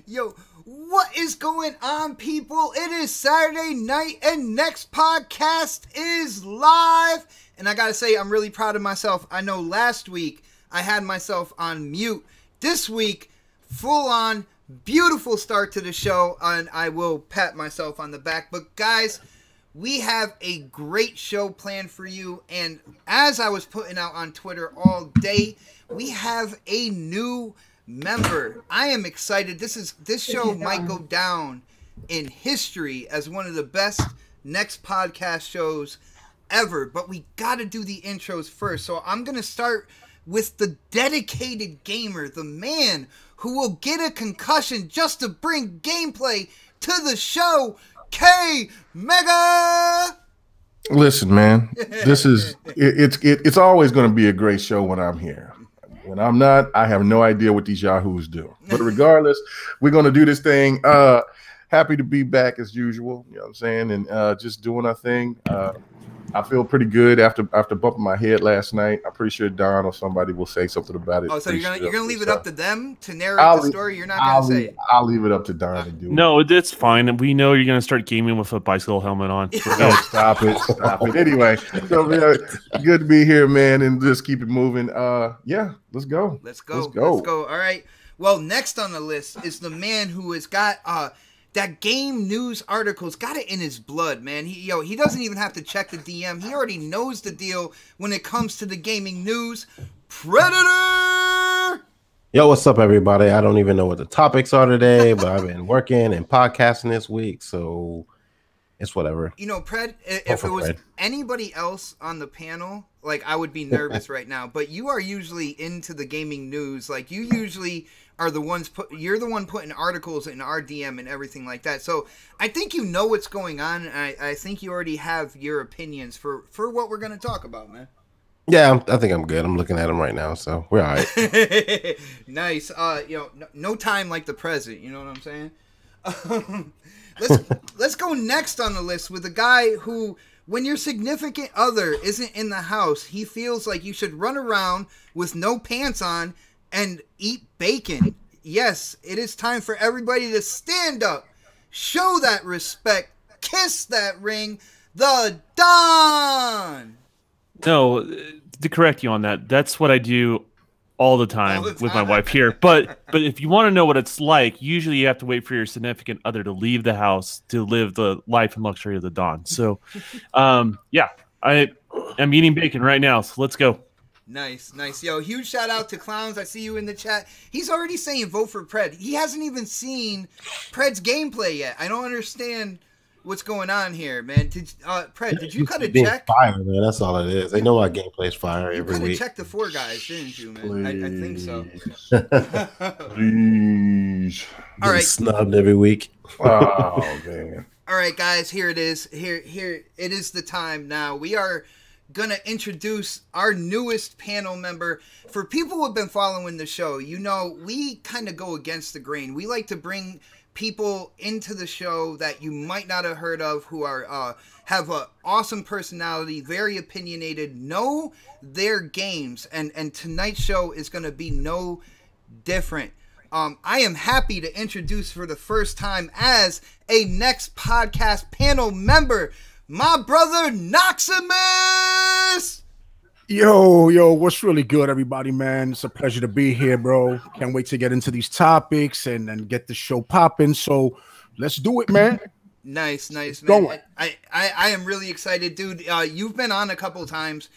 Yo, what is going on, people? It is Saturday night and next podcast is live. And I gotta say, I'm really proud of myself. I know last week I had myself on mute. This week, full on, beautiful start to the show. And I will pat myself on the back. But guys, we have a great show planned for you. And as I was putting out on Twitter all day, we have a new member. I am excited. This show might go down in history as one of the best next podcast shows ever, but we got to do the intros first. So I'm going to start with the dedicated gamer, the man who will get a concussion just to bring gameplay to the show, K Mega. Listen, man, it's always going to be a great show when I'm here. When I'm not, I have no idea what these yahoos do. But regardless, we're going to do this thing. Happy to be back as usual, you know what I'm saying? And just doing our thing. I feel pretty good after bumping my head last night. I'm pretty sure Don or somebody will say something about it. Oh, so you're gonna leave it up to them to narrate the story? You're not gonna say it? I'll leave it up to Don to do it. No, it's fine. We know you're gonna start gaming with a bicycle helmet on. No, stop it. Anyway, so good to be here, man, and just keep it moving. Yeah, let's go. Let's go. All right. Well, next on the list is the man who has got that game news article's got it in his blood, man. He doesn't even have to check the DM. He already knows the deal when it comes to the gaming news. Predator! Yo, what's up, everybody? I don't even know what the topics are today, but I've been working and podcasting this week, so it's whatever. You know, Pred, if it was anybody else on the panel, like, I would be nervous right now. But you are usually into the gaming news. Like, you usually are the ones you're the one putting articles in our DM and everything like that. So I think you know what's going on. And I think you already have your opinions for what we're going to talk about, man. Yeah, I think I'm good. I'm looking at them right now, so we're all right. Nice. No time like the present. You know what I'm saying? Let's go next on the list with a guy who, when your significant other isn't in the house, he feels like you should run around with no pants on and eat bacon. Yes, it is time for everybody to stand up, show that respect, kiss that ring, the Don. No, to correct you on that, that's what I do all the time with my wife here. But if you want to know what it's like, usually you have to wait for your significant other to leave the house to live the life and luxury of the Don. So, yeah, I am eating bacon right now, so let's go. Nice. Yo, huge shout out to Clowns. I see you in the chat. He's already saying vote for Pred. He hasn't even seen Pred's gameplay yet. I don't understand what's going on here, man. Pred, did you cut a check? Fire, man. That's all it is. They know our gameplay is fire every week. You checked the 4 guys, didn't you, man? I think so. Please. All right. Snubbed every week. Oh, man. All right, guys. Here it is. Here it is. The time now. We are gonna introduce our newest panel member. For people who have been following the show, you know we kind of go against the grain. We like to bring people into the show that you might not have heard of, who are have an awesome personality, very opinionated, know their games, and tonight's show is going to be no different. I am happy to introduce for the first time as a next podcast panel member, my brother Knoxximus. Yo, what's really good, everybody, man? It's a pleasure to be here, bro. Can't wait to get into these topics and get the show popping. So let's do it, man. Nice, man. I am really excited, dude. You've been on a couple of times.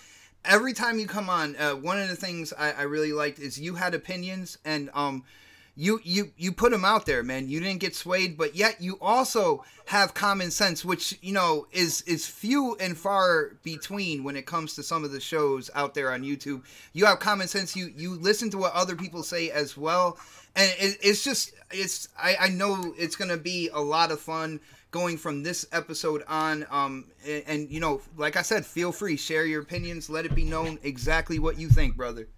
Every time you come on, one of the things I really liked is you had opinions, and you put them out there, man. You didn't get swayed, but yet you also have common sense, which, you know, is few and far between when it comes to some of the shows out there on YouTube. You have common sense. You listen to what other people say as well. And I know it's going to be a lot of fun going from this episode on. And, you know, like I said, feel free, share your opinions. Let it be known exactly what you think, brother.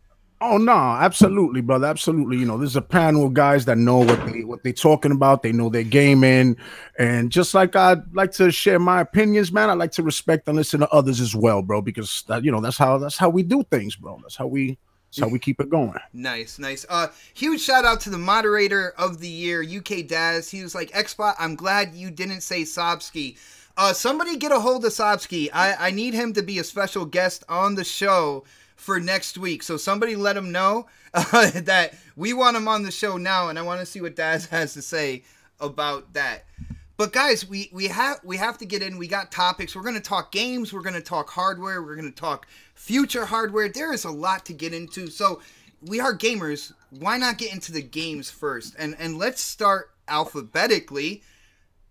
Oh no, absolutely, brother, absolutely. You know, there's a panel of guys that know what they're talking about. They know their gaming, and just like I'd like to share my opinions, man, I like to respect and listen to others as well, bro. Because you know that's how we do things, bro. That's how we That's how we keep it going. Nice. Huge shout out to the moderator of the year, UK Daz. He was like, Xbox, I'm glad you didn't say Sobsky. Somebody get a hold of Sobsky. I need him to be a special guest on the show for next week. So somebody let him know that we want him on the show now, and I want to see what Daz has to say about that. But guys, we have to get in. We got topics. We're going to talk games. We're going to talk hardware. We're going to talk future hardware. There is a lot to get into. So we are gamers. Why not get into the games first? And let's start alphabetically.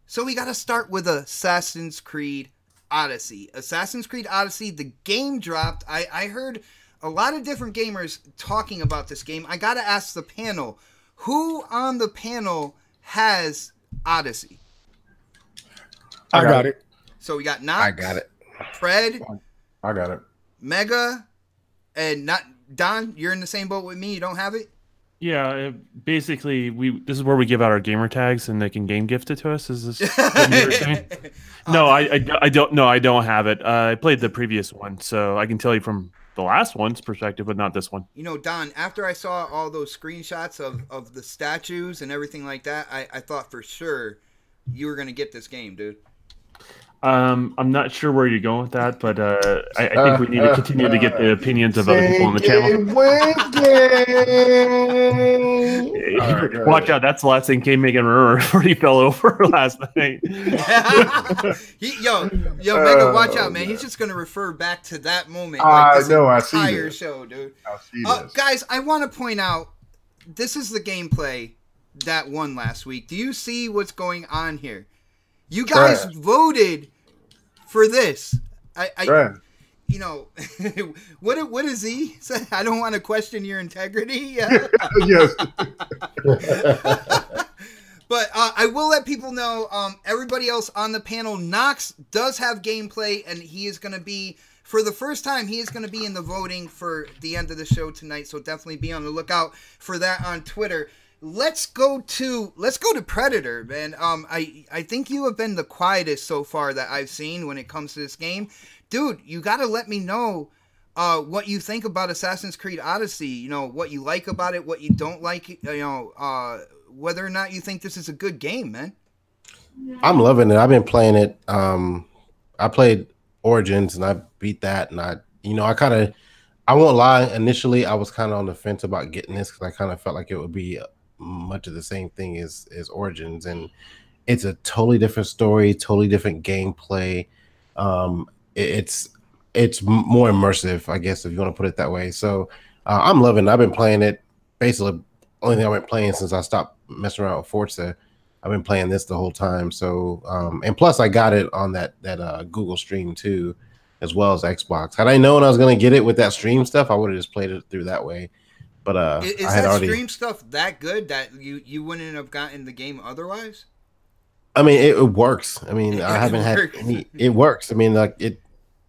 So we got to start with Assassin's Creed Odyssey. Assassin's Creed Odyssey, the game dropped. I heard a lot of different gamers talking about this game. I got to ask the panel, who on the panel has Odyssey? I got it. So we got Knox. I got it. Fred. I got it. Mega. And not Don, you're in the same boat with me. You don't have it? Yeah, basically, this is where we give out our gamer tags and they can game gift it to us. Is this what you were saying? No, I don't. No, I don't have it. I played the previous one, so I can tell you from the last one's perspective, but not this one. You know, Don, after I saw all those screenshots of the statues and everything like that, I thought for sure you were going to get this game, dude. I'm not sure where you're going with that, but I think we need to continue to get the opinions of other people on the channel. Right. Watch out, that's the last thing K Megan remember before he fell over last night. Yo, Mega, watch out, man. He's just going to refer back to that moment. Like this I see entire this. show, dude. I see this. Guys, I want to point out, this is the gameplay that won last week. Do you see what's going on here? You guys voted for this. You know, what is he? I don't want to question your integrity. Yes. But I will let people know, everybody else on the panel, Knox does have gameplay, and he is going to be, for the first time, he is going to be in the voting for the end of the show tonight. So definitely be on the lookout for that on Twitter. Let's go to Predator, man. I think you have been the quietest so far that I've seen when it comes to this game. Dude, you got to let me know what you think about Assassin's Creed Odyssey. You know, what you like about it, what you don't like, you know, whether or not you think this is a good game, man. I'm loving it. I've been playing it. I played Origins and I beat that, and I won't lie, initially I was kind of on the fence about getting this because I kind of felt like it would be much of the same thing as Origins, and it's a totally different story, totally different gameplay. It's more immersive, I guess, if you want to put it that way. So I'm loving it. I've been playing it basically. Only thing I've been playing since I stopped messing around with Forza. I've been playing this the whole time. So and plus I got it on that Google Stream too, as well as Xbox. Had I known I was going to get it with that stream stuff, I would have just played it through that way. But is that stream stuff that good that you wouldn't have gotten the game otherwise? I mean, it works. I mean, I haven't had any. It works. I mean, like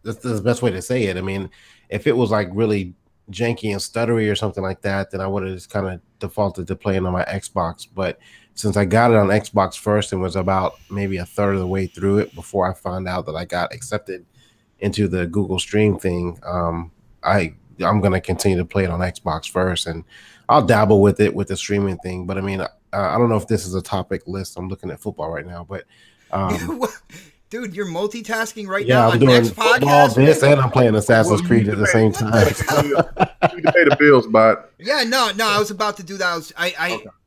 that's the best way to say it. I mean, if it was like really janky and stuttery or something like that, then I would have just kind of defaulted to playing on my Xbox. But since I got it on Xbox first and was about maybe a third of the way through it before I found out that I got accepted into the Google Stream thing, I'm going to continue to play it on Xbox first, and I'll dabble with it with the streaming thing. But I mean, I don't know if this is a topic list. I'm looking at football right now, but dude, you're multitasking right yeah, now I'm on doing next podcast. This and I'm playing Assassin's Creed at the same time. You need to pay the bills, but yeah, no, I was about to do that.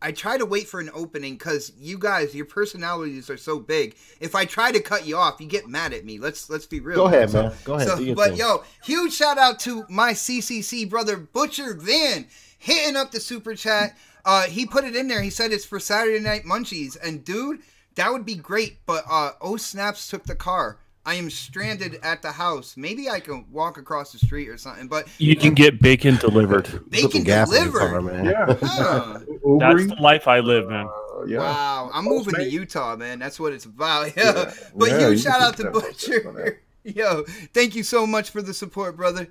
I try to wait for an opening because you guys, your personalities are so big. If I try to cut you off, you get mad at me. Let's be real. Go ahead, man. Go ahead. But yo, huge shout out to my CCC brother Butcher Van hitting up the super chat. He put it in there. He said it's for Saturday Night Munchies, and dude, that would be great. But oh snaps took the car. I am stranded at the house. Maybe I can walk across the street or something. But you can get bacon delivered. Bacon delivered, man. yeah, huh. That's the life I live, man. Yeah. Wow, I'm moving to Utah, man. That's what it's about. Yeah. But huge shout out to Butcher. Yo, thank you so much for the support, brother.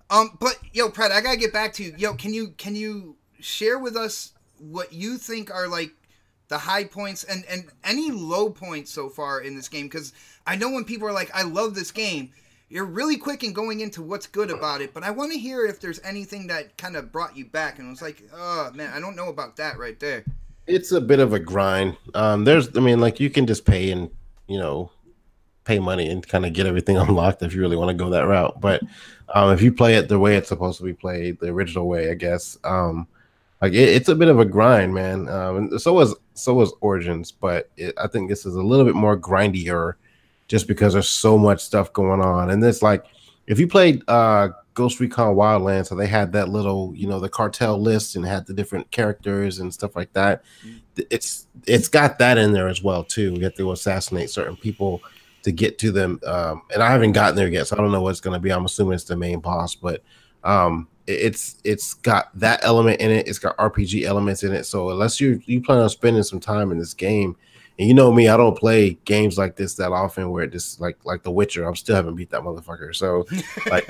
But yo, Pratt, I gotta get back to you. Yo, can you share with us what you think are like the high points and any low points so far in this game? Because I know when people are like, I love this game, you're really quick in going into what's good about it, but I want to hear if there's anything that kind of brought you back and was like, oh man, I don't know about that right there. It's a bit of a grind. Like you can just pay and, you know, pay money and kind of get everything unlocked if you really want to go that route. But if you play it the way it's supposed to be played, the original way, I guess, it's a bit of a grind, man. And so was Origins, but I think this is a little bit more grindier, just because there's so much stuff going on. And it's like, if you played Ghost Recon Wildlands, so they had that little, you know, the cartel list and had the different characters and stuff like that. It's got that in there as well too. You have to assassinate certain people to get to them, and I haven't gotten there yet, so I don't know what it's going to be. I'm assuming it's the main boss, but it's got that element in it. It's got RPG elements in it. So unless you plan on spending some time in this game, and you know me, I don't play games like this that often, where it just like The Witcher. I still haven't beat that motherfucker. So like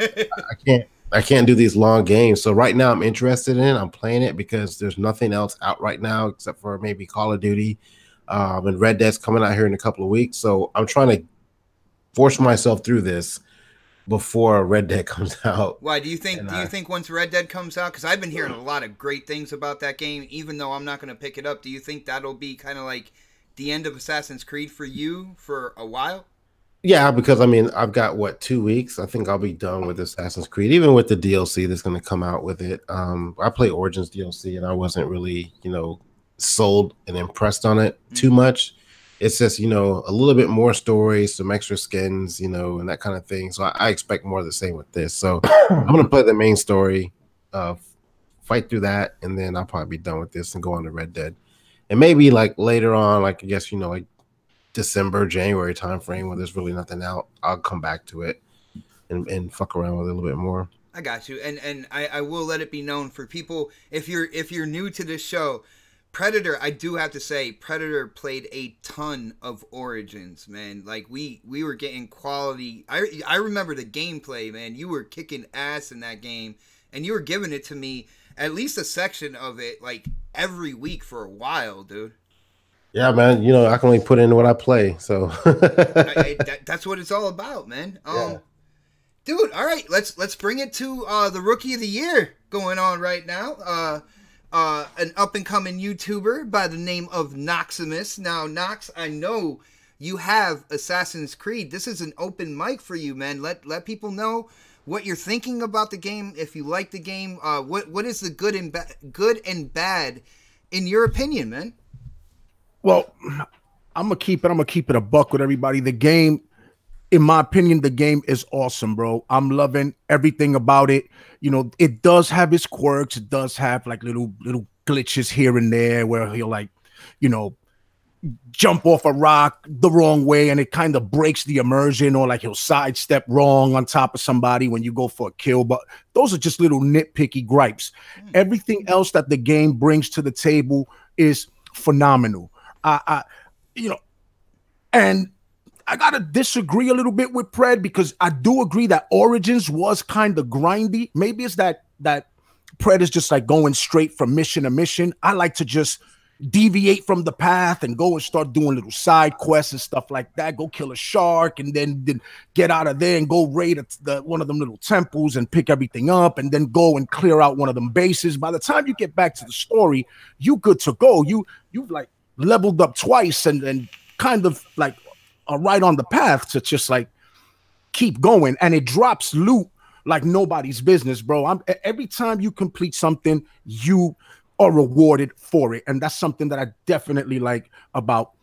I can't do these long games. So right now I'm interested in it. I'm playing it because there's nothing else out right now except for maybe Call of Duty, and Red Dead's coming out here in a couple of weeks. So I'm trying to force myself through this before Red Dead comes out. Why do you think? Do you think once Red Dead comes out? Because I've been hearing a lot of great things about that game, even though I'm not going to pick it up. Do you think that'll be kind of like the end of Assassin's Creed for you for a while? Yeah, because I mean, I've got 2 weeks. I think I'll be done with Assassin's Creed, even with the DLC that's going to come out with it. I played Origins DLC, and I wasn't really, you know, sold and impressed on it too much. It's just, you know, a little bit more story, some extra skins, you know, and that kind of thing. So I expect more of the same with this. So I'm going to play the main story, fight through that, and then I'll probably be done with this and go on to Red Dead. And maybe like later on, like I guess, you know, like December, January timeframe when there's really nothing out, I'll come back to it and fuck around with it a little bit more. I got you. And I will let it be known for people, if you're new to this show, Predator, I do have to say, Predator played a ton of Origins, man. Like we were getting quality. I remember the gameplay, man. You were kicking ass in that game, and you were giving it to me, at least a section of it, like every week for a while, dude. Yeah, man. You know, I can only put in what I play, so that's what it's all about, man. Yeah. Dude, all right, let's bring it to the Rookie of the Year going on right now. An up-and-coming YouTuber by the name of Knoxximus. Now, Knox, I know you have Assassin's Creed. This is an open mic for you, man. Let people know what you're thinking about the game, if you like the game. What is the good and bad in your opinion, man? Well, I'm gonna keep it a buck with everybody. The game, in my opinion, the game is awesome, bro. I'm loving everything about it. You know, it does have its quirks. It does have like little glitches here and there where he'll, like, you know, jump off a rock the wrong way and it kind of breaks the immersion, or like he'll sidestep wrong on top of somebody when you go for a kill. But those are just little nitpicky gripes. Everything else that the game brings to the table is phenomenal. You know, and I gotta disagree a little bit with Pred, because I do agree that Origins was kind of grindy. Maybe it's that Pred is just like going straight from mission to mission. I like to just deviate from the path and go and start doing little side quests and stuff like that. Go kill a shark and then get out of there and go raid one of them little temples and pick everything up, and then go and clear out one of them bases. By the time you get back to the story, you good to go. You've like leveled up twice and kind of like are right on the path to just like keep going. And it drops loot like nobody's business, bro. Every time you complete something, you are rewarded for it, and that's something that I definitely like about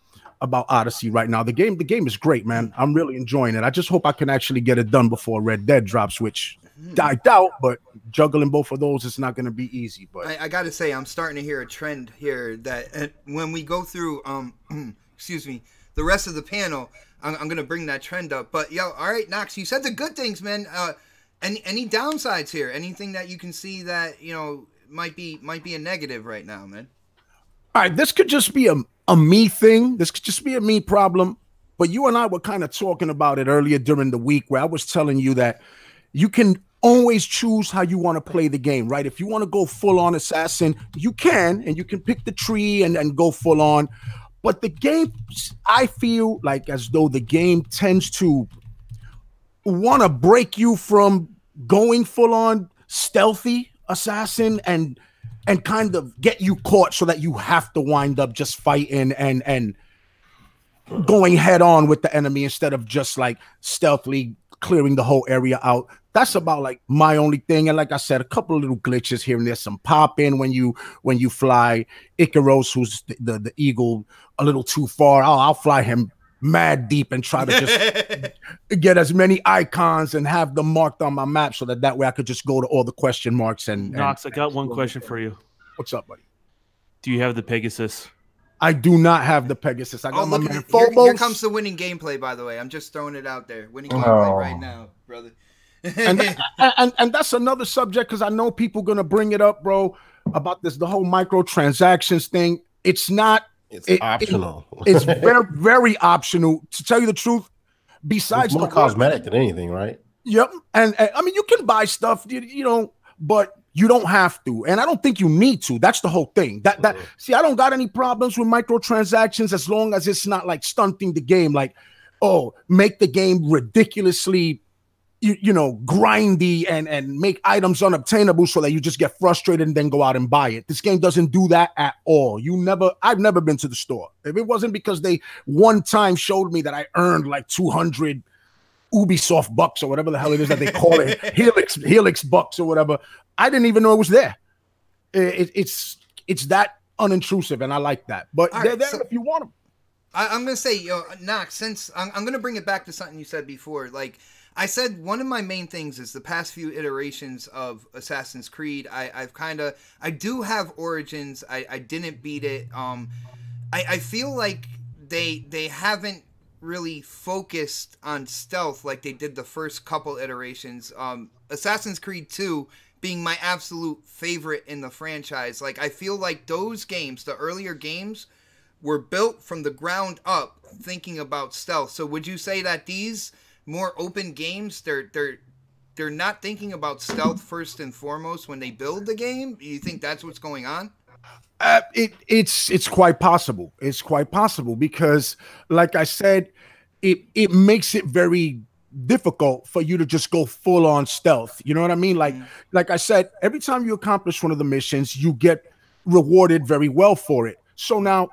Odyssey right now. The game is great, man. I'm really enjoying it. I just hope I can actually get it done before Red Dead drops, which I doubt, but juggling both of those is not going to be easy. But I got to say, I'm starting to hear a trend here that when we go through, excuse me, the rest of the panel, I'm going to bring that trend up. But yo, all right, Knox, you said the good things, man. Any downsides here? Anything that you can see that, you know, might be a negative right now, man? All right, this could just be a me thing. This could just be a me problem. But you and I were kind of talking about it earlier during the week, where I was telling you that you can always choose how you want to play the game, right? If you want to go full on assassin, you can, and you can pick the tree and go full on. But the game, I feel like as though the game tends to want to break you from going full on stealthy assassin and kind of get you caught so that you have to wind up just fighting and going head on with the enemy instead of just like stealthily clearing the whole area out. That's about like my only thing. And like I said, a couple of little glitches here and there, some pop in when you fly Icarus, who's the eagle, a little too far. I'll fly him mad deep and try to just get as many icons and have them marked on my map so that way I could just go to all the question marks. And Knox, I got one question for you. What's up, buddy? Do you have the Pegasus? I do not have the Pegasus. I got my man here comes the winning gameplay, by the way. I'm just throwing it out there. Winning gameplay right now, brother. and that's another subject, because I know people gonna bring it up, bro, about the whole microtransactions thing. It's not. It's optional. It's very, very optional. To tell you the truth, besides it's more cosmetic than anything, right? Yep. And I mean, you can buy stuff, you know, but you don't have to, and I don't think you need to. That's the whole thing. See, I don't got any problems with microtransactions as long as it's not like stunting the game. Like, oh, make the game ridiculously, you know, grindy and make items unobtainable so that you just get frustrated and then go out and buy it. This game doesn't do that at all. I've never been to the store. If it wasn't because they one time showed me that I earned like 200 Ubisoft bucks or whatever the hell it is that they call it, Helix bucks or whatever, I didn't even know it was there. It's that unintrusive, and I like that. But they're there if you want them. I'm gonna say, Knox, since I'm gonna bring it back to something you said before. Like I said, one of my main things is the past few iterations of Assassin's Creed. I do have Origins. I didn't beat it. I feel like they haven't really focused on stealth like they did the first couple iterations. Assassin's Creed 2 being my absolute favorite in the franchise. Like, I feel like those games, the earlier games, were built from the ground up thinking about stealth. So would you say that these more open games, they're not thinking about stealth first and foremost when they build the game? You think that's what's going on? It's quite possible. It's quite possible because, like I said, it makes it very difficult for you to just go full on stealth. You know what I mean? Like I said, every time you accomplish one of the missions, you get rewarded very well for it. So now,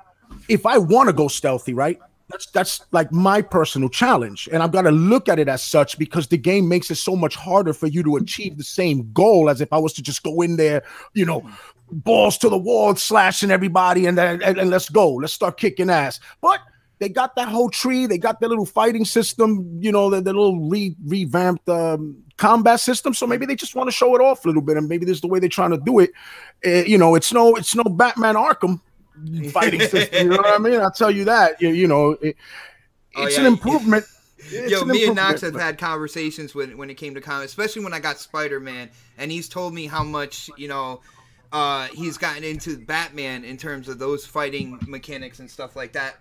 if I want to go stealthy, right? That's like my personal challenge, and I've got to look at it as such because the game makes it so much harder for you to achieve the same goal as if I was to just go in there, you know, balls to the wall, slashing everybody, and let's go, let's start kicking ass. But they got that whole tree, they got their little fighting system, you know, the little revamped combat system. So maybe they just want to show it off a little bit, and maybe this is the way they're trying to do it. You know, it's no Batman Arkham fighting system. You know what I mean? I'll tell you that. You know, it's an improvement. Me and Knox have had conversations when it came to comics, especially when I got Spider-Man, and he's told me how much, you know, he's gotten into Batman in terms of those fighting mechanics and stuff like that.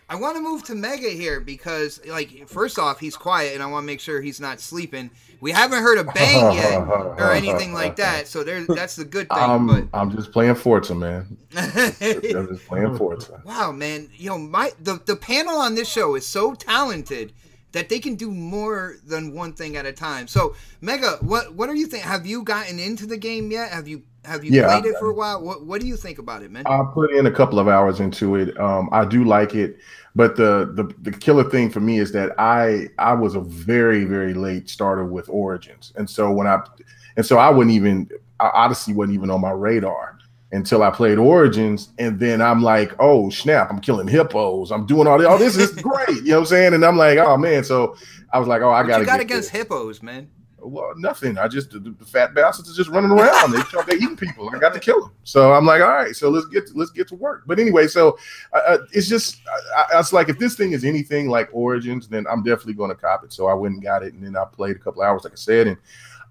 I want to move to Mega here because, like, first off, he's quiet, and I want to make sure he's not sleeping. We haven't heard a bang yet or anything like that, so that's the good thing. I'm just playing Forza, man. I'm just playing Forza. Wow, man. You know, the panel on this show is so talented that they can do more than one thing at a time. So, Mega, what do you think? Have you gotten into the game yet? Have you played it for a while? What do you think about it, man? I put in a couple of hours into it. I do like it, but the killer thing for me is that I was a very, very late starter with Origins, and so I wouldn't even Odyssey wasn't even on my radar until I played Origins, and then I'm like, oh snap, I'm killing hippos, I'm doing all this. Oh, this is great, you know what I'm saying? And I'm like, oh man, so I was like, oh, I got to get against hippos, man. Well, nothing. I just the fat bastards are just running around. They're eating people. I got to kill them. So I'm like, all right. So let's get to work. But anyway, so it's just it's like if this thing is anything like Origins, then I'm definitely going to cop it. So I went and got it, and then I played a couple hours, like I said, and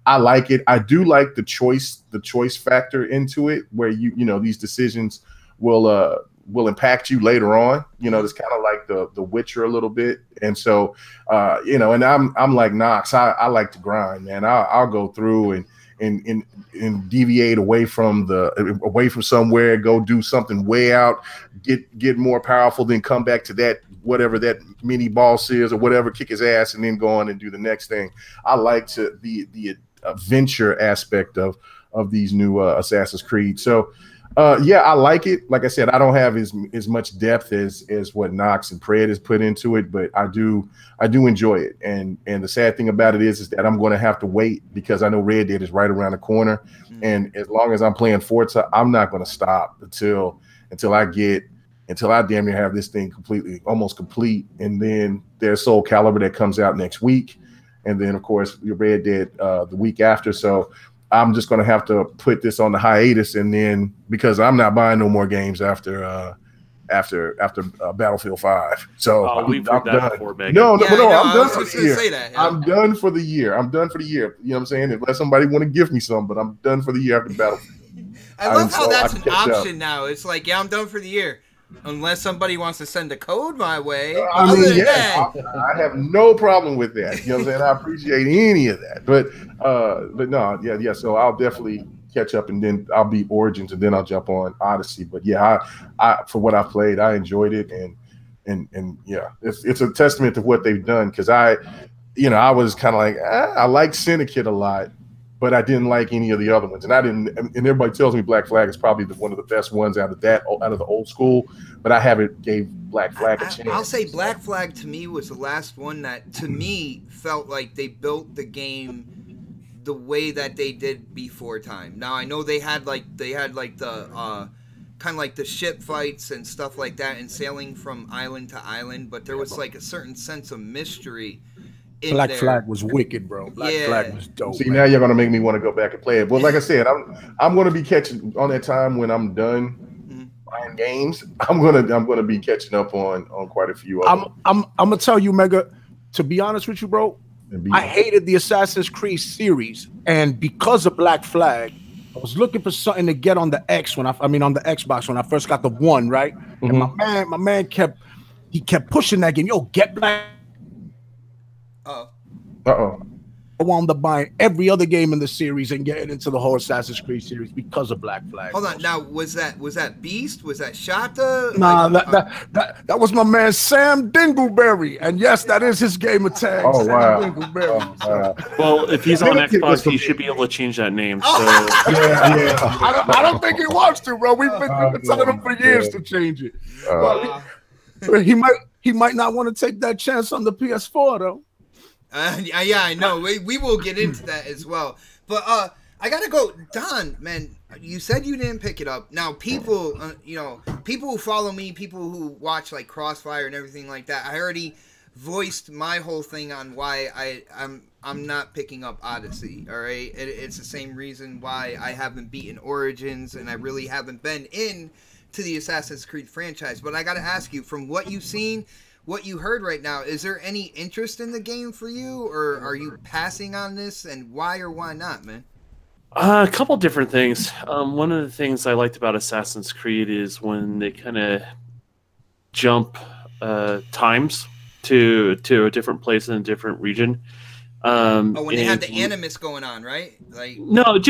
I like it. I do like the choice factor into it, where you know these decisions will impact you later on. You know, it's kind of like the Witcher a little bit. And so, you know, and I'm like Knox, I like to grind, man. I'll go through and deviate away from somewhere, go do something way out, get more powerful, then come back to that whatever that mini boss is or whatever, kick his ass, and then go on and do the next thing. I like the adventure aspect of these new Assassin's Creed. So yeah, I like it. Like I said, I don't have as much depth as what Knox and Pred has put into it, but I do enjoy it. And the sad thing about it is that I'm going to have to wait because I know Red Dead is right around the corner. And as long as I'm playing Forza, I'm not going to stop until I damn near have this thing almost complete. And then there's Soul Calibur that comes out next week. And then of course your Red Dead the week after. So I'm just going to have to put this on the hiatus, and then because I'm not buying no more games after Battlefield 5. So we've heard that before, Megan. No, I'm done for the year. say that, yeah. I'm done for the year. You know what I'm saying? Unless somebody want to give me some, but I'm done for the year after Battlefield. I love how that's an option now. It's like, yeah, I'm done for the year. Unless somebody wants to send a code my way. I have no problem with that. You know what I'm saying? I appreciate any of that. But no, yeah. So I'll definitely catch up, and then I'll beat Origins, and then I'll jump on Odyssey. But yeah, I for what I played, I enjoyed it, and yeah, it's a testament to what they've done. Because I was kind of like, I like Syndicate a lot, but I didn't like any of the other ones, and and everybody tells me Black Flag is probably one of the best ones out of the old school, but I haven't gave Black Flag a chance. I'll say Black Flag to me was the last one that to me felt like they built the game the way that they did before time. Now I know they had the kind of like the ship fights and stuff like that and sailing from island to island, but there was like a certain sense of mystery. Black Flag was wicked, bro. Black Flag was dope. See, now you're gonna make me want to go back and play it. But like I said, I'm gonna be catching on that time when I'm done buying games. I'm gonna be catching up on quite a few of them. I'm gonna tell you, Mega. To be honest with you, bro, I hated the Assassin's Creed series, and because of Black Flag, I was looking for something to get on the on the Xbox when I first got the one, right? And my man kept pushing that game. Yo, get Black. I wound up buying every other game in the series and getting into the whole Assassin's Creed series because of Black Flag. Hold on, now was that Beast? Was that Shata? Nah, that was my man Sam Dingleberry, and yes, that is his gamer tag. Oh Sam wow! Dingleberry. Well, if he's on Xbox, he should be able to change that name. So yeah. I don't think he wants to, bro. We've been telling him for years to change it. He might not want to take that chance on the PS4 though. Yeah, I know. We will get into that as well. But I gotta go, Don. Man, you said you didn't pick it up. Now, people, people who follow me, people who watch like Crossfire and everything like that, I already voiced my whole thing on why I'm not picking up Odyssey. All right, it's the same reason why I haven't beaten Origins, and I really haven't been in to the Assassin's Creed franchise. But I gotta ask you, from what you've seen, what you heard right now, is there any interest in the game for you, or are you passing on this, and why or why not, man? A couple different things. One of the things I liked about Assassin's Creed is when they kind of jump times to a different place in a different region. When they had the Animus going on, right? Like no. Like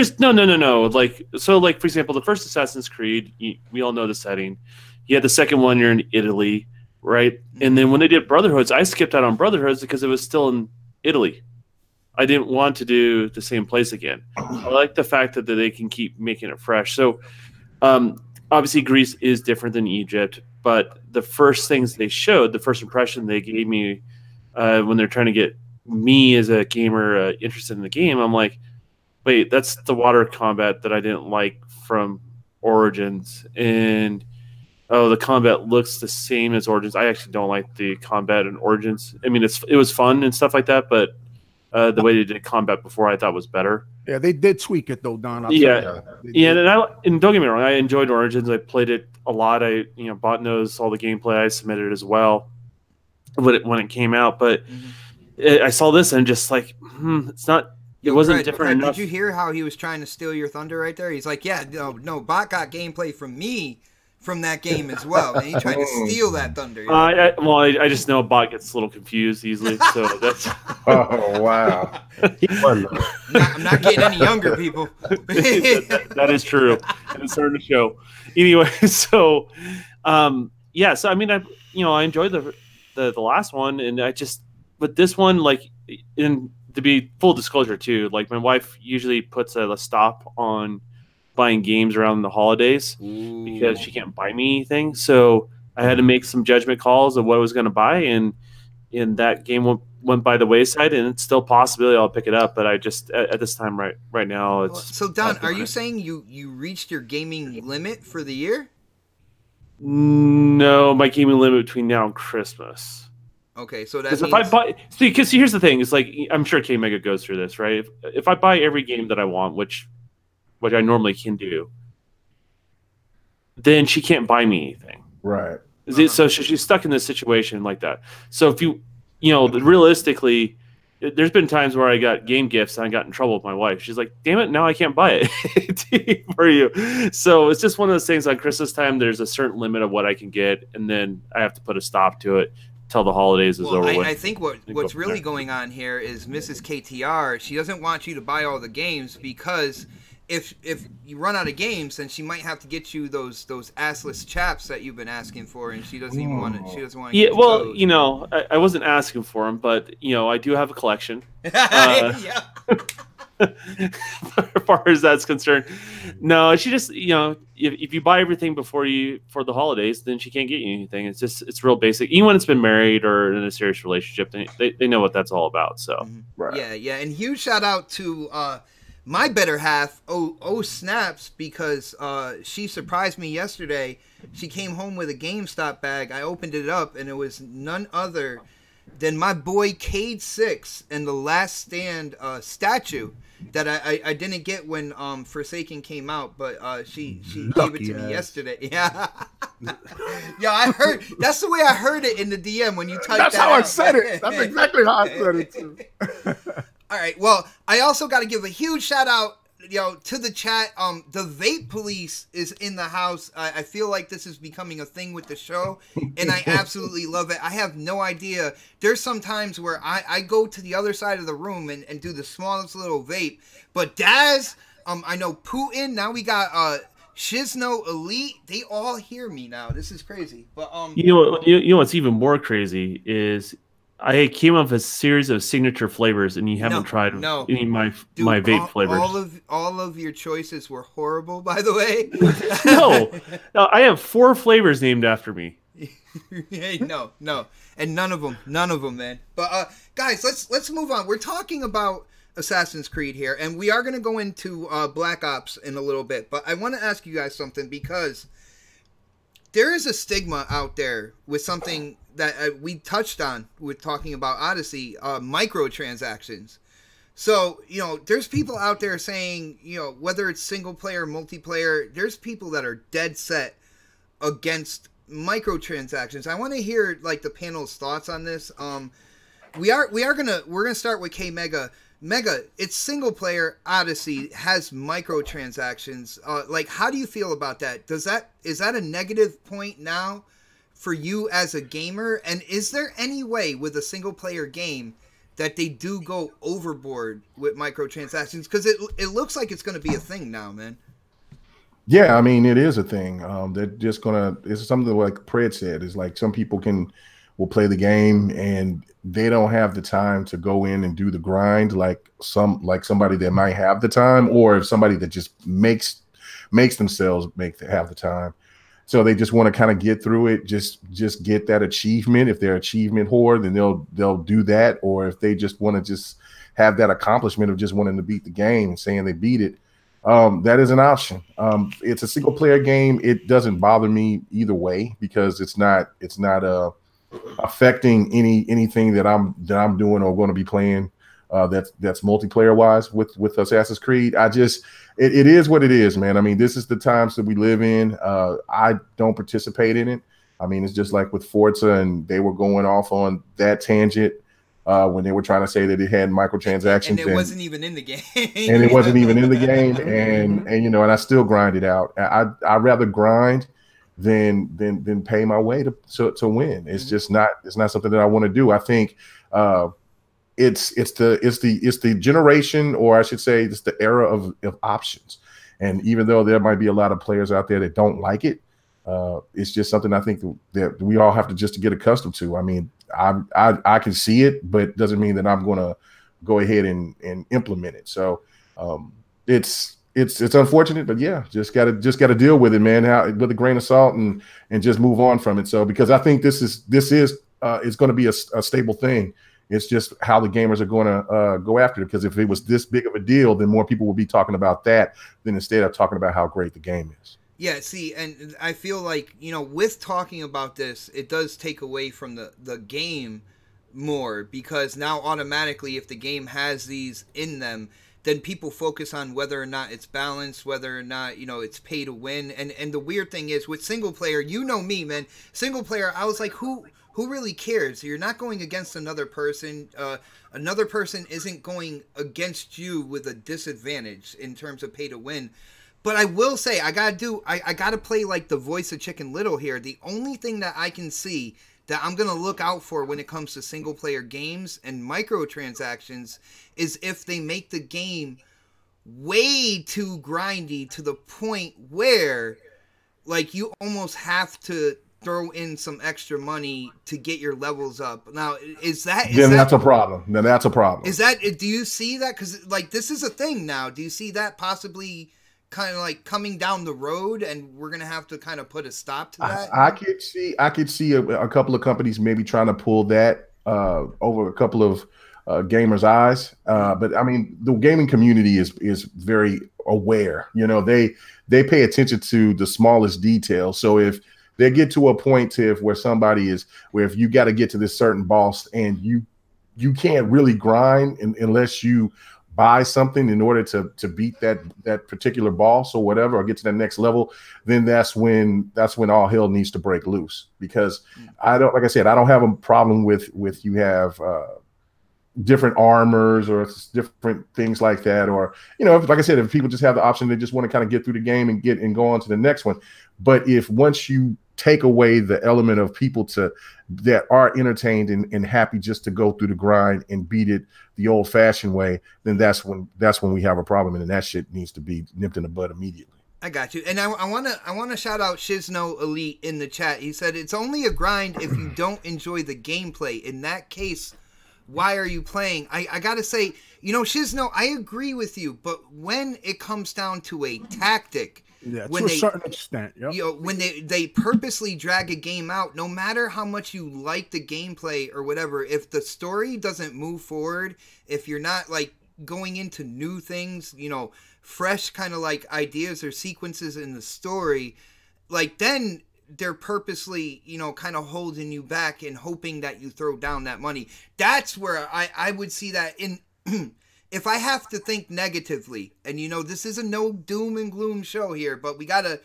for example, the first Assassin's Creed, we all know the setting. You had the second one, you're in Italy. Right, and then when they did Brotherhoods, I skipped out on Brotherhoods because it was still in Italy. I didn't want to do the same place again. I like the fact that they can keep making it fresh. So, obviously, Greece is different than Egypt, but the first things they showed, the first impression they gave me when they're trying to get me as a gamer interested in the game, I'm like, wait, that's the water combat that I didn't like from Origins, and the combat looks the same as Origins. I actually don't like the combat in Origins. I mean, it was fun and stuff like that, but the way they did combat before I thought was better. Yeah, they did tweak it though, Don. Yeah, and don't get me wrong, I enjoyed Origins. I played it a lot. Bot knows all the gameplay. I submitted as well when it came out, but I saw this and just like, it's not. It wasn't different enough. Did you hear how he was trying to steal your thunder right there? He's like, yeah, no, Bot got gameplay from me from that game as well, and he tried to steal that thunder. I just know a bot gets a little confused easily, so that's. Oh wow! I'm not getting any younger, people. that is true, and it's starting to show. Anyway, so yeah, so I mean, I enjoyed the last one, and but this one, like, to be full disclosure too, like my wife usually puts a stop on buying games around the holidays because she can't buy me anything. So I had to make some judgment calls of what I was going to buy, and that game went by the wayside, and it's still a possibility I'll pick it up. But I just at this time right now it's. So Don, are you saying you reached your gaming limit for the year? No, my gaming limit between now and Christmas. Okay, so that means... if I buy, because here's the thing: it's like I'm sure K Mega goes through this, right? If I buy every game that I want, which I normally can do, then she can't buy me anything. Right. So she's stuck in this situation like that. So if realistically, there's been times where I got game gifts and I got in trouble with my wife. She's like, damn it, now I can't buy it for you. So it's just one of those things on Christmas time, there's a certain limit of what I can get, and then I have to put a stop to it till the holidays is over. I think what's really going on here is Mrs. KTR, she doesn't want you to buy all the games because if you run out of games, then she might have to get you those assless chaps that you've been asking for, and she doesn't even want to. She doesn't want to. Yeah, well, I wasn't asking for them, but I do have a collection. Yeah. As far as that's concerned, no, she just if you buy everything for the holidays, then she can't get you anything. It's real basic. Even when it's been married or in a serious relationship, they know what that's all about. So right. Yeah, and huge shout out to my better half, Snaps, because she surprised me yesterday. She came home with a GameStop bag. I opened it up, and it was none other than my boy Cade 6 and the Last Stand statue that I didn't get when Forsaken came out, but she gave it to me yesterday. Yeah. Yeah, I heard. That's the way I heard it in the DM when you typed That's that how out. I said it. That's exactly how I said it too. All right. Well, I also got to give a huge shout out, to the chat. The vape police is in the house. I feel like this is becoming a thing with the show, and I absolutely love it. I have no idea. There's some times where I go to the other side of the room and do the smallest little vape. But Daz, I know Putin. Now we got Shizno Elite. They all hear me now. This is crazy. But you know what's even more crazy is I came up with a series of signature flavors, and you haven't tried any of my vape flavors. All of your choices were horrible, by the way. No, I have 4 flavors named after me. No, and none of them, man. But guys, let's move on. We're talking about Assassin's Creed here, and we are going to go into Black Ops in a little bit. But I want to ask you guys something, because there is a stigma out there with something that we touched on with talking about Odyssey, microtransactions. So, there's people out there saying, whether it's single player or multiplayer, there's people that are dead set against microtransactions. I want to hear like the panel's thoughts on this. We're gonna start with K Mega. Mega, it's single player. Odyssey has microtransactions. Like, how do you feel about that? Is that a negative point now for you as a gamer? And is there any way with a single player game that they do go overboard with microtransactions? Because it looks like it's going to be a thing now, man. Yeah, I mean, it is a thing. They're just it's something like Pred said. It's like some people will play the game and they don't have the time to go in and do the grind like somebody that might have the time, or if somebody that just makes themselves have the time. So they just want to kind of get through it, just get that achievement. If they're achievement whore, then they'll do that. Or if they just want to just have that accomplishment of just wanting to beat the game and saying they beat it, that is an option. It's a single player game. It doesn't bother me either way because it's not affecting anything that I'm doing or going to be playing. That's multiplayer wise with Assassin's Creed. It is what it is, man. I mean, this is the times that we live in. I don't participate in it. I mean, it's just like with Forza, and they were going off on that tangent when they were trying to say that it had microtransactions, and it wasn't even in the game. And it wasn't even in the game, and I still grind it out. I rather grind than pay my way to win. It's just not something that I want to do. I think it's the generation, or I should say it's the era of options. And even though there might be a lot of players out there that don't like it, it's just something I think that we all have to just to get accustomed to. I mean, I can see it, but it doesn't mean that I'm going to go ahead and implement it. So it's unfortunate, but yeah, just gotta deal with it, man. With a grain of salt and just move on from it. So because I think this is it's going to be a stable thing. It's just how the gamers are going to go after it. Because if it was this big of a deal, then more people would be talking about that than instead of talking about how great the game is. Yeah, see, and I feel like, with talking about this, it does take away from the game more, because now automatically if the game has these in them, then people focus on whether or not it's balanced, whether or not, it's pay to win. And the weird thing is with single player, me, man, single player, I was like, who really cares? You're not going against another person. Another person isn't going against you with a disadvantage in terms of pay to win. But I will say, I gotta play like the voice of Chicken Little here. The only thing that I can see that I'm gonna look out for when it comes to single player games and microtransactions is if they make the game way too grindy to the point where, like, you almost have to throw in some extra money to get your levels up. Now, that's a problem. Then that's a problem. Do you see that? Because, like, this is a thing now. Do you see that possibly kind of like coming down the road, and we're gonna have to kind of put a stop to that? I could see a couple of companies maybe trying to pull that over a couple of gamers' eyes. But I mean, the gaming community is very aware. They pay attention to the smallest details. So if they get to a point where if you got to get to this certain boss and you can't really grind unless you buy something in order to beat that particular boss or whatever, or get to that next level, then that's when all hell needs to break loose. Because I don't have a problem with you have different armors or different things like that, or like I said, if people just have the option, they just want to kind of get through the game and go on to the next one. But if once you take away the element of people that are entertained and happy just to go through the grind and beat it the old-fashioned way, then that's when we have a problem, and that shit needs to be nipped in the bud immediately. I got you. And I wanna shout out Shizno Elite in the chat. He said it's only a grind if you don't enjoy the gameplay. In that case, why are you playing? I gotta say, Shizno, I agree with you, but when it comes down to a tactic, to a certain extent, when they purposely drag a game out, no matter how much you like the gameplay or whatever, if the story doesn't move forward, if you're not like going into new things, fresh kind of like ideas or sequences in the story, like then they're purposely, kind of holding you back and hoping that you throw down that money. That's where I would see that in. If I have to think negatively, and this is a no doom and gloom show here, but we gotta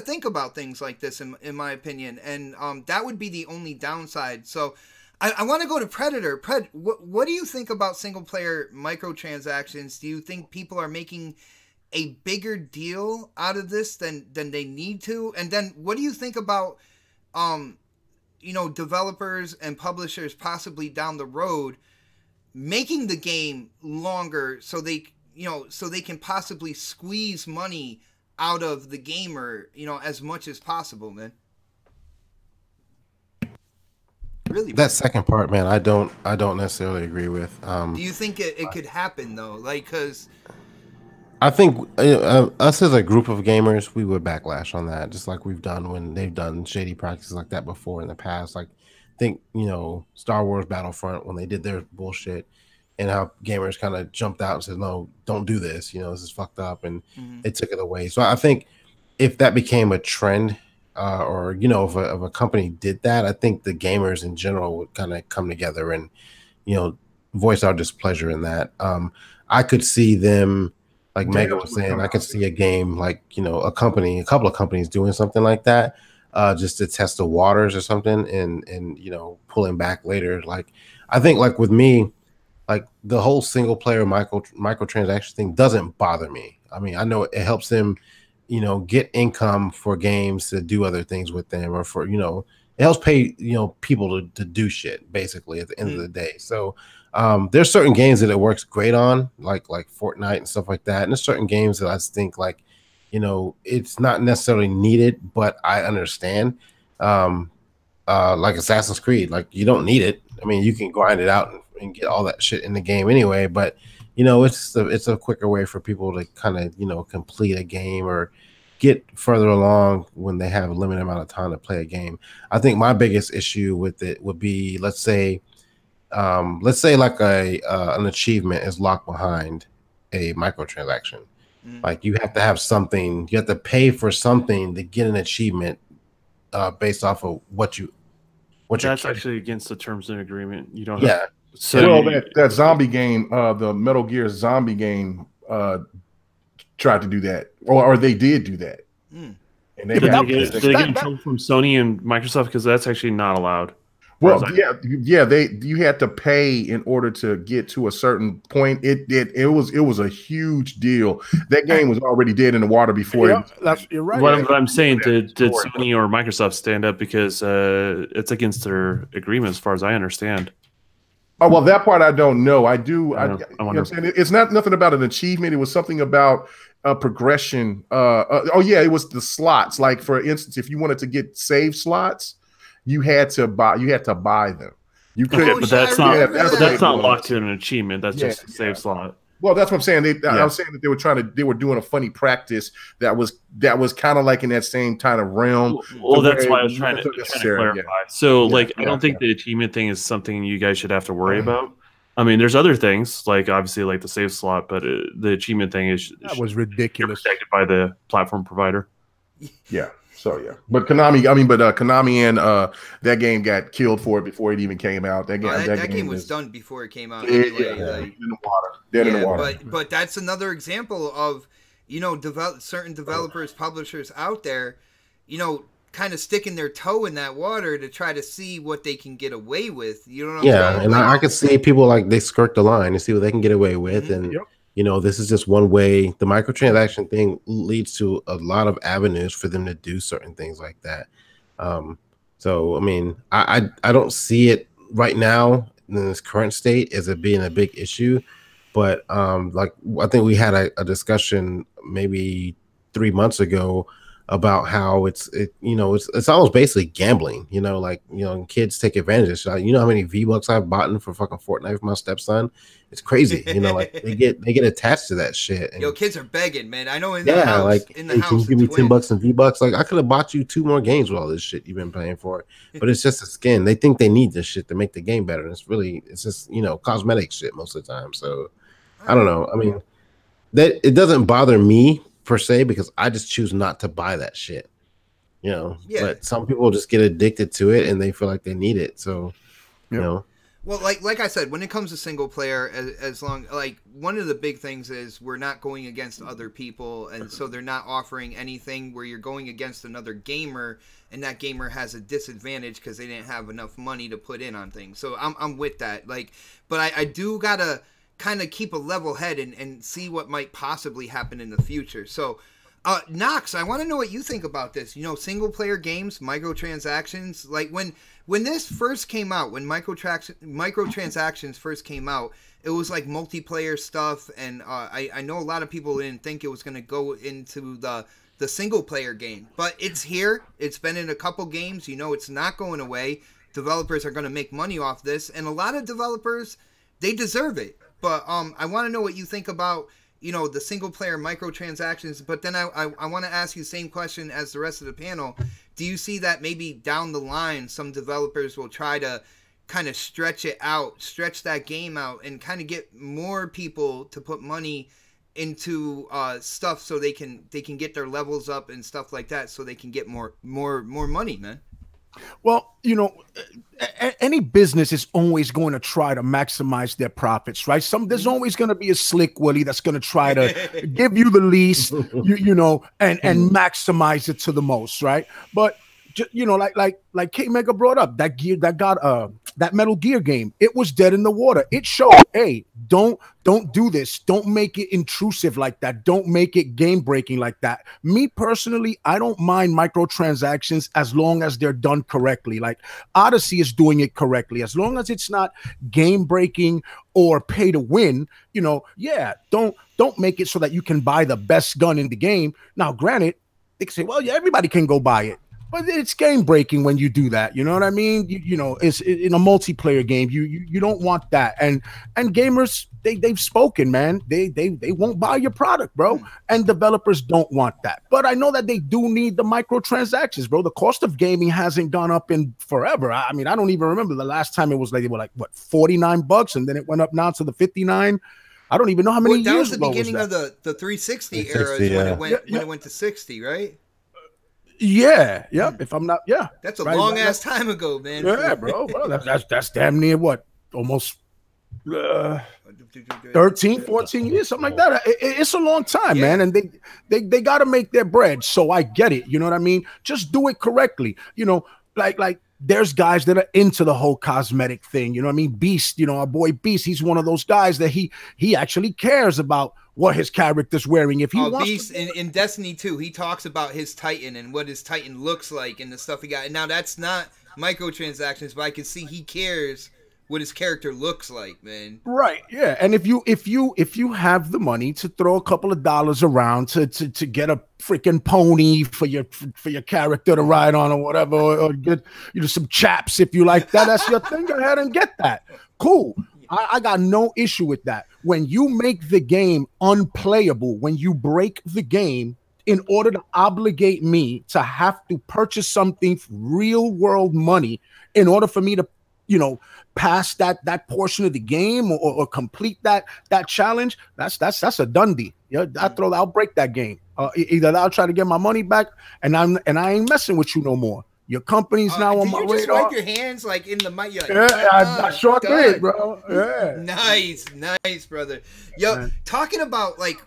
think about things like this, in my opinion, and that would be the only downside. So I want to go to Predator. What do you think about single player microtransactions? Do you think people are making a bigger deal out of this than they need to? And then what do you think about developers and publishers possibly down the road making the game longer so they can possibly squeeze money out of the gamer, as much as possible, man? Really, that second part, man, I don't necessarily agree with. Do you think it could happen though? Like, because I think us as a group of gamers, we would backlash on that, just like we've done when they've done shady practices like that before in the past. Like, think Star Wars Battlefront, when they did their bullshit, and how gamers kind of jumped out and said, no, don't do this, this is fucked up, and they took it away. So I think if that became a trend, or if a company did that, I think the gamers in general would kind of come together and voice our displeasure in that. I could see them, like Megan was saying, I could see a game like a couple of companies doing something like that, just to test the waters or something, and pulling back later. Like, I think, like with me, like the whole single player microtransaction thing doesn't bother me. I mean, I know it helps them, get income for games to do other things with them, or for, it helps pay, people to do shit basically at the end of the day. So there's certain games that it works great on, like Fortnite and stuff like that. And there's certain games that I think like, it's not necessarily needed, but I understand. Like Assassin's Creed, like you don't need it. I mean, you can grind it out and get all that shit in the game anyway, but it's a quicker way for people to kind of, complete a game or get further along when they have a limited amount of time to play a game. I think my biggest issue with it would be, let's say like an achievement is locked behind a microtransaction. Like you have to have something, you have to pay for something to get an achievement based off of what that's actually against the terms and agreement. You don't have. So that zombie game, the Metal Gear zombie game, tried to do that, or they did do that. And they get in trouble from Sony and Microsoft because that's actually not allowed. Well, you had to pay in order to get to a certain point. It was a huge deal. That game was already dead in the water before. You're right. What I'm saying, did Sony or Microsoft stand up because it's against their agreement, as far as I understand? Oh, well, that part I don't know. I do. I what I'm saying? It's nothing about an achievement. It was something about progression. It was the slots. Like, for instance, if you wanted to get save slots, you had to buy them. You couldn't. But that's not locked in an achievement. That's just a save slot. Well, that's what I'm saying. I was saying that they were doing a funny practice that was kind of like in that same kind of realm. Well, that's why I was trying to clarify. Yeah. So, I don't think the achievement thing is something you guys should have to worry about. I mean, there's other things, like obviously like the save slot, but the achievement thing that was ridiculous. Protected by the platform provider. Yeah. So but Konami and that game got killed for it before it even came out. That game was done before it came out. Anyway, in the water, dead in the water. But that's another example of certain developers, publishers out there, kind of sticking their toe in that water to try to see what they can get away with. You know what I'm saying? Yeah, and I could see people like they skirt the line and see what they can get away with, and. Yep. This is just one way. The microtransaction thing leads to a lot of avenues for them to do certain things like that. So, I mean, I don't see it right now in this current state as it being a big issue. But I think we had a discussion maybe 3 months ago about how it's almost basically gambling, kids take advantage of it. You know how many V-Bucks I've bought for fucking Fortnite for my stepson? It's crazy. They get attached to that shit. And, kids are begging, man. I know in the house. Can you give me $10 in V-Bucks? Like, I could have bought you 2 more games with all this shit you've been paying for. But it's just a skin. They think they need this shit to make the game better. And it's just, cosmetic shit most of the time. So I don't know. I mean, it doesn't bother me per se, because I just choose not to buy that shit, but some people just get addicted to it and they feel like they need it. So, well, like I said, when it comes to single player, as long, like, one of the big things is we're not going against other people, and so they're not offering anything where you're going against another gamer and that gamer has a disadvantage because they didn't have enough money to put in on things. So I'm with that. But I do gotta kind of keep a level head and see what might possibly happen in the future. So, Knox, I want to know what you think about this. Single player games, microtransactions. Like when this first came out, when microtransactions first came out, it was like multiplayer stuff, and I know a lot of people didn't think it was going to go into the single player game, but it's here. It's been in a couple games. It's not going away. Developers are going to make money off this, and a lot of developers, they deserve it. But I want to know what you think about, the single-player microtransactions. But then I want to ask you the same question as the rest of the panel. Do you see that maybe down the line some developers will try to kind of stretch that game out, and kind of get more people to put money into stuff so they can get their levels up and stuff like that, so they can get more money, man? Well, any business is always going to try to maximize their profits, right? There's always going to be a slick Willie that's going to try to give you the least, and maximize it to the most, right? But like K Mega brought up, that that Metal Gear game, it was dead in the water. It showed, hey, don't do this. Don't make it intrusive like that. Don't make it game breaking like that. Me personally, I don't mind microtransactions as long as they're done correctly. Like Odyssey is doing it correctly. As long as it's not game breaking or pay to win, yeah, don't make it so that you can buy the best gun in the game. Now, granted, they can say, well, yeah, everybody can go buy it. But it's game breaking when you do that. You know what I mean? It's in a multiplayer game. You don't want that. And gamers, they've spoken, man. They won't buy your product, bro. And developers don't want that. But I know that they do need the microtransactions, bro. The cost of gaming hasn't gone up in forever. I mean, I don't even remember the last time it was like, they were like, what, $49, and then it went up now to the $59. I don't even know how many years ago. That was the beginning of the 360 era when it went to 60, right? Yeah, yep. If I'm not, yeah, that's a long ass time ago, man. Yeah, bro. That's damn near what, almost 13, 14 years, something like that. It's a long time, man. And they got to make their bread. So I get it. You know what I mean? Just do it correctly. Like there's guys that are into the whole cosmetic thing. You know what I mean? Beast, our boy Beast, he's one of those guys that he actually cares about what his character's wearing. If he wants Beast in Destiny 2, he talks about his Titan and what his Titan looks like and the stuff he got. And now that's not microtransactions, but I can see he cares what his character looks like, man. Right, yeah. And if you have the money to throw a couple of dollars around to get a freaking pony for your character to ride on or whatever, or get some chaps if you like that, that's your thing. Go ahead and get that. Cool. I got no issue with that. When you make the game unplayable, when you break the game in order to obligate me to have to purchase something for real world money in order for me to, pass that portion of the game or complete that challenge, that's a dundee. Yeah, I'll break that game. Either I'll try to get my money back, and I ain't messing with you no more. Your company's now on my radar. Did you just wipe your hands like in the mic? Like, yeah, I sure did, bro. Yeah. Nice, brother. Yo, man. Talking about like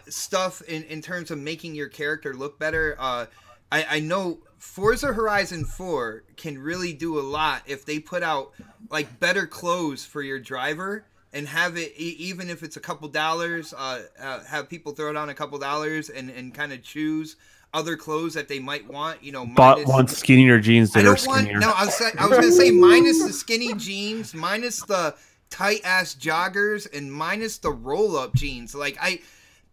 stuff in terms of making your character look better. I know Forza Horizon 4 can really do a lot if they put out like better clothes for your driver and have it, even if it's a couple dollars, have people throw down a couple dollars and kind of choose other clothes that they might want, Bot wants skinnier jeans that are skinnier. I was gonna say minus the skinny jeans, minus the tight ass joggers, and minus the roll up jeans. Like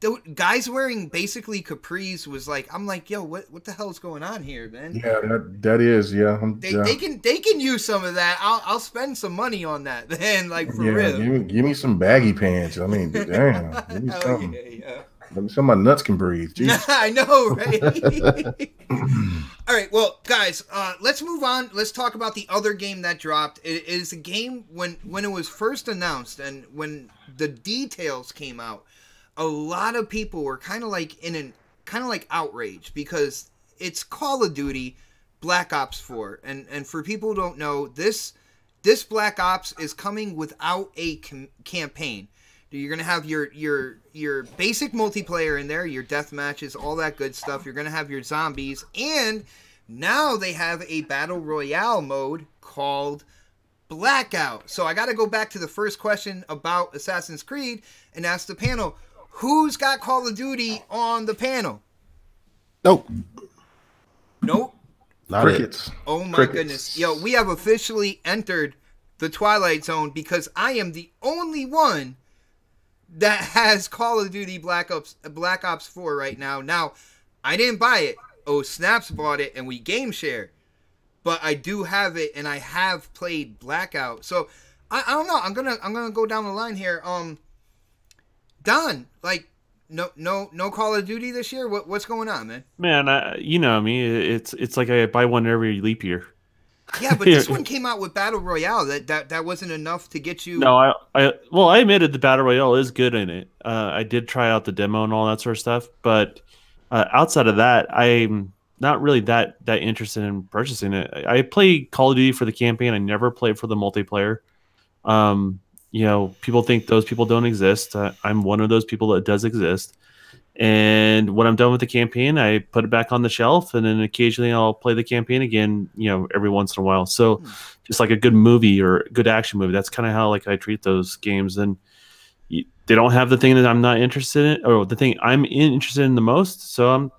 the guys wearing basically capris was like, I'm like, yo, what the hell's going on here, man? Yeah, that is, yeah. They can use some of that. I'll spend some money on that, man. Like for real. Give me some baggy pants. I mean, damn, give me something. Yeah. Let me see my nuts can breathe. I know, right? All right, well, guys, let's move on. Let's talk about the other game that dropped. It is a game when it was first announced and when the details came out, a lot of people were kind of like outraged because it's Call of Duty Black Ops 4, and for people who don't know, this Black Ops is coming without a campaign. You're going to have your basic multiplayer in there, your death matches, all that good stuff. You're going to have your zombies. And now they have a battle royale mode called Blackout. So I got to go back to the first question about Assassin's Creed and ask the panel, who's got Call of Duty on the panel? Nope. Crickets. Oh my goodness. Yo, we have officially entered the Twilight Zone because I am the only one that has Call of Duty Black Ops 4 right now. Now, I didn't buy it. Oh, Snaps bought it, and we game share. But I do have it, and I have played Blackout. So I don't know. I'm gonna go down the line here. Don, like, no Call of Duty this year. What's going on, man? Man, you know me. It's like I buy one every leap year. Yeah, but this one came out with Battle Royale. That wasn't enough to get you. No, I admitted the Battle Royale is good in it. I did try out the demo and all that sort of stuff, but outside of that, I'm not really that interested in purchasing it. I play Call of Duty for the campaign. I never play for the multiplayer. People think those people don't exist. I'm one of those people that does exist, And when I'm done with the campaign, I put it back on the shelf, and then occasionally I'll play the campaign again, every once in a while. So just like a good movie or a good action movie, that's kind of how like I treat those games. And they don't have the thing that I'm not interested in, or the thing I'm interested in the most. So I'm,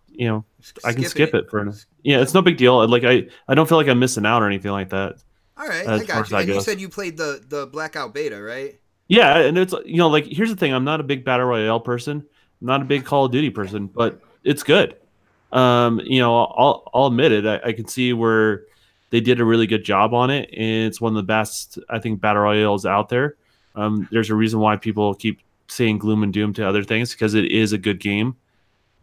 I can skip it for it's no big deal. Like I don't feel like I'm missing out or anything like that. All right, I got you. And you said you played the Blackout beta, right? Yeah, and it's like here's the thing: I'm not a big battle royale person. I'm not a big Call of Duty person, but it's good. I'll admit it. I can see where they did a really good job on it, and it's one of the best, I think, battle royales out there. There's a reason why people keep saying gloom and doom to other things, because it is a good game.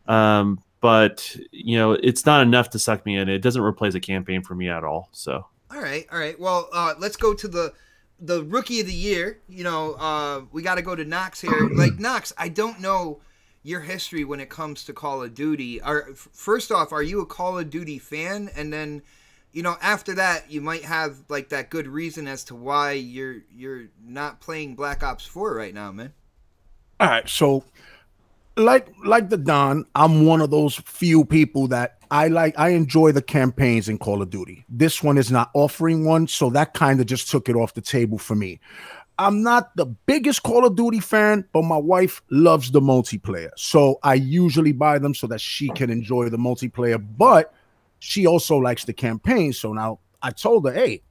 But it's not enough to suck me in. It doesn't replace a campaign for me at all. So all right. Well, let's go to the rookie of the year. We got to go to Knox here. Like, Knox, I don't know your history when it comes to Call of Duty. First off, are you a Call of Duty fan? And then, after that, you might have like that good reason as to why you're not playing Black Ops 4 right now, man. All right, so like the Don, I'm one of those few people that I enjoy the campaigns in Call of Duty. This one is not offering one, so that kind of just took it off the table for me. I'm not the biggest Call of Duty fan, but my wife loves the multiplayer. So I usually buy them so that she can enjoy the multiplayer, but she also likes the campaign. So now I told her, hey,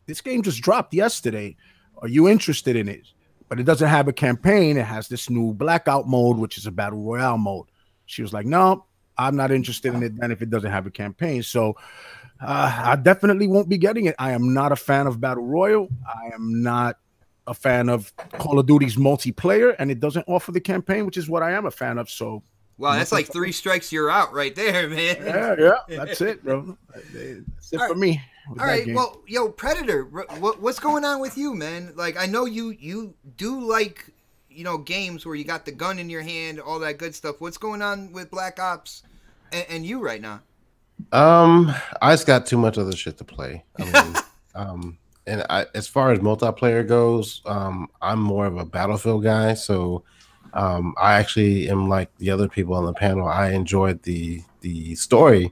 this game just dropped yesterday. Are you interested in it? But it doesn't have a campaign. It has this new Blackout mode, which is a battle royale mode. She was like, no, I'm not interested in it then if it doesn't have a campaign. So I definitely won't be getting it. I am not a fan of battle royale. I am not a fan of Call of Duty's multiplayer, and it doesn't offer the campaign, which is what I am a fan of. So, wow, that's like 3 strikes, you're out right there, man. Yeah, that's it, bro. That's it for me. All right, well, yo, Predator, what's going on with you, man? Like, I know you do like, games where you got the gun in your hand, all that good stuff. What's going on with Black Ops and you right now? I just got too much other shit to play. And as far as multiplayer goes, I'm more of a Battlefield guy. So I actually am like the other people on the panel. I enjoyed the story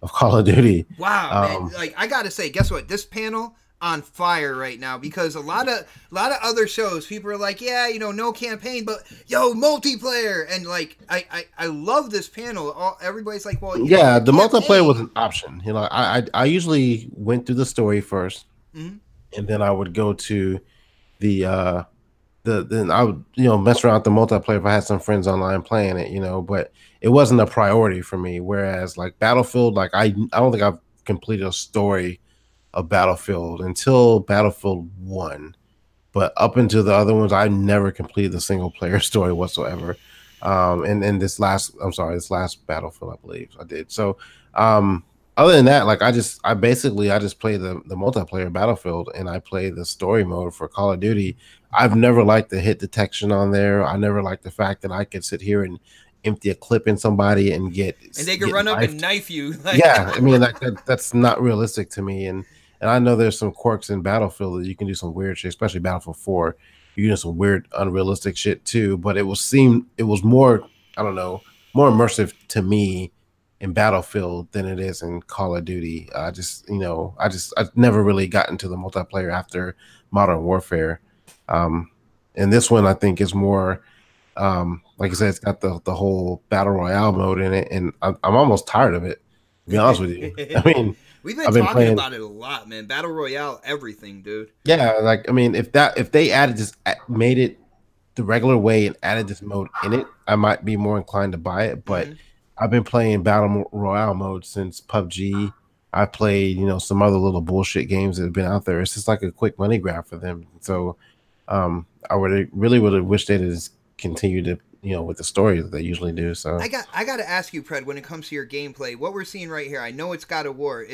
of Call of Duty. Wow, man. Like, I gotta say, guess what? This panel on fire right now, because a lot of other shows, people are like, yeah, no campaign, but yo, multiplayer, and like I love this panel. Everybody's like, well, yeah, the multiplayer was an option. I usually went through the story first. Mm-hmm. And then I would go to then I would mess around with the multiplayer if I had some friends online playing it, but it wasn't a priority for me. Whereas like Battlefield, like I don't think I've completed a story of Battlefield until Battlefield 1, but up into the other ones I never completed the single player story whatsoever. And this last Battlefield, I believe I did. So other than that, like I just play the multiplayer Battlefield, and I play the story mode for Call of Duty. I've never liked the hit detection on there. I never liked the fact that I could sit here and empty a clip in somebody and they could run up and knife you. Yeah, I mean that's not realistic to me. And I know there's some quirks in Battlefield that you can do some weird shit, especially Battlefield 4. You can do some weird, unrealistic shit too. But it was more, I don't know, more immersive to me in Battlefield than it is in Call of Duty. I never really got into the multiplayer after Modern Warfare. And this one I think is more, like I said, it's got the whole battle royale mode in it, and I'm almost tired of it, to be honest with you. I mean, we've been talking about it a lot, man. Battle royale, everything, dude. Yeah, like I mean, if they made it the regular way and added this mode in it, I might be more inclined to buy it. But I've been playing battle royale mode since PUBG. I played, some other little bullshit games that have been out there. It's just like a quick money grab for them. So I would have wished they'd just continue to, with the story that they usually do. So I got to ask you, Pred, when it comes to your gameplay, what we're seeing right here, I know it's God of War.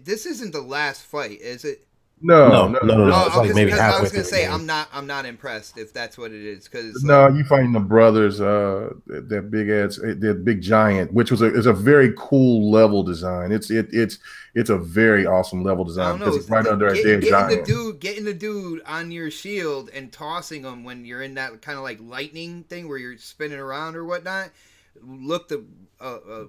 This isn't the last fight, is it? No. It's like maybe halfway. I was gonna say I'm not impressed if that's what it is. Because you fighting the brothers, that big giant, which is a very cool level design. It's a very awesome level design because it's right under a dead giant. Getting the dude on your shield and tossing him when you're in that kind of like lightning thing where you're spinning around or whatnot. looked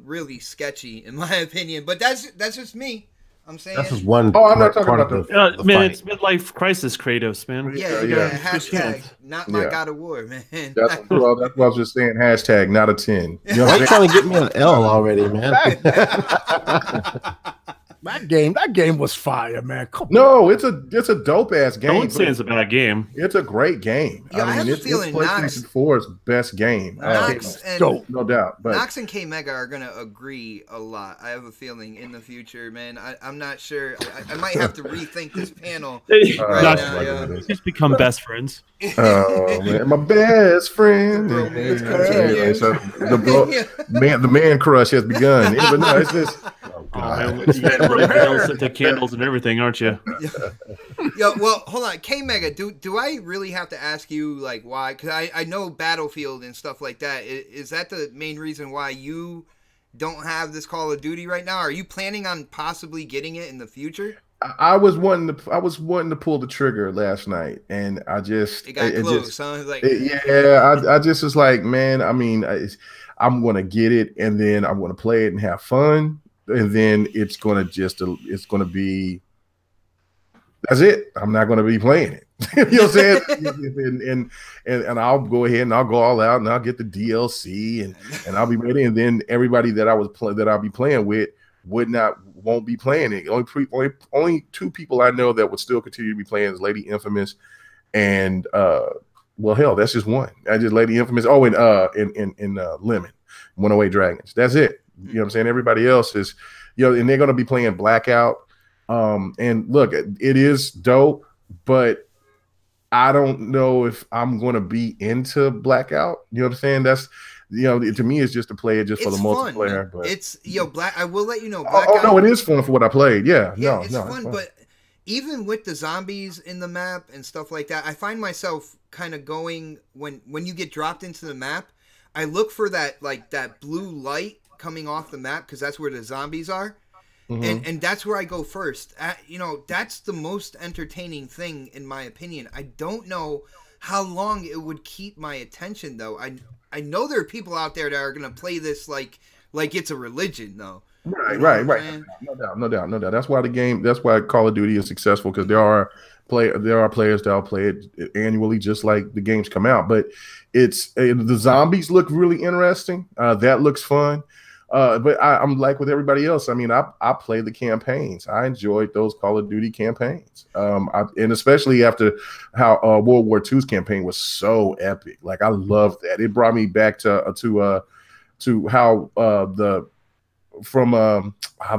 really sketchy in my opinion. But that's just me. I'm saying that's just one. Oh, I'm not talking about the man, fight. it's midlife crisis, Kratos, man. Yeah. Hashtag not my God of War, man. That's what I was just saying. Hashtag not a 10. You know Why you trying to get me an L already, man? That game was fire, man. Come on. No, it's a dope ass game. Don't say it's a bad game. It's a great game. Yeah, I have a feeling it's PlayStation 4's best game. Knox no doubt. But Knox and K Mega are gonna agree a lot. I have a feeling in the future, man. I'm not sure. I might have to rethink this panel right now. Yeah. Just become best friends. Oh man, my best friend. The man crush has begun. But no, it's just. You got to candles and everything, aren't you? Yo, well, hold on, K Mega. Do I really have to ask you like why? Because I know Battlefield and stuff like that. Is that the main reason why you don't have this Call of Duty right now? Are you planning on possibly getting it in the future? I was wanting to pull the trigger last night, and I just it got close. Huh? Like, I just was like, man. I mean, I'm gonna get it, and then I'm gonna play it and have fun. And then it's gonna be that's it. I'm not gonna be playing it. You know what I'm saying? and I'll go ahead and I'll go all out and I'll get the DLC and I'll be ready. And then everybody that I'll be playing with won't be playing it. Only two people I know that would still continue to be playing is Lady Infamous and well, hell, that's just one. I just Lady Infamous. Oh, and Lemon 108 Dragons. That's it. You know what I'm saying? Everybody else is, and they're going to be playing Blackout. And look, it is dope, but I don't know if I'm going to be into Blackout. You know what I'm saying? That's, to me, it's just to play it just for the multiplayer. But it's, I will let you know. Blackout, no, it is fun for what I played. Yeah, it's fun, but even with the zombies in the map and stuff like that, I find myself kind of going when you get dropped into the map, I look for that blue light coming off the map because that's where the zombies are. Mm-hmm. And that's where I go first. That's the most entertaining thing in my opinion. I don't know how long it would keep my attention though. I know there are people out there that are gonna play this like it's a religion though. Right. No doubt. That's why Call of Duty is successful, because there are players that'll play it annually just like the games come out. But the zombies look really interesting. That looks fun. But I'm like with everybody else. I mean, I play the campaigns. I enjoyed those Call of Duty campaigns. And especially after how World War II's campaign was so epic. Like, I loved that. It brought me back to how the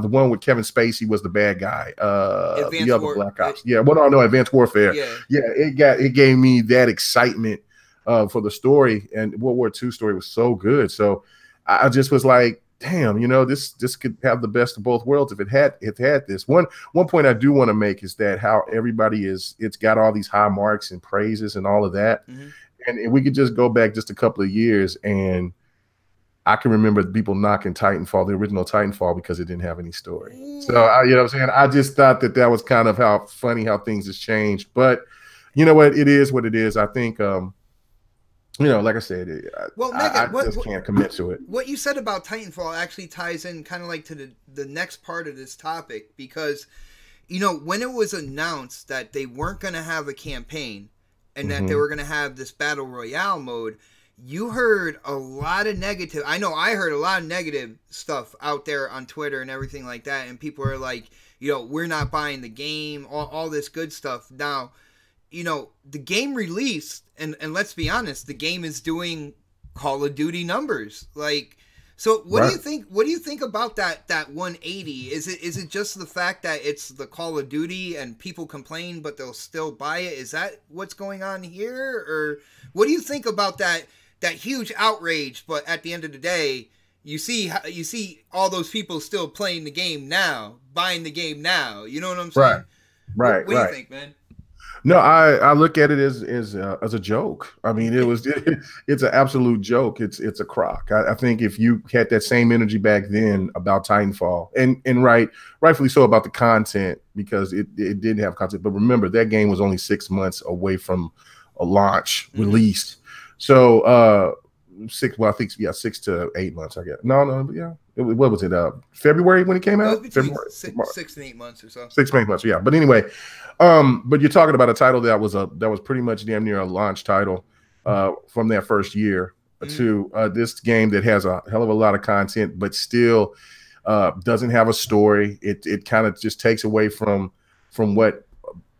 one with Kevin Spacey was the bad guy. The other Black Ops. Advanced Warfare. Yeah, it gave me that excitement for the story, and World War II story was so good. So I just was like, damn, this could have the best of both worlds if it had this. One point I do want to make is that how everybody it's got all these high marks and praises and all of that. Mm-hmm. And we could just go back just a couple of years, and I can remember people knocking Titanfall, the original Titanfall, because it didn't have any story. So, you know what I'm saying? I just thought that was kind of how funny how things has changed. But you know what? It is what it is. I think, like I said, I just can't commit to it. What you said about Titanfall actually ties in kind of like to the next part of this topic, because, when it was announced that they weren't going to have a campaign and that they were going to have this Battle Royale mode, you heard a lot of negative. I know I heard a lot of negative stuff out there on Twitter and everything like that. And people are like, we're not buying the game, all this good stuff. Now, the game released, and let's be honest, the game is doing Call of Duty numbers. Like, so what do you think? What do you think about that 180? Is it just the fact that it's the Call of Duty and people complain, but they'll still buy it? Is that what's going on here, or what do you think about that huge outrage? But at the end of the day, you see all those people still playing the game now, buying the game now. You know what I'm saying? Right. What do you think, man? No, I look at it as a joke. I mean, it's an absolute joke. It's a crock. I think if you had that same energy back then about Titanfall, and rightfully so about the content, because it didn't have content. But remember, that game was only 6 months away from a launch release. So 6. Well, I think 6 to 8 months. I guess. No, yeah. What was it? February when it came out. February, 6 and 8 months or so. 6 months. Yeah. But anyway, but you're talking about a title that was pretty much damn near a launch title from that first year to this game that has a hell of a lot of content, but still doesn't have a story. It kind of just takes away from what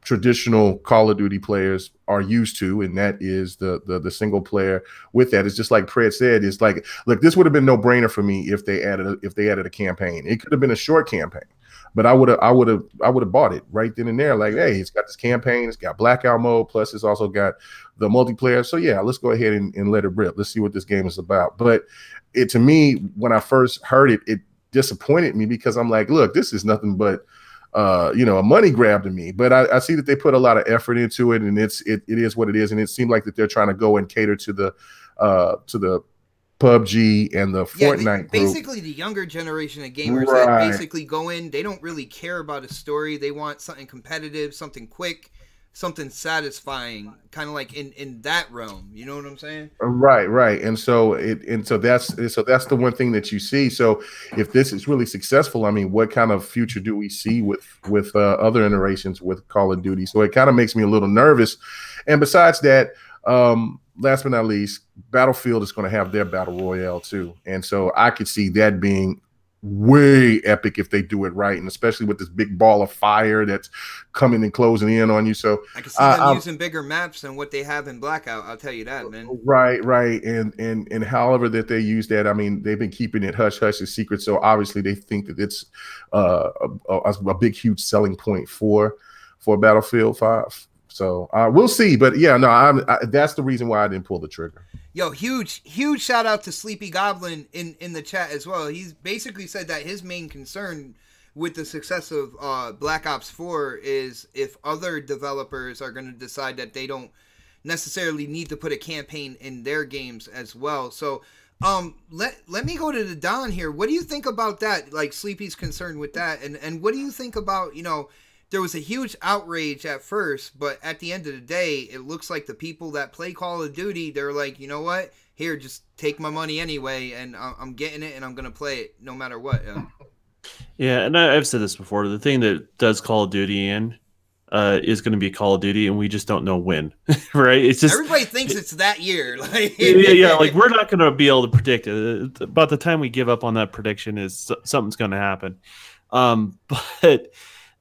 traditional Call of Duty players are used to, and that is the single player. With that, it's just like Fred said. It's like, look, this would have been no brainer for me if they added a campaign. It could have been a short campaign, but I would have bought it right then and there. Like, hey, it's got this campaign, it's got blackout mode, plus it's also got the multiplayer. So yeah, let's go ahead and let it rip. Let's see what this game is about. But to me, when I first heard it, it disappointed me because I'm like, look, this is nothing but a money grab to me. But I see that they put a lot of effort into it, and it is what it is. And it seemed like that they're trying to go and cater to the PUBG and the Fortnite group. Basically the younger generation of gamers that basically go in, they don't really care about a story. They want something competitive, something quick, something satisfying, kind of like in that realm. You know what I'm saying? Right. And so that's the one thing that you see. So if this is really successful, I mean, what kind of future do we see with other iterations with Call of Duty? So it kind of makes me a little nervous. And besides that, last but not least, Battlefield is going to have their battle royale too, and so I could see that being way epic if they do it right, and especially with this big ball of fire that's coming and closing in on you. So I can see them using bigger maps than what they have in Blackout. I'll tell you that, man. Right, and however that they use that, I mean, they've been keeping it hush hush and secret. So obviously they think that it's a big, huge selling point for Battlefield 5. So we'll see, but yeah, no, that's the reason why I didn't pull the trigger. Yo, huge shout out to Sleepy Goblin in the chat as well. He's basically said that his main concern with the success of Black Ops 4 is if other developers are going to decide that they don't necessarily need to put a campaign in their games as well. So let me go to the Don here. What do you think about that? Like, Sleepy's concerned with that, and what do you think about, there was a huge outrage at first, but at the end of the day, it looks like the people that play Call of Duty, they're like, you know what? Here, just take my money anyway, and I'm getting it, and I'm going to play it no matter what. Yeah, and I've said this before. The thing that does Call of Duty is going to be Call of Duty, and we just don't know when, right? It's just everybody thinks it's that year. yeah, like we're not going to be able to predict it. About the time we give up on that prediction, is something's going to happen. But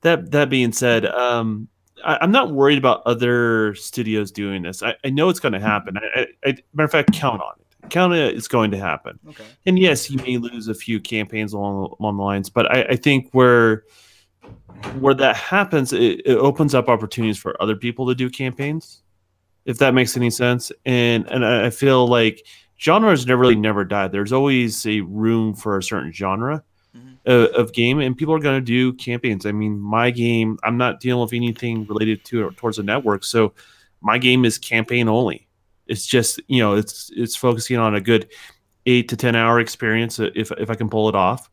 that being said, I'm not worried about other studios doing this. I know it's going to happen. Matter of fact, count on it. Count it. It's going to happen. Okay. And yes, you may lose a few campaigns along the lines, but I think where that happens, it opens up opportunities for other people to do campaigns, if that makes any sense. And I feel like genres never die. There's always a room for a certain genre of game, and people are going to do campaigns. I mean, my game, I'm not dealing with anything related towards the network, so my game is campaign only. It's just, it's focusing on a good 8 to 10 hour experience if I can pull it off,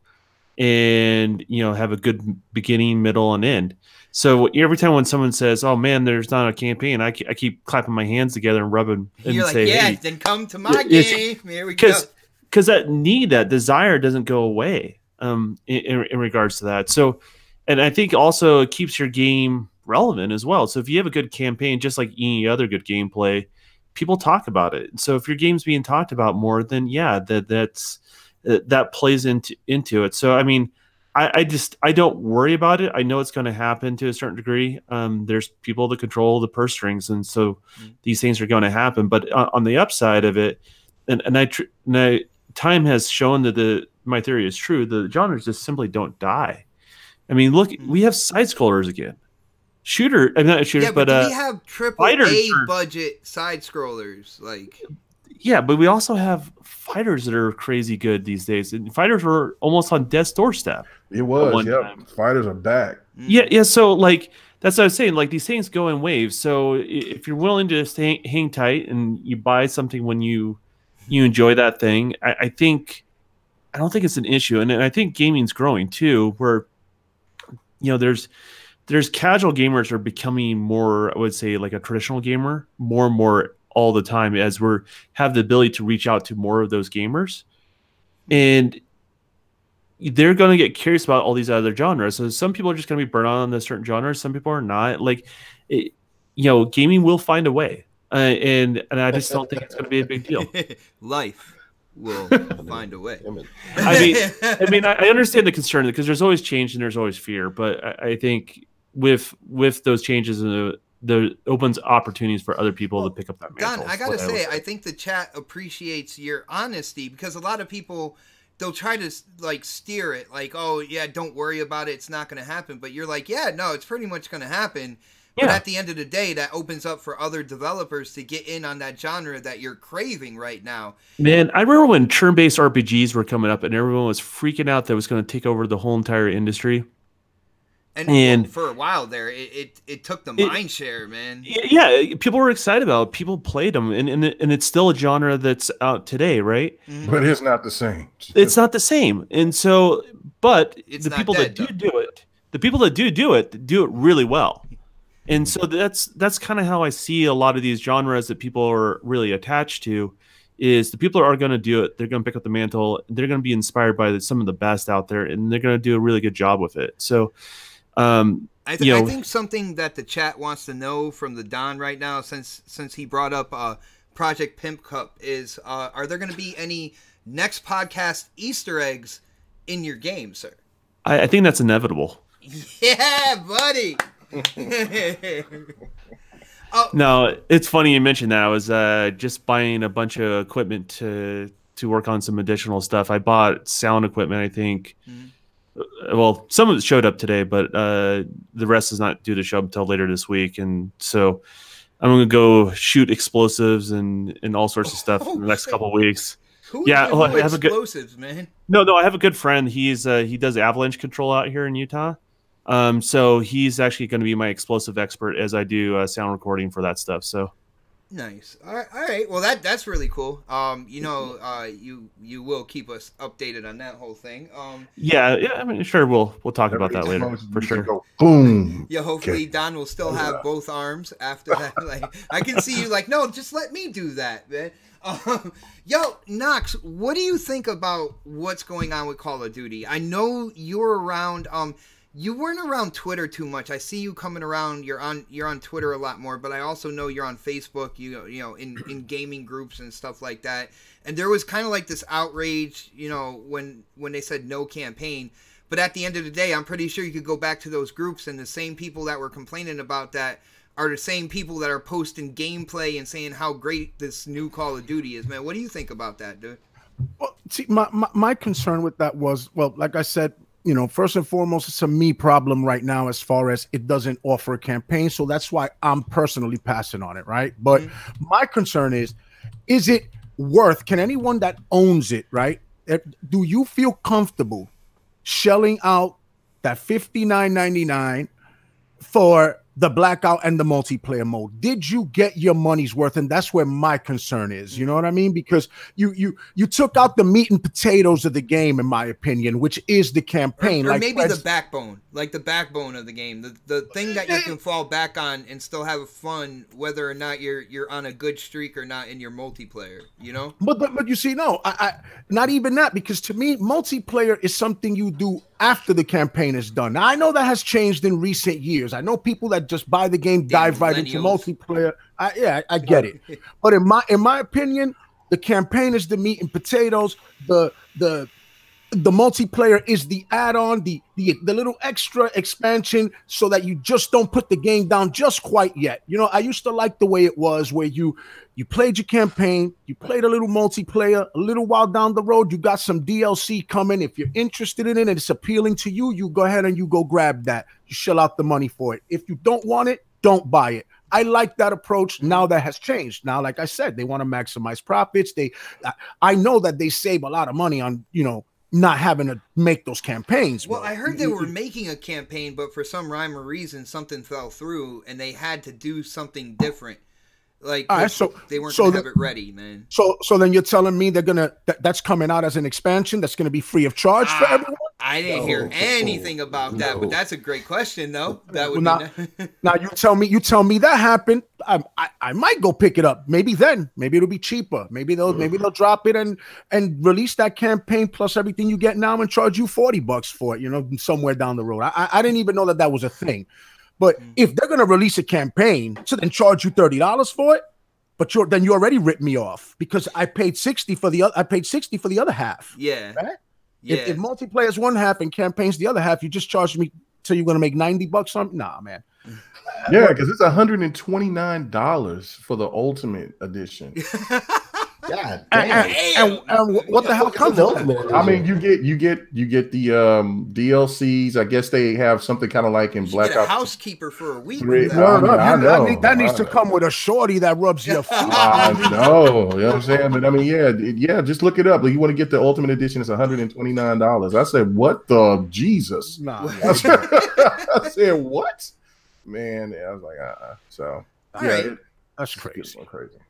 and have a good beginning, middle, and end. So every time when someone says, "Oh man, there's not a campaign," I keep clapping my hands together and rubbing. You're like, "Yeah, hey, then come to my game." Here we go. Because that desire doesn't go away. In regards to that. So, and I think also it keeps your game relevant as well. So if you have a good campaign, just like any other good gameplay, people talk about it. So if your game's being talked about more, then yeah, that plays into it. So I mean, I don't worry about it. I know it's going to happen to a certain degree. There's people that control the purse strings, and so these things are going to happen. But on the upside of it, and time has shown that my theory is true. The genres just simply don't die. I mean, look, we have side scrollers again. Not shooters, but we have triple A budget side scrollers. Yeah, but we also have fighters that are crazy good these days. And fighters were almost on death's doorstep. It was, yeah. Fighters are back. Yeah. So that's what I was saying. Like, these things go in waves. So if you're willing to hang tight and you buy something when you enjoy that thing, I don't think it's an issue. And I think gaming's growing too, where there's casual gamers are becoming more, I would say, like a traditional gamer, more and more all the time as have the ability to reach out to more of those gamers, and they're going to get curious about all these other genres. So some people are just going to be burnt on a certain genre. Some people are not. Like, gaming will find a way, and I just don't think it's going to be a big deal. Life will find a way. I mean, I understand the concern because there's always change and there's always fear, but I think with those changes, there opens opportunities for other people to pick up that mantle. Don, I gotta say, I think the chat appreciates your honesty, because a lot of people, they'll try to like steer it like, oh yeah, don't worry about it, it's not going to happen. But you're like, yeah, no, it's pretty much going to happen. But at the end of the day, that opens up for other developers to get in on that genre that you're craving right now. Man, I remember when turn-based RPGs were coming up and everyone was freaking out that it was going to take over the whole entire industry. And for a while there, it took the mind share, man. Yeah, people were excited about it. People played them, and it's still a genre that's out today, right? But it's not the same. It's not the same. And so, but it's the not people dead, that do it, the people that do it really well. And so that's kind of how I see a lot of these genres that people are really attached to. Is the people are going to do it. They're going to pick up the mantle. They're going to be inspired by some of the best out there, and they're going to do a really good job with it. So. I think something that the chat wants to know from the Don right now, since he brought up Project Pimp Cup, is are there going to be any next podcast Easter eggs in your game, sir? I think that's inevitable. Yeah, buddy. No, it's funny you mentioned that. I was just buying a bunch of equipment to work on some additional stuff. I bought sound equipment, I think. Mm-hmm. Well, some of it showed up today, but the rest is not due to show up until later this week. And so I'm going to go shoot explosives and all sorts of stuff in the next couple of weeks. I have explosives, man. No, I have a good friend. He does avalanche control out here in Utah. So he's actually going to be my explosive expert as I do sound recording for that stuff. So. Nice. All right. Well, that's really cool. You will keep us updated on that whole thing. Yeah. I mean, sure. We'll talk about that later for sure. Go, boom. Yeah. Hopefully, Don will still have both arms after that. Like, I can see you like, no, just let me do that, man. Yo, Knox, what do you think about what's going on with Call of Duty? I know you're around. You weren't around Twitter too much. I see you coming around. You're on Twitter a lot more, but I also know you're on Facebook. You know, in gaming groups and stuff like that. And there was kind of like this outrage, when they said no campaign. But at the end of the day, I'm pretty sure you could go back to those groups, and the same people that were complaining about that are the same people that are posting gameplay and saying how great this new Call of Duty is. Man, what do you think about that, dude? Well, see, my concern with that was, well, like I said, first and foremost, it's a me problem right now as far as it doesn't offer a campaign. So that's why I'm personally passing on it, right? But my concern is it worth, can anyone that owns it, right? Do you feel comfortable shelling out that $59.99 for the blackout and the multiplayer mode? Did you get your money's worth? And that's where my concern is. You know what I mean? Because you took out the meat and potatoes of the game, in my opinion, which is the campaign. Or maybe the backbone, like the backbone of the game, the thing that you can fall back on and still have fun, whether or not you're on a good streak or not in your multiplayer. But you see, no, I not even that, because to me, multiplayer is something you do after the campaign is done. Now, I know that has changed in recent years. I know people that just buy the game, dive right into multiplayer. I get it. But in my opinion, the campaign is the meat and potatoes. The multiplayer is the add-on, the little extra expansion, so that you just don't put the game down just quite yet. I used to like the way it was, where you played your campaign, you played a little multiplayer, a little while down the road, you got some DLC coming. If you're interested in it and it's appealing to you, you go ahead and you go grab that. You shell out the money for it. If you don't want it, don't buy it. I like that approach. Now that has changed. Now, like I said, they want to maximize profits. I know that they save a lot of money on, not having to make those campaigns. Well, I heard they were making a campaign, but for some rhyme or reason, something fell through and they had to do something different. Like, they weren't going to have it ready, man. So then you're telling me that's coming out as an expansion that's going to be free of charge for everyone? I didn't hear anything about that, but that's a great question, though. That would now you tell me that happened. I might go pick it up. Maybe it'll be cheaper. Maybe they'll drop it and release that campaign plus everything you get now and charge you $40 for it. Somewhere down the road. I didn't even know that was a thing. But if they're gonna release a campaign, so then charge you $30 for it, but then you already ripped me off because I paid $60 for the other half. Yeah. Right? Yeah. If multiplayer is one half and campaigns the other half, you just charge me so you're gonna make $90 on. Nah, man. Yeah, because it's $129 for the Ultimate Edition. God damn. And what the hell comes with that? I mean, you get the DLCs. I guess they have something kind of like in Black Ops. A housekeeper for a week. That needs to come with a shorty that rubs your feet. I know, you know what I'm saying? But I mean, yeah, just look it up. Like, you want to get the Ultimate Edition, it's $129. I said, what the Jesus? Nah. I said, what? Man, I was like, So, all right. That's crazy.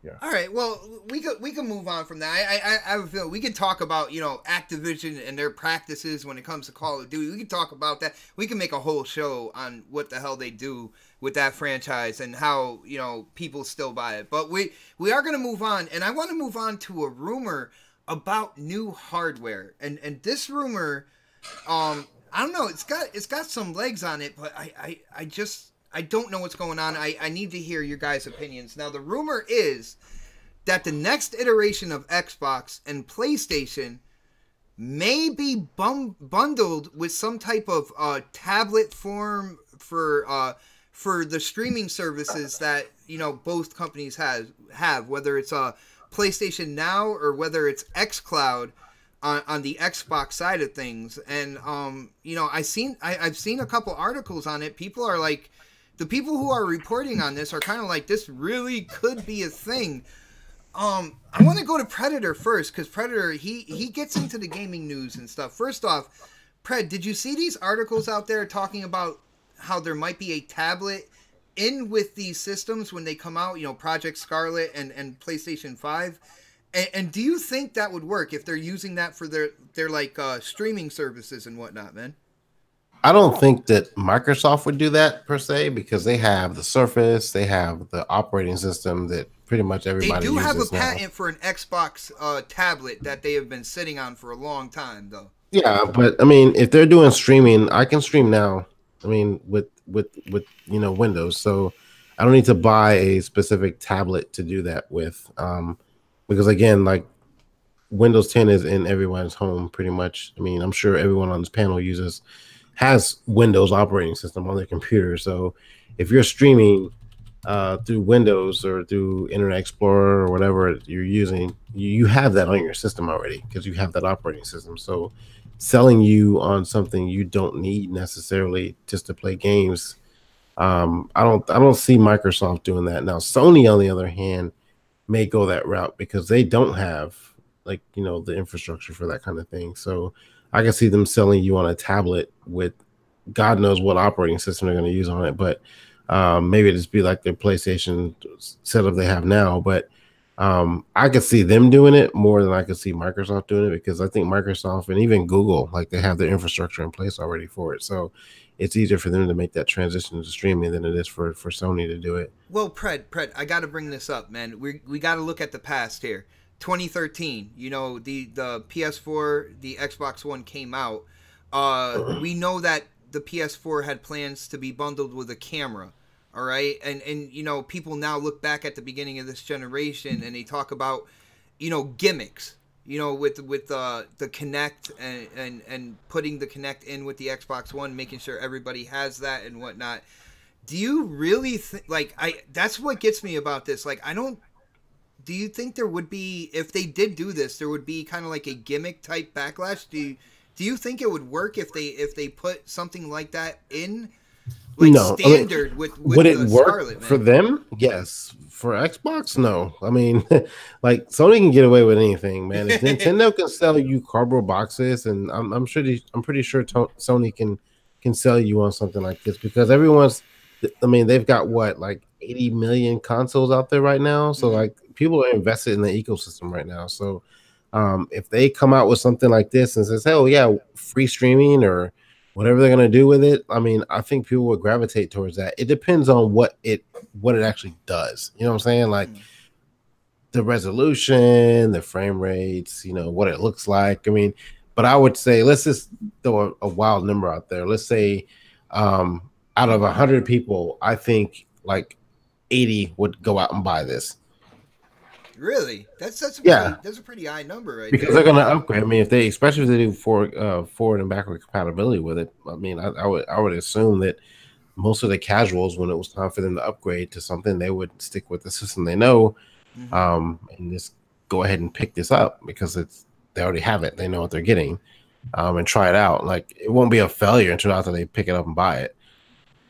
Yeah. All right. Well, we can move on from that. I feel we could talk about Activision and their practices when it comes to Call of Duty. We can talk about that. We can make a whole show on what the hell they do with that franchise and how people still buy it. But we are going to move on, and I want to move on to a rumor about new hardware. And this rumor, I don't know. It's got some legs on it, but I don't know what's going on. I need to hear your guys' opinions. Now, the rumor is that the next iteration of Xbox and PlayStation may be bundled with some type of tablet form for the streaming services that both companies have, whether it's PlayStation Now or whether it's xCloud on the Xbox side of things. And I've seen a couple articles on it. People are like, the people who are reporting on this are kind of like, this really could be a thing. I want to go to Predator first, because Predator, he gets into the gaming news and stuff. First off, Pred, did you see these articles out there talking about how there might be a tablet in with these systems when they come out, Project Scarlet and PlayStation 5? And do you think that would work if they're using that for their like streaming services and whatnot, man? I don't think that Microsoft would do that per se, because they have the Surface, they have the operating system that pretty much everybody uses. They do have a now. patent for an Xbox tablet that they have been sitting on for a long time, though. Yeah, but I mean, if they're doing streaming, I can stream now. I mean, with Windows, so I don't need to buy a specific tablet to do that with. Because again, like Windows 10 is in everyone's home pretty much. I mean, I'm sure everyone on this panel has Windows operating system on their computer. So if you're streaming through Windows or through Internet Explorer or whatever you're using, you have that on your system already because you have that operating system. So selling you on something you don't need necessarily just to play games, I don't see Microsoft doing that. Now, Sony, on the other hand, may go that route because they don't have the infrastructure for that kind of thing. So I can see them selling you on a tablet with God knows what operating system they're going to use on it, but maybe it just be like their PlayStation setup they have now. But I could see them doing it more than I could see Microsoft doing it, because I think Microsoft and even Google, they have their infrastructure in place already for it. So it's easier for them to make that transition to streaming than it is for Sony to do it. Well, Pred, I got to bring this up, man. We got to look at the past here. 2013, the PS4, the Xbox One came out. We know that the PS4 had plans to be bundled with a camera. All right. And people now look back at the beginning of this generation and they talk about, gimmicks, with the Kinect and putting the Kinect in with the Xbox One, making sure everybody has that and whatnot. Do you really think, that's what gets me about this? Do you think there would be, if they did do this, there would be kind of like a gimmick type backlash? Do you think it would work if they put something like that in, no, standard with would it work Scarlet, for them? Yes. For Xbox, no. I mean, Sony can get away with anything, man. If Nintendo can sell you cardboard boxes, and I'm pretty sure Sony can sell you on something like this, because they've got 80 million consoles out there right now. So people are invested in the ecosystem right now. So If they come out with something like this and says, "Hell yeah, free streaming," or whatever they're gonna do with it, I mean, I think people would gravitate towards that. It depends on what it actually does. You know what I'm saying? Like the resolution, the frame rates, you know, what it looks like. I mean, but I would say, let's just throw a wild number out there. Let's say out of 100 people, I think like 80 would go out and buy this. Really? That's a pretty high number, right? Because they're going to upgrade. I mean, especially if they do forward and backward compatibility with it. I mean, I would assume that most of the casuals, when it was time for them to upgrade to something, they would stick with the system they know, and just go ahead and pick this up because they already have it. They know what they're getting, and try it out. Like, it won't be a failure until after they pick it up and buy it.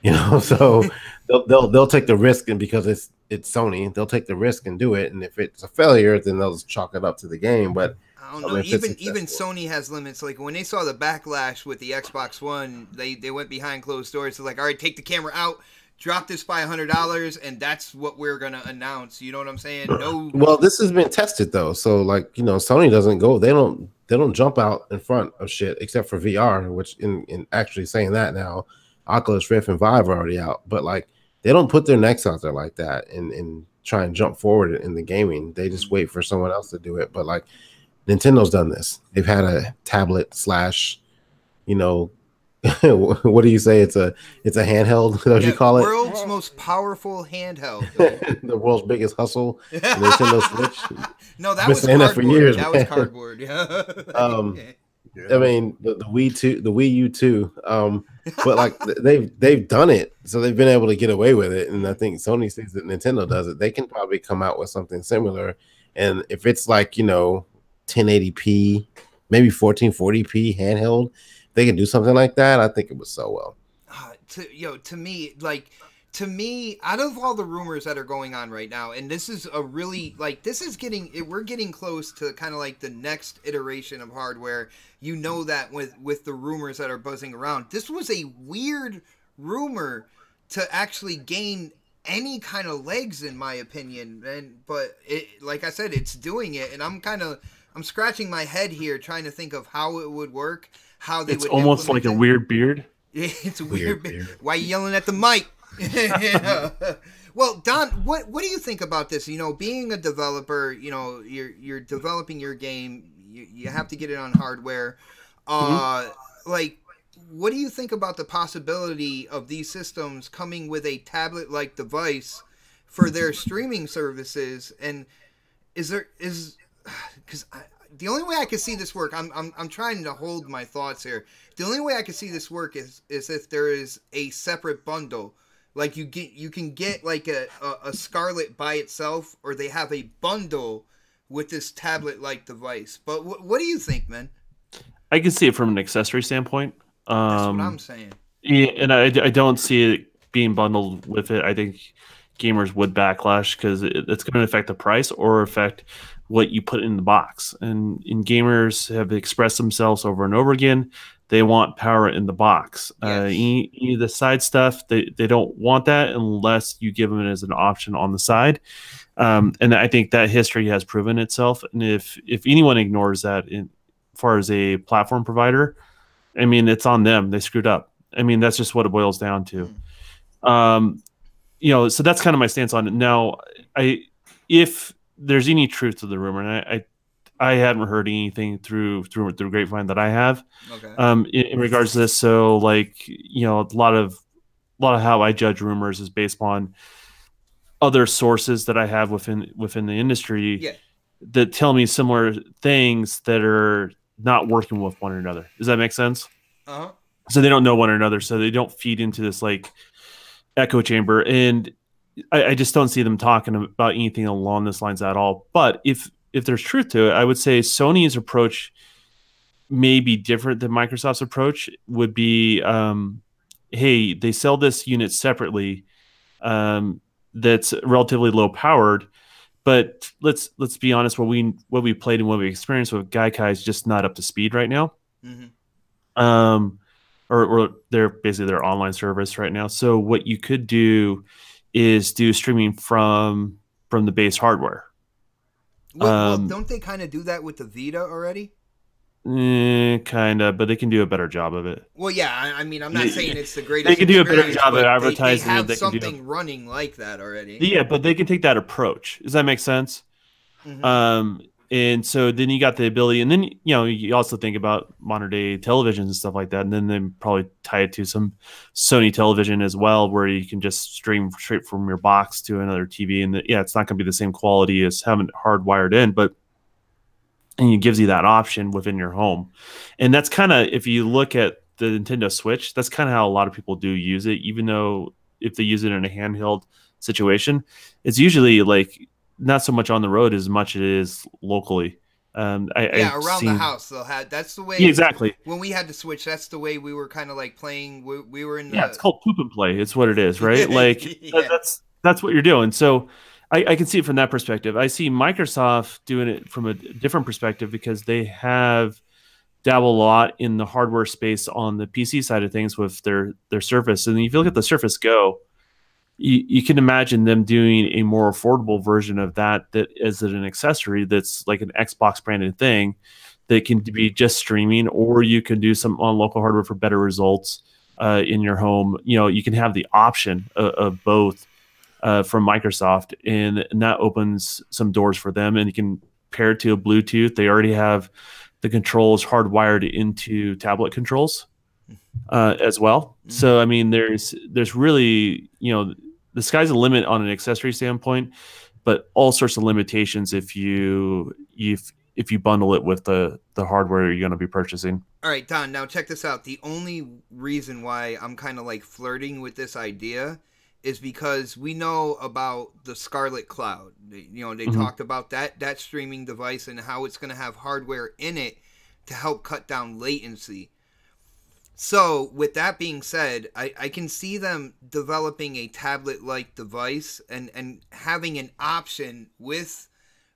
You know, so they'll take the risk, and because it's Sony, they'll take the risk and do it. And if it's a failure, then they'll just chalk it up to the game. But I don't know. Even Sony has limits. Like when they saw the backlash with the Xbox One, they went behind closed doors. So like, all right, take the camera out, drop this by $100, and that's what we're gonna announce. You know what I'm saying? No. Well, this has been tested though, so like, you know, Sony doesn't go. They don't jump out in front of shit except for VR, which in actually saying that now, Oculus Rift and Vive are already out, but like they don't put their necks out there like that and try and jump forward in the gaming. They just wait for someone else to do it. But like Nintendo's done this. They've had a tablet / you know, what do you say? It's a handheld. What you call it? World's most powerful handheld. The world's biggest hustle. Nintendo Switch. No, that was cardboard. For years, that was cardboard. I mean, the Wii U too. But like they've done it, so they've been able to get away with it. And I think Sony sees that Nintendo does it. They can probably come out with something similar. And if it's like, you know, 1080p, maybe 1440p handheld, they can do something like that. I think it would sell well. To me, out of all the rumors that are going on right now, and this is a really, like, we're getting close to kind of like the next iteration of hardware. You know that with the rumors that are buzzing around. This was a weird rumor to actually gain any kind of legs, in my opinion. But like I said, it's doing it, and I'm scratching my head here trying to think of how it would work, how they would. It's almost like a weird beard. It's a weird beard. Why are you yelling at the mic? Well, Don, what do you think about this? You know, being a developer, you know, you're developing your game. You have to get it on hardware. Like, what do you think about the possibility of these systems coming with a tablet-like device for their streaming services? And because the only way I can see this work, I'm trying to hold my thoughts here. The only way I can see this work is if there is a separate bundle. Like you can get like a Scarlet by itself, or they have a bundle with this tablet-like device. But what do you think, man? I can see it from an accessory standpoint. That's what I'm saying. Yeah, and I don't see it being bundled with it. I think gamers would backlash because it's going to affect the price or affect what you put in the box. And gamers have expressed themselves over and over again. They want power in the box. Yes. The side stuff, they don't want that unless you give them it as an option on the side. And I think that history has proven itself. And if anyone ignores that as far as a platform provider, I mean, it's on them. They screwed up. I mean, that's just what it boils down to. You know, so that's kind of my stance on it. Now, if there's any truth to the rumor, and I haven't heard anything through grapevine that I have, in regards to this. So, like, you know, a lot of how I judge rumors is based on other sources that I have within the industry that tell me similar things that are not working with one another. Does that make sense? So they don't know one another, so they don't feed into this like echo chamber. And I just don't see them talking about anything along this lines at all. But if there's truth to it, I would say Sony's approach may be different than Microsoft's approach. Would be, hey, they sell this unit separately, that's relatively low powered, but let's be honest, what we played and what we experienced with Gaikai is just not up to speed right now. Or they're basically their online service right now. So what you could do is do streaming from the base hardware. Well, don't they kind of do that with the Vita already? Kind of, but they can do a better job of it. Well, yeah, I mean, I'm not saying it's the greatest. They can do a better job of advertising. They have something running like that already. Yeah, but they can take that approach. Does that make sense? Mm-hmm. And so then you got the ability, and then you also think about modern day televisions and stuff like that, and then they probably tie it to some Sony television as well, where you can just stream straight from your box to another TV, and it's not going to be the same quality as having it hardwired in, but. And it gives you that option within your home. And that's kind of, if you look at the Nintendo Switch, that's kind of how a lot of people do use it, even though if they use it in a handheld situation, it's usually like not so much on the road as much as it is locally. Around the house they'll have. That's the way. Yeah, exactly. When we had the Switch, that's the way we were kind of like playing. We were in. It's called poop and play. It's what it is, right? Like that's what you're doing. So. I can see it from that perspective. I see Microsoft doing it from a different perspective because they have dabbled a lot in the hardware space on the PC side of things with their Surface. And if you look at the Surface Go, you can imagine them doing a more affordable version of that is an accessory that's like an Xbox branded thing that can be just streaming, or you can do some on local hardware for better results in your home. You can have the option of both. From Microsoft, and that opens some doors for them. And you can pair it to a Bluetooth. They already have the controls hardwired into tablet controls as well. Mm-hmm. So I mean, there's really the sky's the limit on an accessory standpoint, but all sorts of limitations if you bundle it with the hardware you're going to be purchasing. All right, Don. Now check this out. The only reason why I'm kind of like flirting with this idea is because we know about the Scarlet Cloud. They mm-hmm. talked about that streaming device and how it's going to have hardware in it to help cut down latency. So, with that being said, I can see them developing a tablet-like device and having an option with,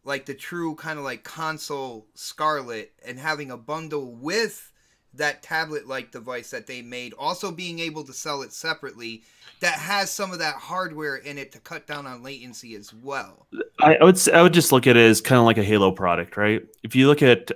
like, the true kind of like console Scarlet and having a bundle with that tablet-like device that they made, also being able to sell it separately that has some of that hardware in it to cut down on latency as well. I would just look at it as kind of like a Halo product, right? If you look at the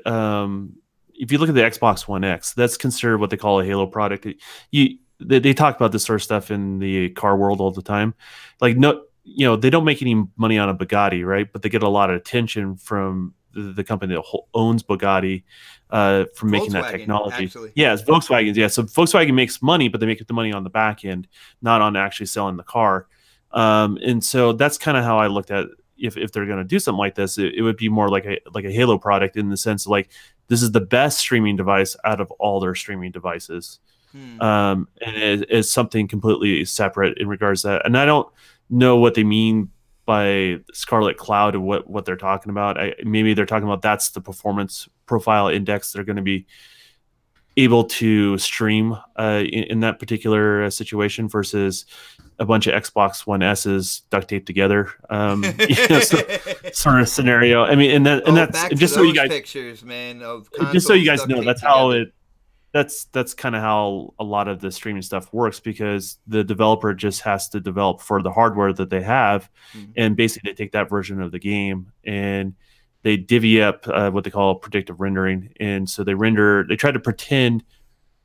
Xbox One X, that's considered what they call a Halo product. They talk about this sort of stuff in the car world all the time. Like they don't make any money on a Bugatti, right? But they get a lot of attention from the company that owns Bugatti from making that technology. Actually. Yeah, it's Volkswagen. Yeah, so Volkswagen makes money, but they make the money on the back end, not on actually selling the car. And so that's kind of how I looked at if they're going to do something like this, it would be more like a Halo product in the sense of like this is the best streaming device out of all their streaming devices. And it is something completely separate in regards to that. And I don't know what they mean by Scarlet Cloud and what they're talking about. Maybe they're talking about that's the performance profile index they're going to be able to stream in that particular situation versus a bunch of Xbox One S's duct taped together, sort of scenario. I mean, and that's just so you guys pictures, man, of just so you guys know that's how it. That's kind of how a lot of the streaming stuff works because the developer just has to develop for the hardware that they have, and basically they take that version of the game and they divvy up what they call predictive rendering, and so they try to pretend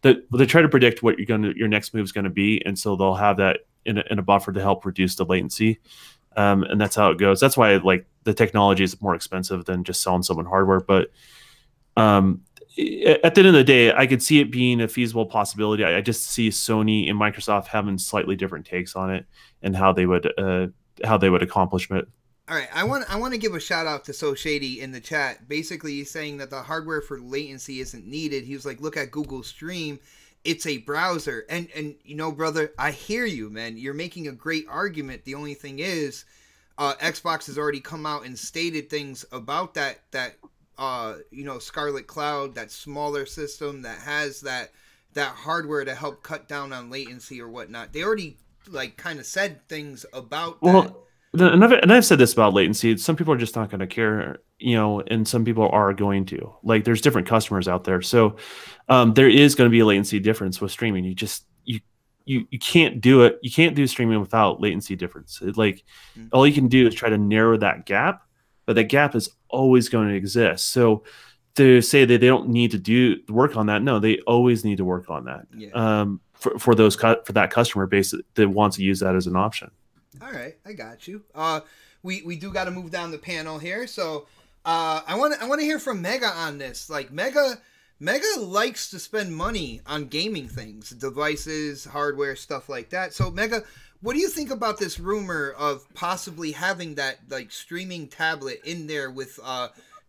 that they try to predict what your next move is going to be, and so they'll have that in a buffer to help reduce the latency, and that's how it goes. That's why like the technology is more expensive than just selling someone hardware, but at the end of the day, I could see it being a feasible possibility. I just see Sony and Microsoft having slightly different takes on it and how they would accomplish it. All right, I want to give a shout out to So Shady in the chat. Basically, he's saying that the hardware for latency isn't needed. He was like, "Look at Google Stream; it's a browser." And brother, I hear you, man. You're making a great argument. The only thing is, Xbox has already come out and stated things about that Scarlet Cloud, that smaller system that has that hardware to help cut down on latency or whatnot. They already like kind of said things about that. And I've said this about latency. Some people are just not going to care, and some people are going to. Like, there's different customers out there, so there is going to be a latency difference with streaming. You can't do it. You can't do streaming without latency difference. All you can do is try to narrow that gap. but the gap is always going to exist. So to say that they don't need to work on that, no, they always need to work on that. Yeah. For that customer base that wants to use that as an option. All right, I got you. We do got to move down the panel here, so I want to hear from Mega on this. Like Mega likes to spend money on gaming things, devices, hardware, stuff like that. So Mega, what do you think about this rumor of possibly having that like streaming tablet in there with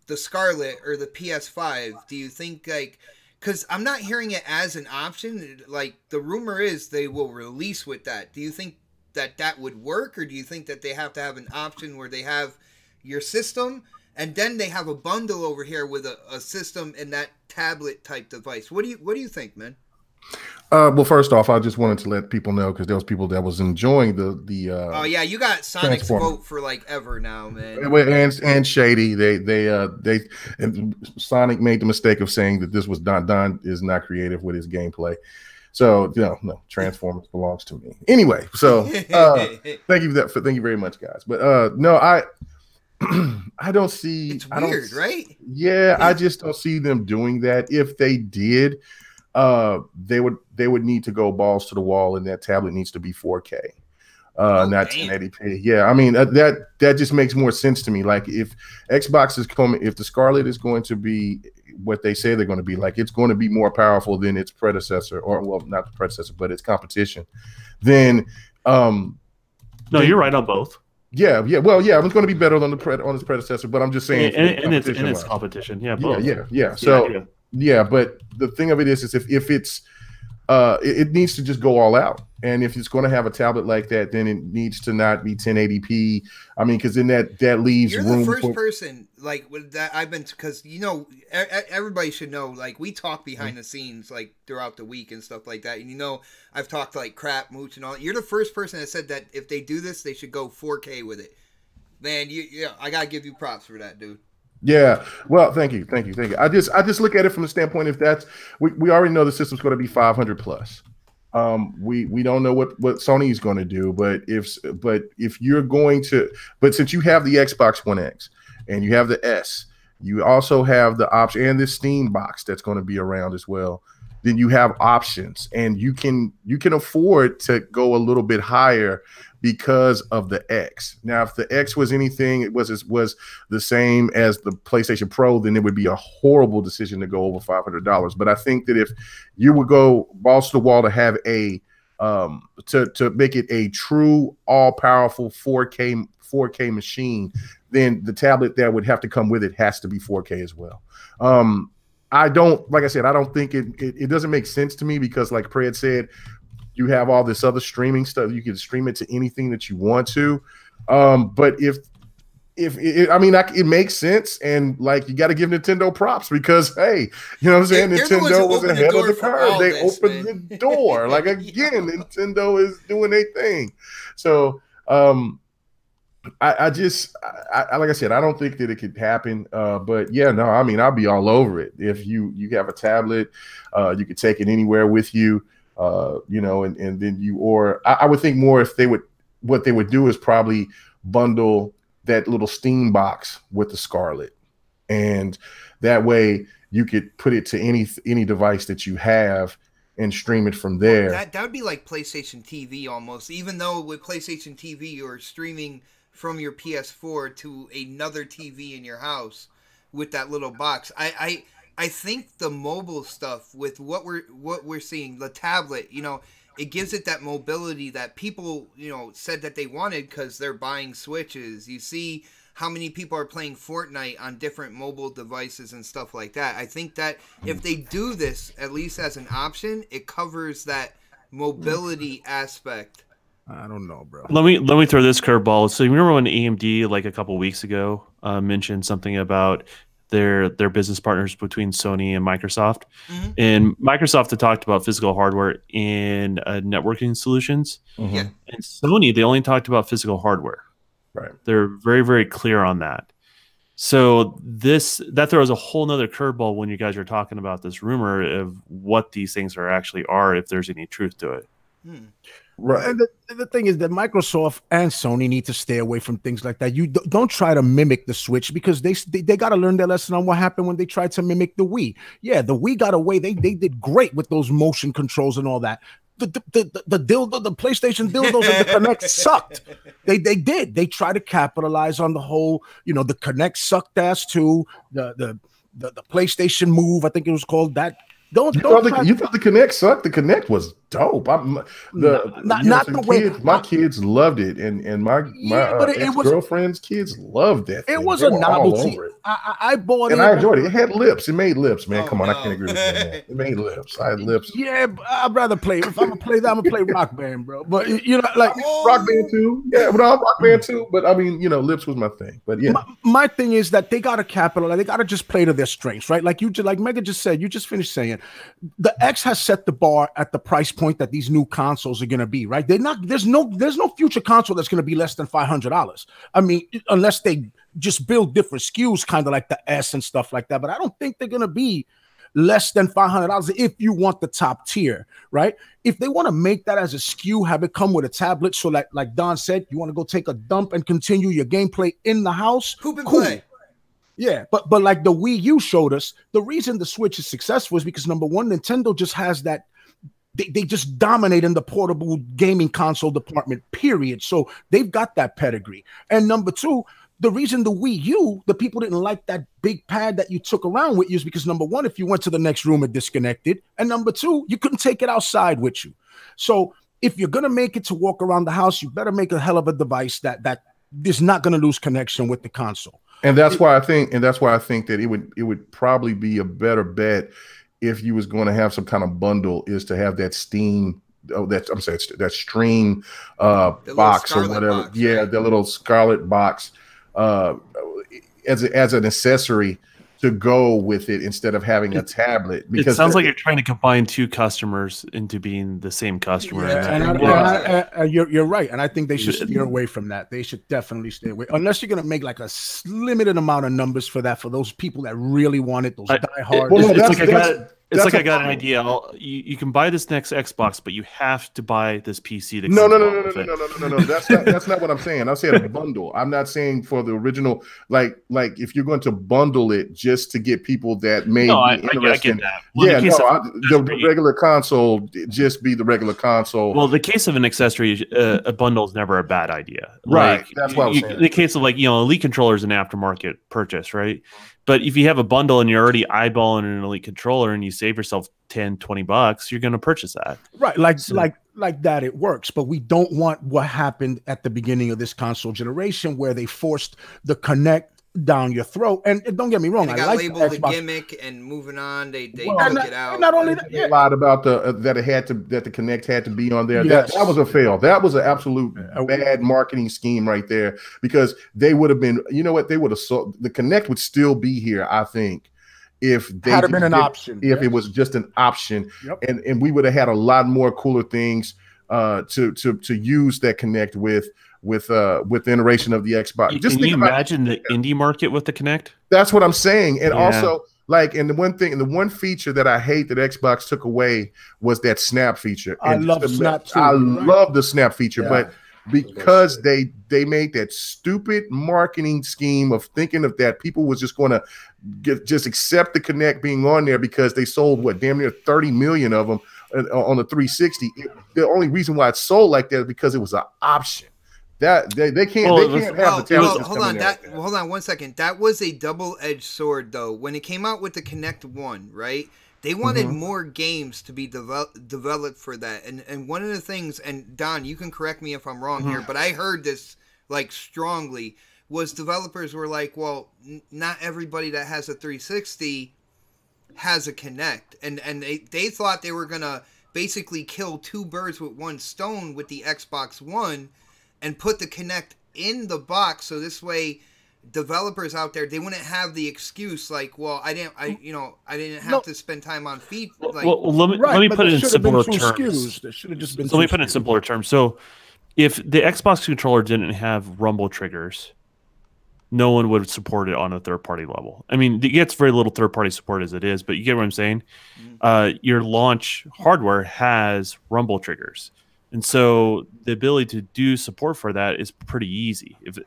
the Scarlet or the PS5? Do you think like, because I'm not hearing it as an option, like the rumor is they will release with that. Do you think that would work, or do you think that they have to have an option where they have your system and then they have a bundle over here with a system and that tablet type device? What do you think, man? Well, first off, I just wanted to let people know, because there was people that was enjoying the oh yeah, you got Sonic's vote for like ever now, man. And Shady, they and Sonic made the mistake of saying that this was Don is not creative with his gameplay. So no, Transformers belongs to me anyway. So thank you very much, guys. But no, I don't see. It's weird, right? Yeah, I just don't see them doing that. If they did, they would need to go balls to the wall, and that tablet needs to be 4K, not 1080p. Yeah, I mean that just makes more sense to me. Like if Xbox is coming, if the Scarlet is going to be what they say they're going to be, like it's going to be more powerful than its predecessor, or well, not the predecessor, but its competition. Then, no, you're right on both. Yeah. Well, yeah, it's going to be better than on its predecessor, but I'm just saying, in its competition. Yeah, both. Yeah. So. Yeah, but the thing of it is if it's it needs to just go all out, and if it's going to have a tablet like that, then it needs to not be 1080p. I mean, because then that leaves You're room. The first person like with that I've been, because everybody should know, like we talk behind the scenes like throughout the week and stuff like that, and I've talked like crap, mooch, and all. You're the first person that said that if they do this, they should go 4K with it. Man, I gotta give you props for that, dude. Yeah, well, thank you. I just look at it from the standpoint, if that's we already know the system's going to be 500 plus. We don't know what Sony is going to do, but if you're going to, but since you have the Xbox One X and you have the S, you also have the option and this Steam box that's going to be around as well. Then you have options, and you can afford to go a little bit higher because of the X. Now, if the X was anything, it was the same as the PlayStation Pro, then it would be a horrible decision to go over $500. But I think that if you would go balls to the wall to have a to make it a true all-powerful 4K machine, then the tablet that would have to come with it has to be 4K as well. Like I said, I don't think it doesn't make sense to me, because like Pred said, you have all this other streaming stuff. You can stream it to anything that you want to. But it makes sense. And like, you got to give Nintendo props, because, hey, you know what I'm saying? Nintendo was ahead of the curve. They opened the door. Like, again, Nintendo is doing their thing. So, like I said, I don't think that it could happen. But yeah, no, I mean, I'll be all over it. If you have a tablet, you could take it anywhere with you. And then I would think more if what they would do is probably bundle that little Steam box with the Scarlet, and that way you could put it to any device that you have and stream it from there. That would be like PlayStation TV almost, even though with PlayStation TV you're streaming from your PS4 to another TV in your house with that little box. I think the mobile stuff with what we're seeing, the tablet, it gives it that mobility that people, said that they wanted because they're buying Switches. You see how many people are playing Fortnite on different mobile devices and stuff like that. I think that if they do this, at least as an option, it covers that mobility aspect. I don't know, bro. Let me throw this curveball. So you remember when AMD like a couple weeks ago mentioned something about their business partners between Sony and Microsoft, and Microsoft had talked about physical hardware and networking solutions. Yeah. And Sony, they only talked about physical hardware. Right. They're very, very clear on that. So that throws a whole nother curveball when you guys are talking about this rumor of what these things are, if there's any truth to it. Right. And the thing is that Microsoft and Sony need to stay away from things like that. You don't try to mimic the Switch, because they got to learn their lesson on what happened when they tried to mimic the Wii. Yeah, the Wii got away. They did great with those motion controls and all that. The dildo, the PlayStation dildos and the Kinect sucked. They did. They tried to capitalize on the whole, the Kinect sucked ass too. The PlayStation Move, I think it was called that. You thought the Kinect sucked? The Kinect was dope. My kids loved it, and my ex-girlfriend's kids loved that. It was a novelty. I bought it, and I enjoyed it. It had lips. It made lips, man. Come on, I can't agree with that. It made lips. I had lips. Yeah, I'd rather play. If I'm gonna play that, I'm gonna play Rock Band, bro. But like Rock Band too. Yeah, but I'm Rock Band too. But I mean, lips was my thing. But yeah, my thing is that they gotta capitalize. They gotta just play to their strengths, right? Like Mega just said. You just finished saying. The X has set the bar at the price point that these new consoles are going to be, right? There's no future console that's going to be less than $500. I mean, unless they just build different SKUs, kind of like the S and stuff like that. But I don't think they're going to be less than $500 if you want the top tier, right? If they want to make that as a SKU, have it come with a tablet, so like Don said, you want to go take a dump and continue your gameplay in the house, poop and play. Yeah, but like the Wii U showed us, the reason the Switch is successful is because, number one, Nintendo just has that. They just dominate in the portable gaming console department, period. So they've got that pedigree. And number two, the reason the Wii U, the people didn't like that big pad that you took around with you is because, number one, if you went to the next room, it disconnected. And number two, you couldn't take it outside with you. So if you're going to make it to walk around the house, you better make a hell of a device that is not going to lose connection with the console. And that's why I think that it would probably be a better bet if you was going to have some kind of bundle, is to have that Steam, that Stream box or whatever. Box, yeah, right? The little Scarlet box as an accessory to go with it instead of having a tablet. Because it sounds like you're trying to combine two customers into being the same customer. Yeah. You're right, and I think they should steer away from that. They should definitely stay away, unless you're going to make like a limited amount of numbers for those people that really want it, those diehard. It's like I got an idea. You can buy this next Xbox, but you have to buy this PC. No. That's not what I'm saying. I said a bundle. I'm not saying for the original. Like if you're going to bundle it just to get people that may be interested. I get that. Well, the regular console just be the regular console. Well, the case of an accessory, a bundle is never a bad idea. Right. That's what I'm saying. The case of Elite controller is an aftermarket purchase, right? But if you have a bundle and you're already eyeballing an Elite controller and you save yourself $10-20, you're going to purchase that. Right. Like that, it works. But we don't want what happened at the beginning of this console generation, where they forced the Kinect down your throat. And don't get me wrong, I like labeled the gimmick, and moving on, they took it out. Not only that, a lot about that the Kinect had to be on there. Yes. That was a fail. That was an absolute bad marketing scheme right there, because they would have been, they would have the Kinect would still be here, I think, if they had been an option. If it was just an option, and we would have had a lot more cooler things to use that Kinect with the iteration of the Xbox. Can you imagine the indie market with the Kinect? That's what I'm saying. And also, and the one feature that I hate that Xbox took away was that snap feature. I love snap too. I love the snap feature, but because they made that stupid marketing scheme of thinking of that people was just going to just accept the Kinect being on there because they sold damn near 30 million of them on the 360. The only reason why it sold like that is because it was an option. That they can't have the talent. Hold on 1 second. That was a double-edged sword, though. When it came out with the Kinect 1, right? They wanted more games to be developed for that. And one of the things, and Don, you can correct me if I'm wrong here, but I heard this strongly, was developers were like, well, not everybody that has a 360 has a Kinect. And they thought they were gonna basically kill two birds with one stone with the Xbox One and put the Kinect in the box, so this way developers out there, they wouldn't have the excuse I didn't have to spend time on feet. Let me put it in simpler terms. Let me put it in simpler terms. So if the Xbox controller didn't have rumble triggers, no one would support it on a third-party level. I mean, it gets very little third-party support as it is, but you get what I'm saying? Your launch hardware has rumble triggers. And so the ability to do support for that is pretty easy, if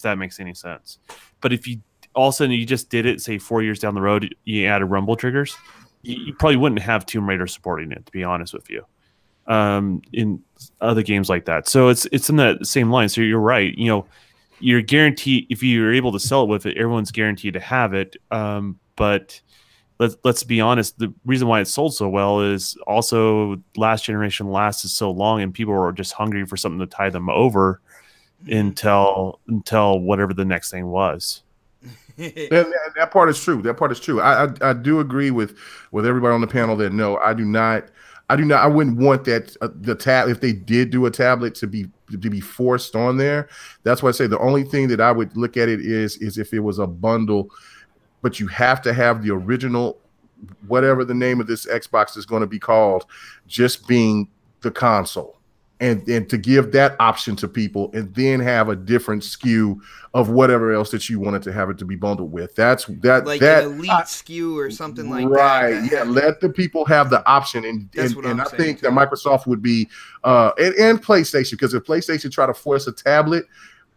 that makes any sense. But if you all of a sudden you just did it, say 4 years down the road, you added rumble triggers, you probably wouldn't have Tomb Raider supporting it, to be honest with you, in other games like that. So it's in that same line. So you're right. You know, you're guaranteed, if you're able to sell it with it, everyone's guaranteed to have it. But let's be honest, the reason why it sold so well is also last generation lasted so long, and people were just hungry for something to tie them over until whatever the next thing was. That part is true. That part is true. I do agree with everybody on the panel that no, I do not. I wouldn't want that the tab, if they did do a tablet, to be forced on there. That's why I say the only thing that I would look at it is if it was a bundle, but you have to have the original, whatever the name of this Xbox is going to be called, just being the console, and to give that option to people, and then have a different SKU of whatever else that you wanted to have it to be bundled with. That's like an elite SKU or something like that. Right. Yeah. Let the people have the option, and I think that Microsoft would be and PlayStation, because if PlayStation try to force a tablet,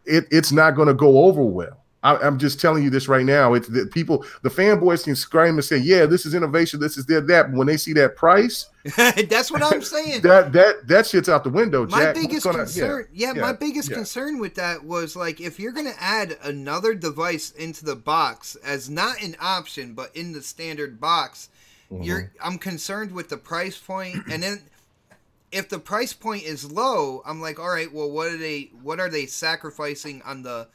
it's not going to go over well. I'm just telling you this right now. It's the people, the fanboys can scream and say, "Yeah, this is innovation. This is that." But when they see that price, that's what I'm saying. That shit's out the window, Jack. My biggest concern, my biggest concern with that was, like, if you're gonna add another device into the box as not an option but in the standard box, I'm concerned with the price point, and then if the price point is low, I'm like, all right, well, what are they sacrificing on the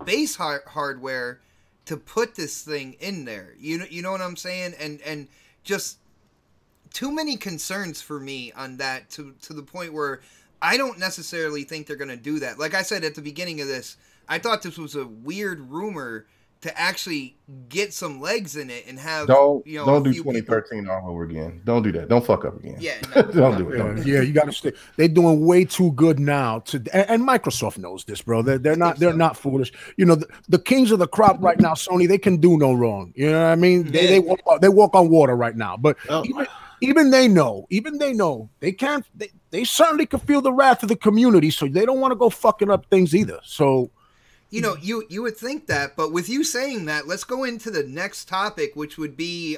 base hardware to put this thing in there? You know what I'm saying? And just too many concerns for me on that, to the point where I don't necessarily think they're going to do that. Like I said at the beginning of this, I thought this was a weird rumor to actually get some legs in it and have don't do 2013 all over again. Don't do that. Don't fuck up again. Yeah, no, don't do it. Yeah, you got to stay. They're doing way too good now. And Microsoft knows this, bro. They're not foolish. You know, the kings of the crop right now, Sony. They can do no wrong. You know what I mean? They walk on water right now. But even they know they can't. They certainly can feel the wrath of the community, so they don't want to go fucking up things either. So. You know, you would think that, but with you saying that, let's go into the next topic, which would be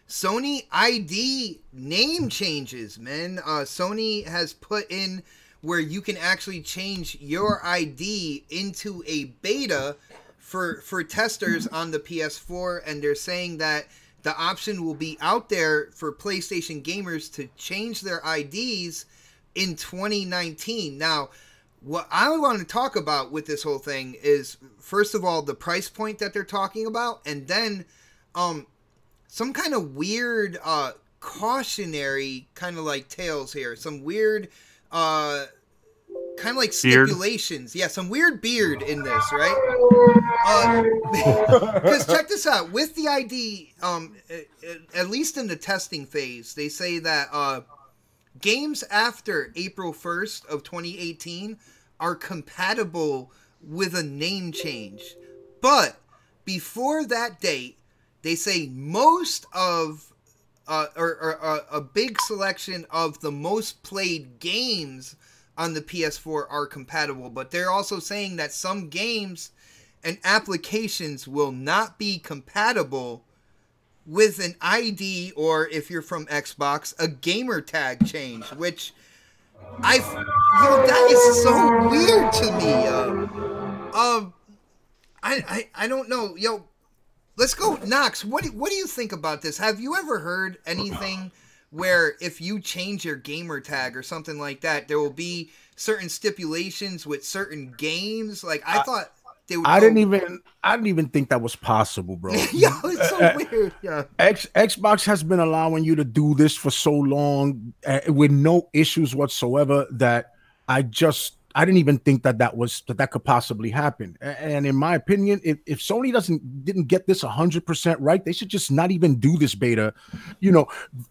Sony ID name changes, man. Sony has put in where you can actually change your ID into a beta for testers on the PS4, and they're saying that the option will be out there for PlayStation gamers to change their IDs in 2019. Now, what I want to talk about with this whole thing is, first of all, the price point that they're talking about, and then some kind of weird cautionary kind of like tales here. Some weird kind of like stipulations. Yeah, some weird beard in this, right? Because check this out. With the ID, at least in the testing phase, they say that games after April 1st of 2018 are compatible with a name change. But before that date, they say most of, or a big selection of the most played games on the PS4 are compatible. But they're also saying that some games and applications will not be compatible with an ID, or if you're from Xbox, a gamer tag change, which that is so weird to me. I don't know. Yo, let's go, Knox. What do you think about this? Have you ever heard anything where if you change your gamer tag or something like that, there will be certain stipulations with certain games? Like, I thought they would. I didn't even think that was possible, bro. Yo, it's so weird. Yeah. Xbox has been allowing you to do this for so long with no issues whatsoever that I didn't even think that could possibly happen. And in my opinion, if Sony didn't get this 100% right, they should just not even do this beta. You know,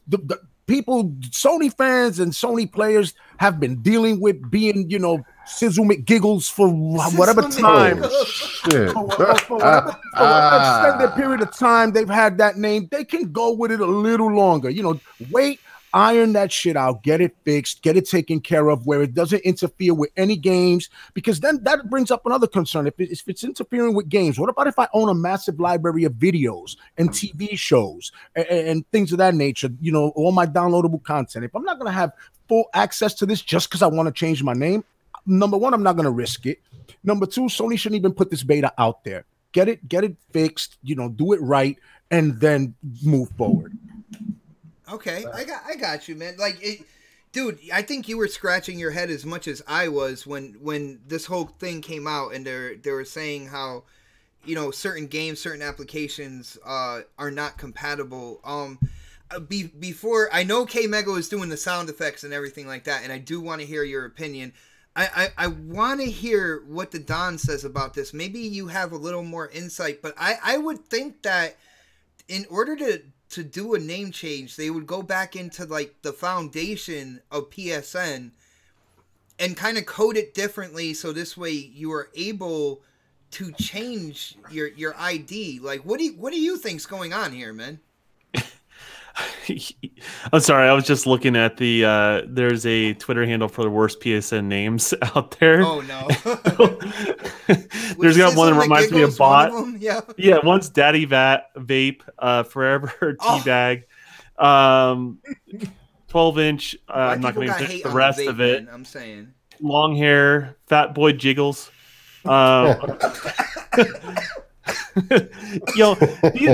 the people, Sony fans and Sony players have been dealing with being, you know, Sizzle McGiggles for whatever time. For whatever extended period of time they've had that name. They can go with it a little longer. You know, wait iron that shit out, get it fixed, get it taken care of where it doesn't interfere with any games, because then that brings up another concern. If it's interfering with games, what about if I own a massive library of videos and TV shows and things of that nature, you know, all my downloadable content? If I'm not going to have full access to this just because I want to change my name, number one, I'm not going to risk it. Number two, Sony shouldn't even put this beta out there. Get it fixed, you know, do it right, and then move forward. Okay, I got you, man. Like, dude, I think you were scratching your head as much as I was when this whole thing came out, and they were saying how, you know, certain games, certain applications are not compatible. Before, I know K Mego is doing the sound effects and everything like that, and I do want to hear your opinion. I want to hear what the Don says about this. Maybe you have a little more insight, but I would think that in order to do a name change, they would go back into like the foundation of PSN and kind of code it differently, so this way you are able to change your ID. Like, what do you think's going on here, man? I'm sorry, I was just looking at the there's a Twitter handle for the worst PSN names out there. Oh no. There's got one that reminds me of bot. Yeah, one's Daddy Vape, Forever Teabag, 12-inch. I'm not going to finish the rest of it. Man, I'm saying long hair, Fat Boy Jiggles. Yo,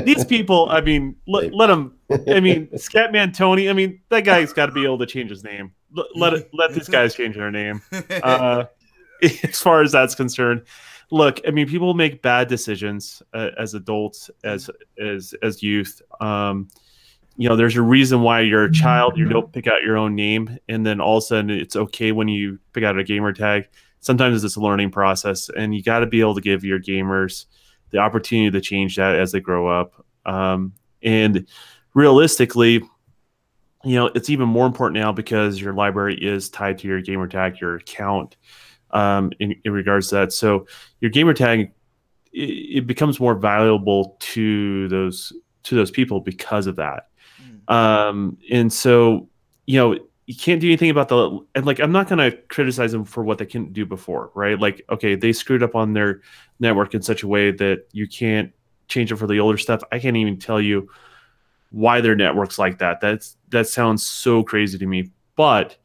these people, I mean, let them. I mean, Scatman Tony. I mean, that guy's got to be able to change his name. Let these guys change their name. As far as that's concerned, look, I mean, people make bad decisions as adults, as youth. You know, there's a reason why you're a child. You don't pick out your own name, and then all of a sudden it's okay when you pick out a gamer tag. Sometimes it's a learning process, and you got to be able to give your gamers the opportunity to change that as they grow up. And realistically, you know, it's even more important now because your library is tied to your gamer tag, your account, in regards to that. So your gamer tag, it becomes more valuable to those people because of that. And so, you know, you can't do anything about and like, I'm not going to criticize them for what they couldn't do before, right? Like, okay, they screwed up on their network in such a way that you can't change it for the older stuff. I can't even tell you why their network's like that. That sounds so crazy to me. But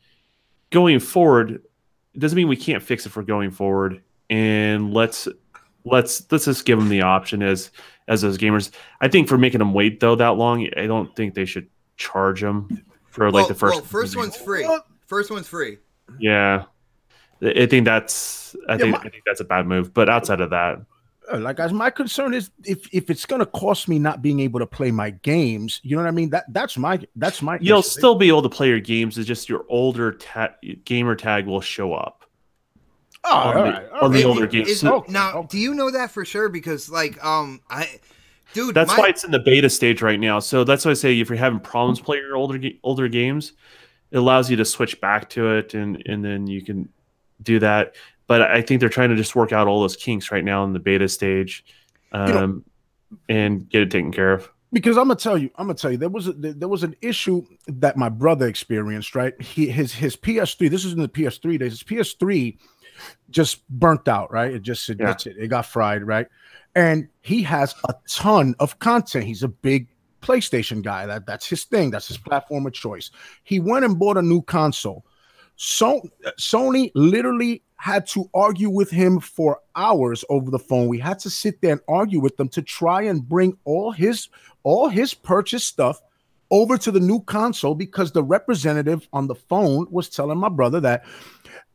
going forward, it doesn't mean we can't fix it for going forward. And let's just give them the option as those gamers. I think for making them wait though that long, I don't think they should charge them for like the first. Well, first one's free. First one's free. Yeah, I think that's a bad move. But outside of that, like, as my concern is if it's gonna cost me not being able to play my games, you know what I mean? That's my. You'll still be able to play your games. It's just your older gamer tag will show up. Oh, all right. The older games. Now, do you know that for sure? Because like, dude, that's why it's in the beta stage right now. So that's why I say if you're having problems playing your older games, it allows you to switch back to it, and then you can do that. But I think they're trying to just work out all those kinks right now in the beta stage, and get it taken care of. Because I'm gonna tell you, there was an issue that my brother experienced. Right, his PS3. This is in the PS3 days. His PS3 just burnt out. Right, that's it. It got fried. Right. And he has a ton of content. He's a big PlayStation guy. That's his thing. That's his platform of choice. He went and bought a new console. So Sony literally had to argue with him for hours over the phone. We had to sit there and argue with them to try and bring all his purchased stuff over to the new console, because the representative on the phone was telling my brother that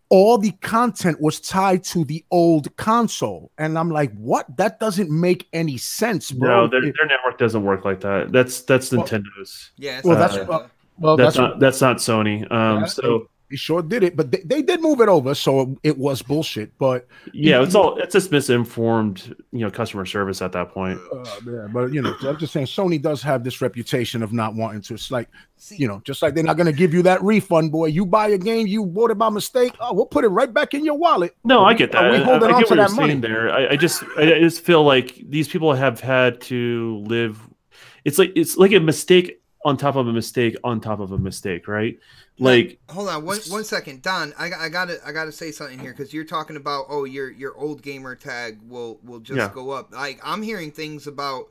all the content was tied to the old console. And I'm like, what? That doesn't make any sense, bro. No, their network doesn't work like that. That's Nintendo's. Yeah. That's not Sony. So He sure did it, but they did move it over, so it was bullshit. But yeah, it's just misinformed, customer service at that point. Yeah, but I'm just saying, Sony does have this reputation of not wanting to. It's like, just like they're not going to give you that refund, boy. You buy a game, you bought it by mistake. Oh, we'll put it right back in your wallet. No, I get that. We holding on to that money there. I just feel like these people have had to live. It's like a mistake on top of a mistake on top of a mistake, right? Like, hold on one second, Don. I gotta say something here, because you're talking about, oh, your old gamer tag will just go up. Like, I'm hearing things about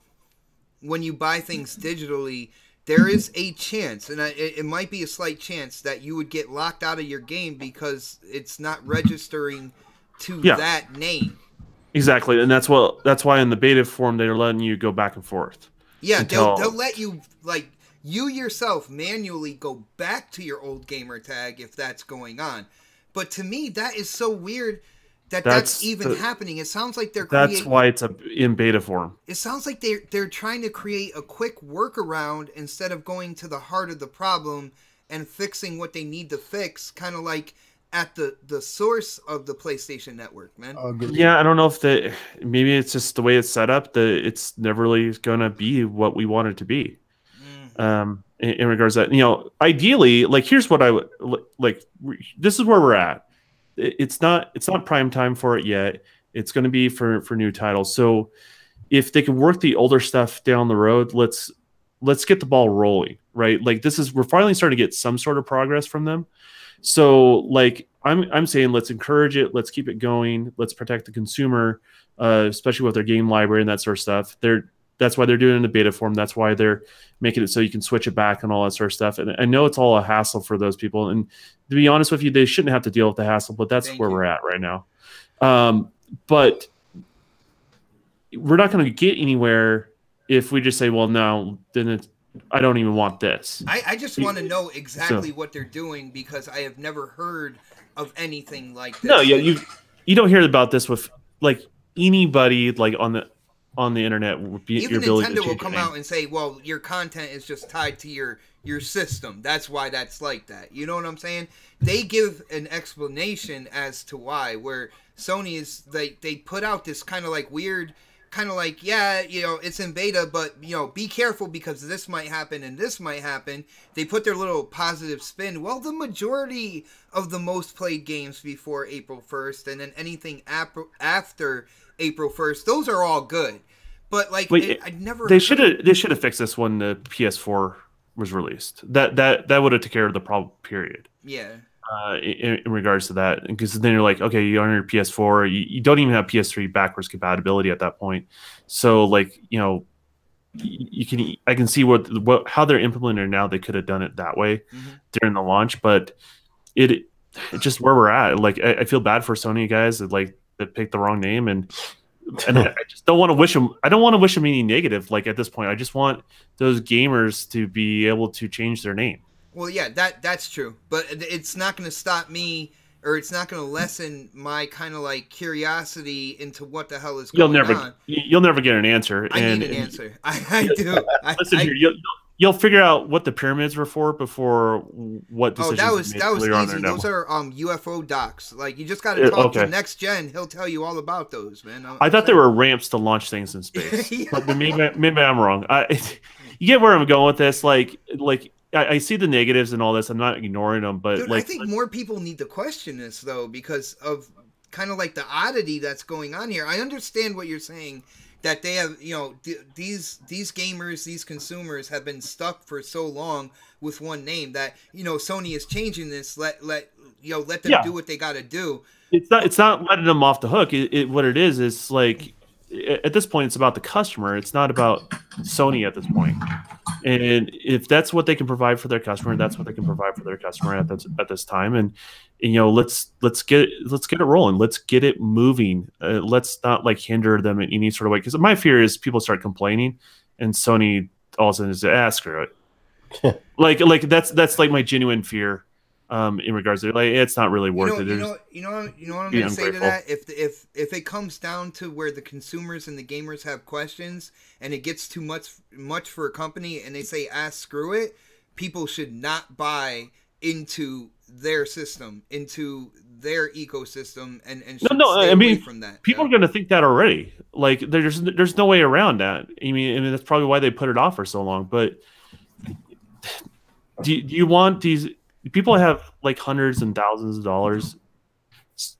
when you buy things digitally, there is a chance, and it might be a slight chance, that you would get locked out of your game because it's not registering to that name. Exactly, and that's why in the beta form they're letting you go back and forth. Yeah, they'll let you, like, you yourself manually go back to your old gamer tag if that's going on. But to me, that is so weird that's even happening. It sounds like that's why it's in beta form. It sounds like they're trying to create a quick workaround instead of going to the heart of the problem and fixing what they need to fix, kind of like at the source of the PlayStation Network, man. Yeah, I don't know if maybe it's just the way it's set up, that it's never really going to be what we want it to be. In regards to that, you know, ideally, like, here's what I would like. This is where we're at. It's not prime time for it yet. It's going to be for new titles. So if they can work the older stuff down the road, let's get the ball rolling, right? Like, we're finally starting to get some sort of progress from them. So, like, I'm saying, let's encourage it. Let's keep it going. Let's protect the consumer, especially with their game library and that sort of stuff. That's why they're doing it in the beta form. That's why they're making it so you can switch it back and all that sort of stuff. And I know it's all a hassle for those people. And to be honest with you, they shouldn't have to deal with the hassle, but that's where we're at right now. But we're not going to get anywhere if we just say, well, no, then I don't even want this. I just want to know exactly what they're doing, because I have never heard of anything like this. No, yeah, you don't hear about this with, like, anybody, like, on the internet. Even Nintendo will come out and say, well, your content is just tied to your system. That's why that's like that. You know what I'm saying? They give an explanation as to why, where Sony is, they put out this kind of like weird, kind of like, yeah, you know, it's in beta, but, you know, be careful because this might happen and this might happen. They put their little positive spin. Well, the majority of the most played games before April 1st, and then anything after April 1st, those are all good. But, like, I never... They should have fixed this when the PS4 was released. That would have took care of the problem, period. Yeah. In regards to that, because then you're like, okay, you're on your PS4, you don't even have PS3 backwards compatibility at that point. So, like, you know, I can see how they're implementing it now. They could have done it that way during the launch, but it's just where we're at. Like, I feel bad for Sony guys that picked the wrong name, and I just don't want to wish them. I don't want to wish them any negative. Like, at this point, I just want those gamers to be able to change their name. Well, yeah, that's true, but it's not going to stop me, or it's not going to lessen my kind of like curiosity into what the hell is going on. You'll never get an answer. I need an answer. I do. Listen here, you'll figure out what the pyramids were for before what decisions. Oh, that was easy. Those are UFO docs. Like, you just got to talk to Next Gen. He'll tell you all about those, man. I thought there were ramps to launch things in space, but maybe I'm wrong. You get where I'm going with this, like. I see the negatives and all this. I'm not ignoring them, but dude, I think more people need to question this, though, because of kind of like the oddity that's going on here. I understand what you're saying, that they have, you know, these gamers, these consumers have been stuck for so long with one name that, you know, Sony is changing this. Let them do what they got to do. It's not letting them off the hook. What it is like, at this point, it's about the customer. It's not about Sony at this point. And if that's what they can provide for their customer, that's what they can provide for their customer at this time. And you know, let's get it rolling. Let's get it moving. Let's not like hinder them in any sort of way. Because my fear is people start complaining, and Sony all of a sudden is screw it. like that's like my genuine fear. In regards to, like, it's not really worth it. You know what I'm going to say to that? If it comes down to where the consumers and the gamers have questions, and it gets too much for a company, and they say, screw it, people should not buy into their system, into their ecosystem, and should stay away from that. People are going to think that already. Like, there's no way around that. I mean, that's probably why they put it off for so long. But do you want these? People have like hundreds and thousands of dollars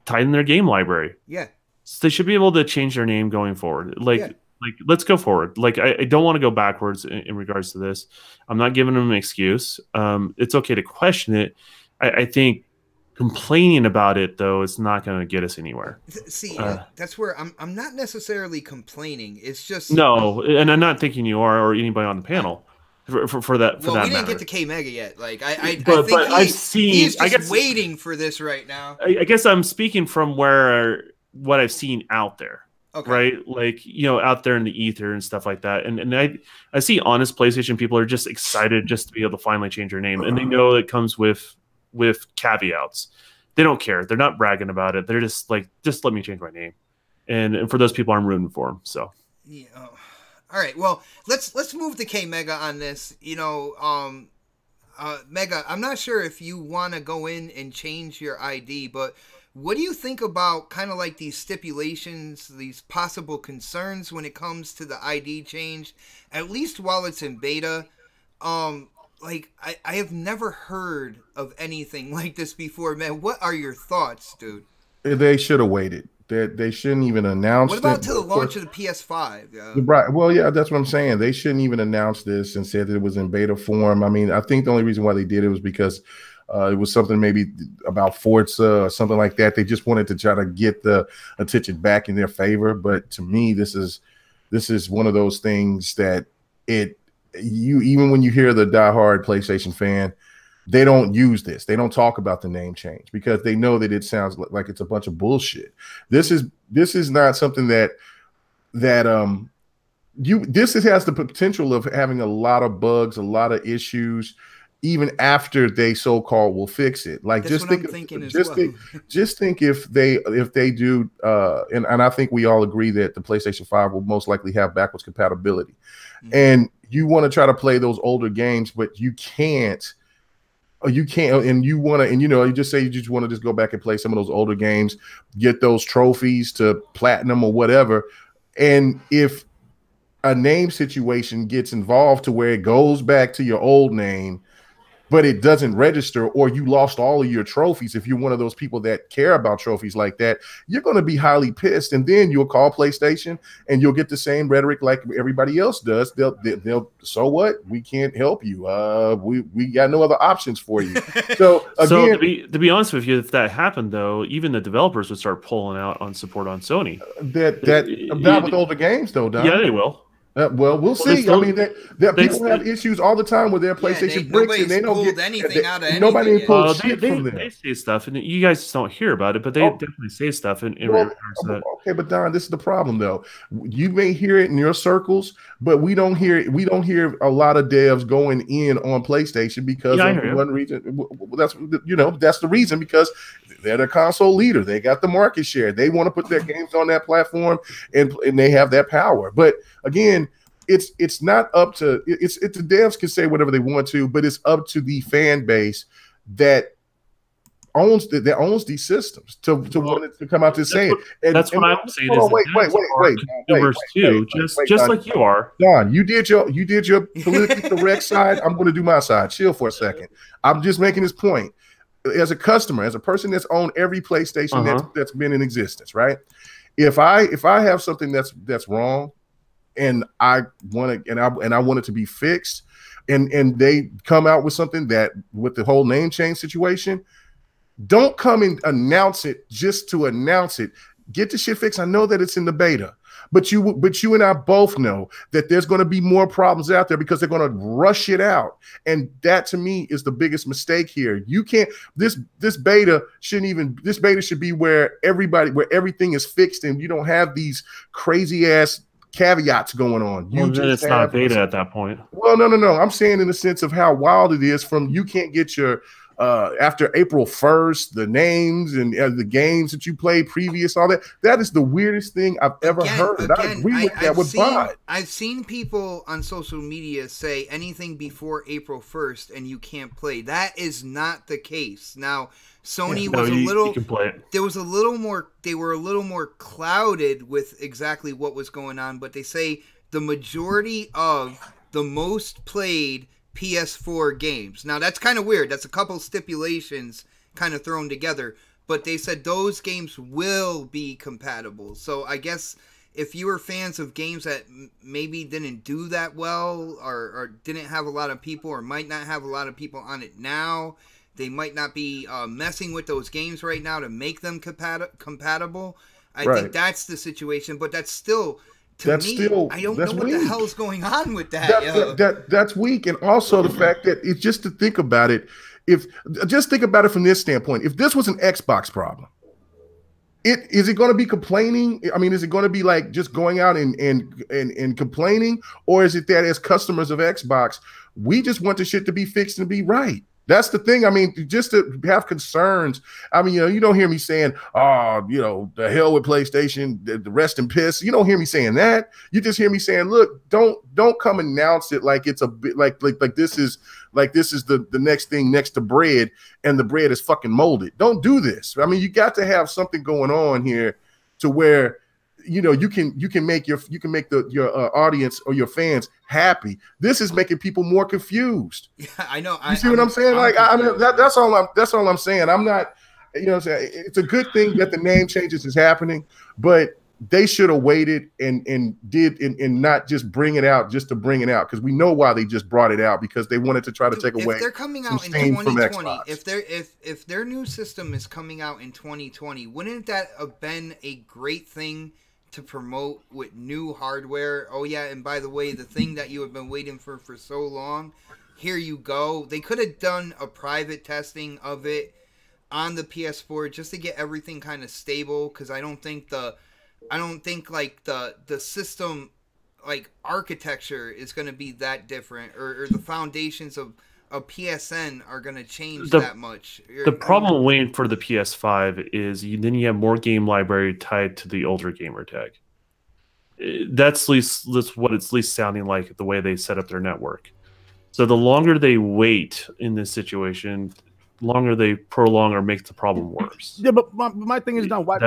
tied in their game library. Yeah. So they should be able to change their name going forward. Like, Like, let's go forward. Like, I don't want to go backwards in regards to this. I'm not giving them an excuse. It's okay to question it. I think complaining about it, though, is not going to get us anywhere. See, that's where I'm not necessarily complaining. It's just no, and I'm not thinking you are or anybody on the panel for that. Well, that we didn't matter. get to K Mega yet. Like I but think I've seen. He's just I guess, waiting for this right now. I guess I'm speaking from what I've seen out there. Okay. Right, like, out there in the ether and stuff like that, and I see honest PlayStation people are just excited just to be able to finally change their name, and they know it comes with caveats. They don't care. They're not bragging about it. They're just like, just let me change my name, and for those people, I'm rooting for them. So, yeah. All right. Well, let's move to K Mega on this. Mega, I'm not sure if you want to go in and change your ID, but what do you think about kind of like these stipulations, these possible concerns when it comes to the ID change, at least while it's in beta? Like, I have never heard of anything like this before, man. What are your thoughts, dude? They should have waited. They shouldn't even announce it. What about to the launch of the PS5? Right. Well, yeah, that's what I'm saying. They shouldn't even announce this and said that it was in beta form. I mean, I think the only reason why they did it was because it was something maybe about Forza or something like that. They just wanted to try to get the attention back in their favor. But to me, this is one of those things that even when you hear the diehard PlayStation fan, they don't use this. They don't talk about the name change because they know that it sounds like it's a bunch of bullshit. This is not something that has the potential of having a lot of bugs, a lot of issues, even after they so-called will fix it. Like, that's just think if they do, and I think we all agree that the PlayStation 5 will most likely have backwards compatibility. Mm-hmm. And you want to try to play those older games, but you can't, and you just say you just want to just go back and play some of those older games, get those trophies to platinum or whatever. And if a name situation gets involved to where it goes back to your old name, but it doesn't register, or you lost all of your trophies, if you're one of those people that care about trophies like that, you're going to be highly pissed. And then you'll call PlayStation and you'll get the same rhetoric like everybody else does. They'll so what? We can't help you. We got no other options for you. So again, to be honest with you, if that happened though, even the developers would start pulling out on support on Sony. Not with older games though, Don. Yeah, they will. Well, we'll see. Still, I mean, people have issues all the time with their PlayStation bricks, and they don't get anything out of anything. Nobody pulled shit from them. They say stuff, and you guys just don't hear about it, but they definitely say stuff in regards to that. Okay, but Don, this is the problem, though. You may hear it in your circles, but we don't hear a lot of devs going in on PlayStation because of one reason. That's the reason, because they're the console leader. They got the market share. They want to put their games on that platform, and they have that power. But again, it's not up to the devs can say whatever they want to, but it's up to the fan base that owns these systems to want it to come out to say it. That's what I'm saying. Wait, like you are. Don, you did your politically correct side. I'm going to do my side. Chill for a second. I'm just making this point. As a customer, as a person that's owned every PlayStation that's been in existence, right? If I have something that's wrong, and I want it to be fixed, and they come out with something that with the whole name change situation, don't come and announce it just to announce it. Get the shit fixed. I know that it's in the beta, but you and I both know that there's going to be more problems out there because they're going to rush it out, and that to me is the biggest mistake here. You can't. This beta should be where everything is fixed, and you don't have these crazy ass caveats going on. It's not beta at that point. Well, no. I'm saying in the sense of how wild it is. From you can't get your after April 1st, the names and the games that you played previous, all that. That is the weirdest thing I've ever heard. I agree with that with Bond. I've seen people on social media say anything before April 1st and you can't play. That is not the case. Now, Sony was you can play it. There was a little more. They were a little more clouded with exactly what was going on, but they say the majority of the most played PS4 games. Now that's kind of weird. That's a couple stipulations kind of thrown together, but they said those games will be compatible. So I guess if you were fans of games that maybe didn't do that well, or didn't have a lot of people, or might not have a lot of people on it now, they might not be messing with those games right now to make them compatible. I think that's the situation, but that's still, to me, I don't know what the hell is going on with that. That's weak. And also the fact that it's just to think about it, just think about it from this standpoint. If this was an Xbox problem, is it going to be complaining? I mean, is it going to be like just going out and complaining, or is it that as customers of Xbox, we just want the shit to be fixed and be right? That's the thing. I mean, just to have concerns. I mean, you don't hear me saying, "Oh, the hell with PlayStation, the rest in piss." You don't hear me saying that. You just hear me saying, "Look, don't come announce it like it's a bit like this is the next thing next to bread, and the bread is fucking molded." Don't do this. I mean, you got to have something going on here to where you can make your audience or your fans happy. This is making people more confused. Yeah, I know. You see what I'm saying? That's all I'm saying. I'm not, it's a good thing that the name changes is happening, but they should have waited and not just bring it out just to bring it out, because we know why they just brought it out, because they wanted to try to take away. If they're coming out in 2020, if their new system is coming out in 2020, wouldn't that have been a great thing to promote with new hardware? Oh yeah, and by the way, the thing that you have been waiting for so long, here you go. They could have done a private testing of it on the PS4 just to get everything kind of stable, because I don't think like the system like architecture is going to be that different, or the foundations of a PSN are going to change that much. The problem waiting for the PS5 is then you have more game library tied to the older gamer tag. That's what it's least sounding like, the way they set up their network. So the longer they wait in this situation, the longer they prolong or make the problem worse. Yeah, but my thing is now, why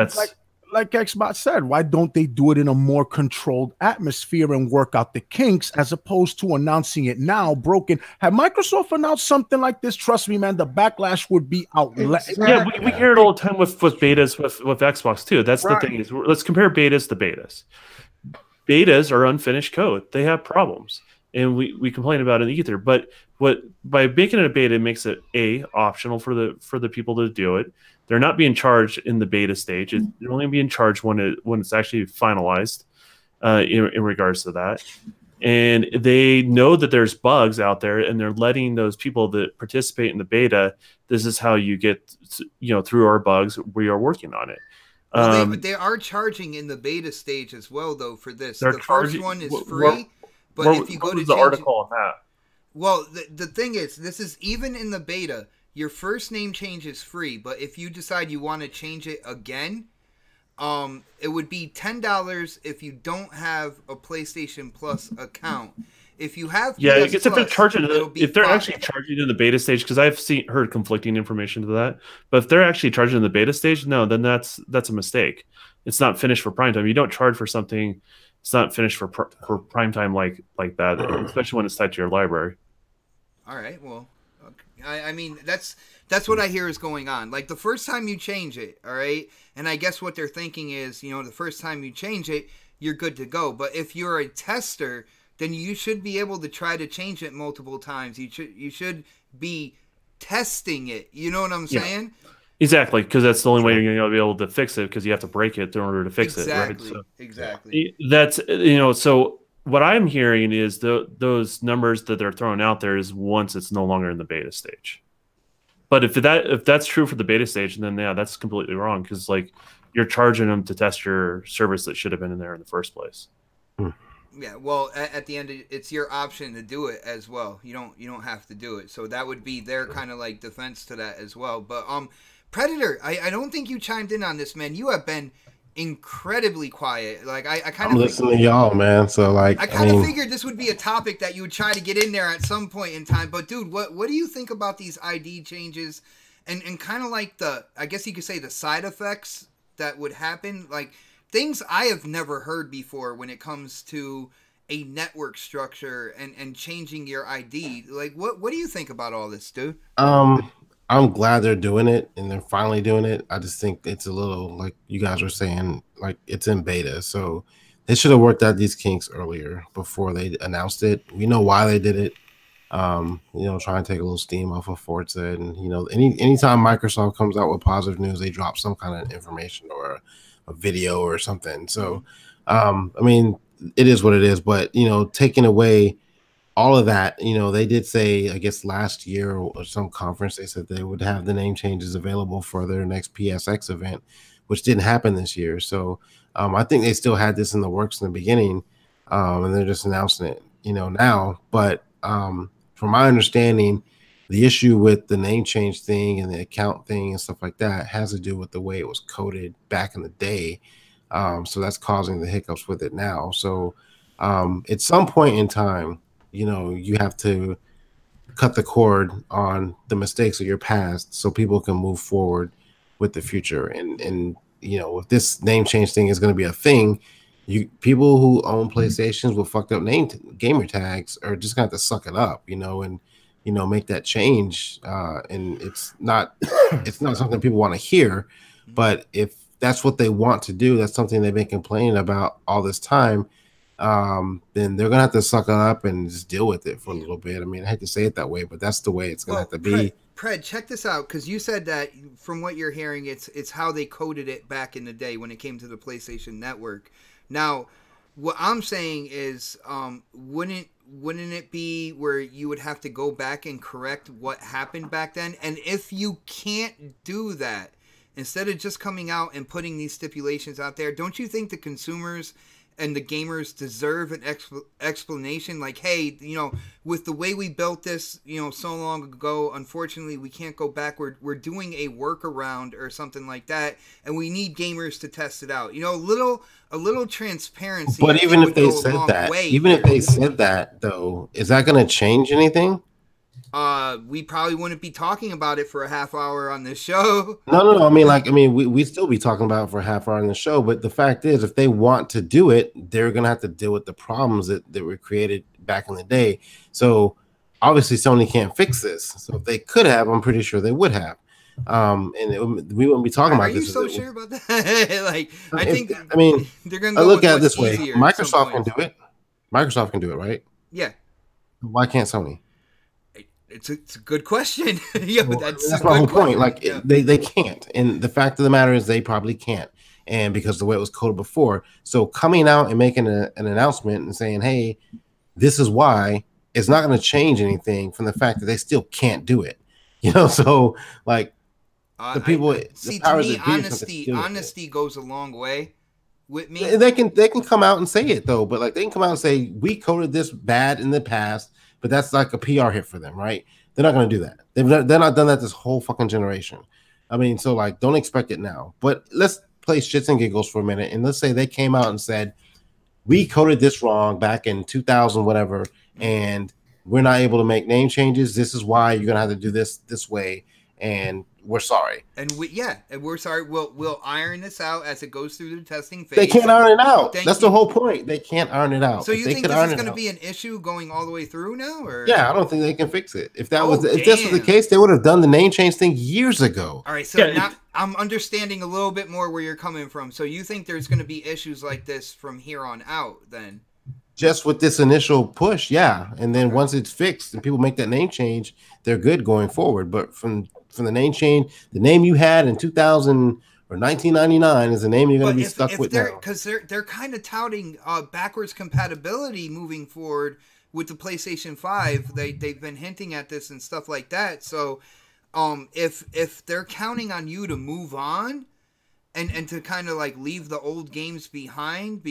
like Xbox said, why don't they do it in a more controlled atmosphere and work out the kinks, as opposed to announcing it now broken? Had Microsoft announced something like this, trust me, man, the backlash would be out. Yeah, we hear it all the time with betas with Xbox too. That's the thing is, let's compare betas to betas. Betas are unfinished code. They have problems, and we complain about it in the ether. But by making it a beta, it makes it optional for the people to do it. They're not being charged in the beta stage. They're only being charged when it's actually finalized in regards to that. And they know that there's bugs out there, and they're letting those people that participate in the beta, this is how you get through our bugs. We are working on it. Well, they are charging in the beta stage as well, though, for this. The first one is free, but if you go to the article on that. Well, the thing is, this is even in the beta. Your first name change is free, but if you decide you want to change it again, it would be $10 if you don't have a PlayStation Plus account. If you have, I guess if they're charging, if they're actually charging in the beta stage, because I've heard conflicting information to that. But if they're actually charging in the beta stage, no, then that's a mistake. It's not finished for prime time. You don't charge for something. It's not finished for prime time like that, especially when it's tied to your library. All right, well. I mean, that's what I hear is going on. Like, the first time you change it, all right? And I guess what they're thinking is, the first time you change it, you're good to go. But if you're a tester, then you should be able to try to change it multiple times. You should be testing it. You know what I'm saying? Exactly, because that's the only way you're going to be able to fix it, because you have to break it in order to fix it, right? So, exactly. That's, so... What I'm hearing is those numbers that they're throwing out there is once it's no longer in the beta stage. But if that's true for the beta stage, then that's completely wrong, because like you're charging them to test your service that should have been in there in the first place. Yeah, well, at the end, it's your option to do it as well. You don't have to do it. So that would be their kind of like defense to that as well. But Predator, I don't think you chimed in on this, man. You have been incredibly quiet. Like I kind of listening to y'all, man. So like I kind of figured this would be a topic that you would try to get in there at some point in time. But dude, what do you think about these ID changes and kind of like I guess you could say the side effects that would happen, like things I have never heard before when it comes to a network structure and changing your ID. Like what do you think about all this, dude? I'm glad they're doing it, and they're finally doing it. I just think it's a little, like you guys were saying, like it's in beta, so They should have worked out these kinks earlier before they announced it. We know why they did it. Try and take a little steam off of Forza, and anytime Microsoft comes out with positive news, they drop some kind of information or a video or something. So, it is what it is. But taking away all of that, they did say, I guess last year or some conference, they said they would have the name changes available for their next PSX event, which didn't happen this year. So, I think they still had this in the works in the beginning, and they're just announcing it, now. But from my understanding, the issue with the name change thing and the account thing and stuff like that has to do with the way it was coded back in the day. So that's causing the hiccups with it now. So at some point in time, you have to cut the cord on the mistakes of your past so people can move forward with the future. And if this name change thing is going to be a thing, people who own PlayStations with fucked up gamer tags are just gonna have to suck it up, and make that change. And it's not something people want to hear, but if that's what they want to do, that's something they've been complaining about all this time. Then they're gonna have to suck it up and just deal with it for a little bit. I hate to say it that way, but that's the way it's gonna have to be. Pred, check this out, because you said that from what you're hearing, it's how they coded it back in the day when it came to the PlayStation Network. Now, what I'm saying is, wouldn't it be where you would have to go back and correct what happened back then? And if you can't do that, instead of just coming out and putting these stipulations out there, don't you think the consumers and the gamers deserve an explanation? Like, hey, with the way we built this, so long ago, unfortunately, we can't go back. We're doing a workaround or something like that, and we need gamers to test it out. A little transparency. But even if they said that, though, is that going to change anything? We probably wouldn't be talking about it for a half hour on this show. No. We'd still be talking about it for a half hour on the show. But the fact is, if they want to do it, they're going to have to deal with the problems that were created back in the day. So obviously Sony can't fix this. So if they could have, I'm pretty sure they would have. We wouldn't be talking about this. Are you so sure about that? They're going to go look at it this way. Microsoft can do it. Microsoft can do it, right? Yeah. Why can't Sony? It's a good question. That's my whole point. They can't. And the fact of the matter is they probably can't. And because the way it was coded before. So coming out and making an announcement and saying, hey, this is why, it's not going to change anything from the fact that they still can't do it. So the people honesty goes a long way with me. They can come out and say it though, but they can come out and say we coded this bad in the past, but that's like a PR hit for them, right? They're not going to do that. They're not done that this whole fucking generation. So don't expect it now. But let's play shits and giggles for a minute, and let's say they came out and said we coded this wrong back in 2000 whatever, and we're not able to make name changes. This is why you're gonna have to do this way, and we're sorry. And we're sorry. We'll iron this out as it goes through the testing phase. They can't iron it out. That's the whole point. They can't iron it out. So you think this is going to be an issue going all the way through now? Or yeah, I don't think they can fix it. If this was the case, they would have done the name change thing years ago. All right, so now I'm understanding a little bit more where you're coming from. So you think there's going to be issues like this from here on out, then? Just with this initial push, yeah, and then once it's fixed and people make that name change, they're good going forward. But from the name change, the name you had in 2000 or 1999 is the name you're going to be stuck with now. Because they're kind of touting backwards compatibility moving forward with the PlayStation 5. They've been hinting at this and stuff like that. So if they're counting on you to move on and to kind of leave the old games behind,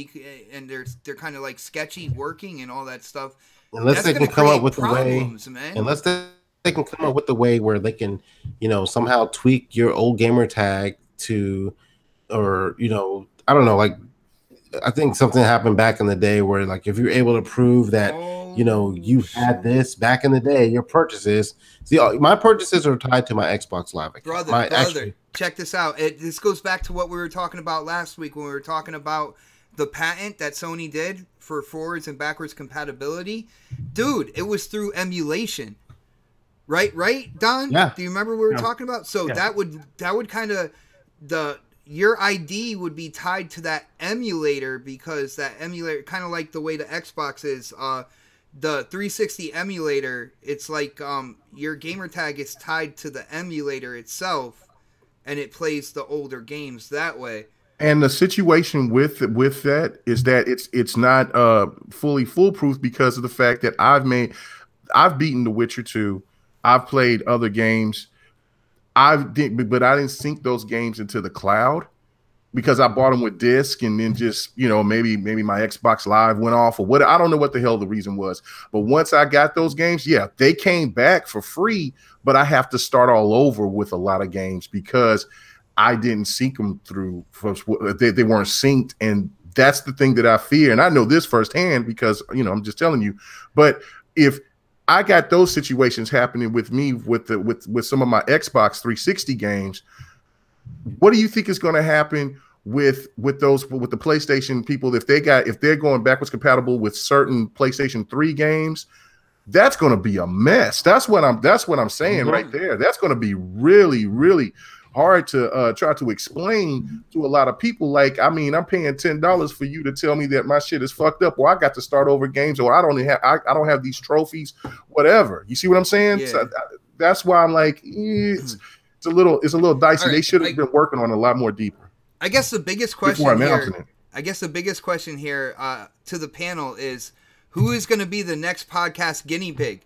and they're kind of sketchy working and all that stuff. Unless they can come up with a way, unless they can come up with a way where they can, somehow tweak your old gamer tag to, or I don't know, I think something happened back in the day where if you're able to prove that you had this back in the day, your purchases. See, my purchases are tied to my Xbox Live account. Brother, check this out. This goes back to what we were talking about last week when we were talking about the patent that Sony did for forwards and backwards compatibility. Dude, it was through emulation. Right, Don? Yeah. Do you remember what we were talking about? So that would kind of your ID would be tied to that emulator, because that emulator, kind of like the way the Xbox is, the 360 emulator, it's like your gamer tag is tied to the emulator itself, and it plays the older games that way. And the situation with that is that it's not fully foolproof, because of the fact that I've beaten The Witcher 2, I've played other games, but I didn't sync those games into the cloud, because I bought them with disc, and then just, you know, maybe my Xbox Live went off or what. I don't know what the hell the reason was. But once I got those games, yeah, they came back for free, but I have to start all over with a lot of games because I didn't sync them through. They weren't synced, and that's the thing that I fear. And I know this firsthand because, you know, I'm just telling you. But if I got those situations happening with me with some of my Xbox 360 games, what do you think is going to happen with the PlayStation people if they're going backwards compatible with certain PlayStation 3 games? That's going to be a mess. That's what I'm saying right there. That's going to be really, really hard to try to explain to a lot of people. Like, I mean, I'm paying $10 for you to tell me that my shit is fucked up, or I got to start over games, or I don't have these trophies, whatever. You see what I'm saying? Yeah. So that's why I'm like, it's a little dicey. Right, they should have been working on a lot more deeper. I guess the biggest question here to the panel is, who is going to be the next podcast guinea pig?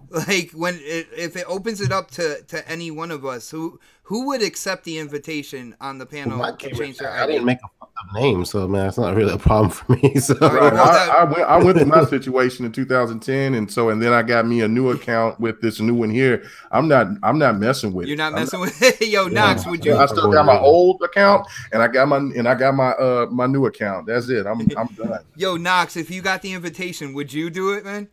Like, if it opens it up to any one of us, who would accept the invitation on the panel to change their ID? I didn't make a fucked up name, so man, it's not really a problem for me. So right. I went through my situation in 2010, and then I got me a new account with this new one here. I'm not messing with. You're not messing with it? Yo, Knox, would you? I still got my old account, and I got my new account. That's it. I'm done. Yo, Knox, if you got the invitation, would you do it, man?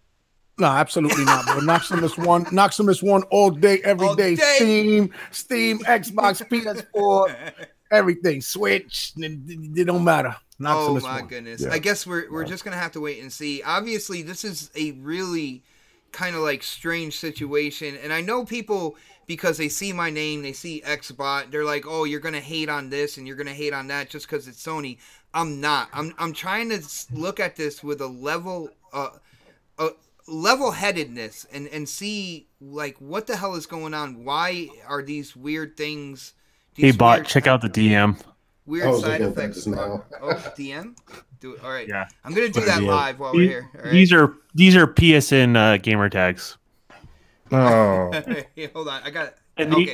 No, absolutely not, bro. Knoxximus one all day, every day. Steam, Xbox, PS4, everything. Switch, it don't matter. Oh my goodness. Yeah. I guess we're just gonna have to wait and see. Obviously, this is a really kind of like strange situation, and I know people, because they see my name, they see Xbot, they're like, oh, you're gonna hate on this and you're gonna hate on that just because it's Sony. I'm not. I'm trying to look at this with a level-headedness and see, like, what the hell is going on? Why are these weird things? Hey, bot, check out the DM. Weird side effects. Now. Oh, DM? Do it. All right. Yeah. I'm gonna do that live while we're here. All right? These are PSN gamer tags. Oh. Hey, hold on. I got it.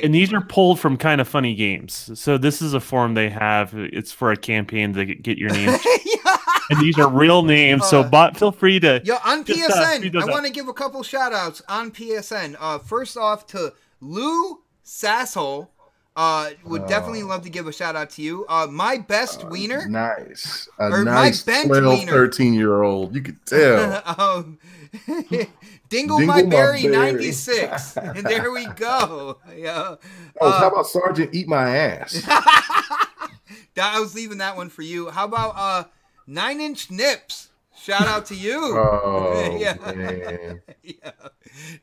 And these are pulled from Kind of Funny Games. So this is a form they have. It's for a campaign to get your name. Yeah. And these are real names. So bot, feel free to. Yo, on PSN, I want to give a couple shout outs on PSN. First off to Lou Sasshole. Would definitely love to give a shout out to you. My best wiener. Nice. My bent 12, 13-year-old. You could tell. Dingle My Berry 96. And there we go. Yeah. How about Sergeant Eat My Ass? I was leaving that one for you. How about 9 Inch Nips? Shout out to you. Oh, yeah. Man. Yeah.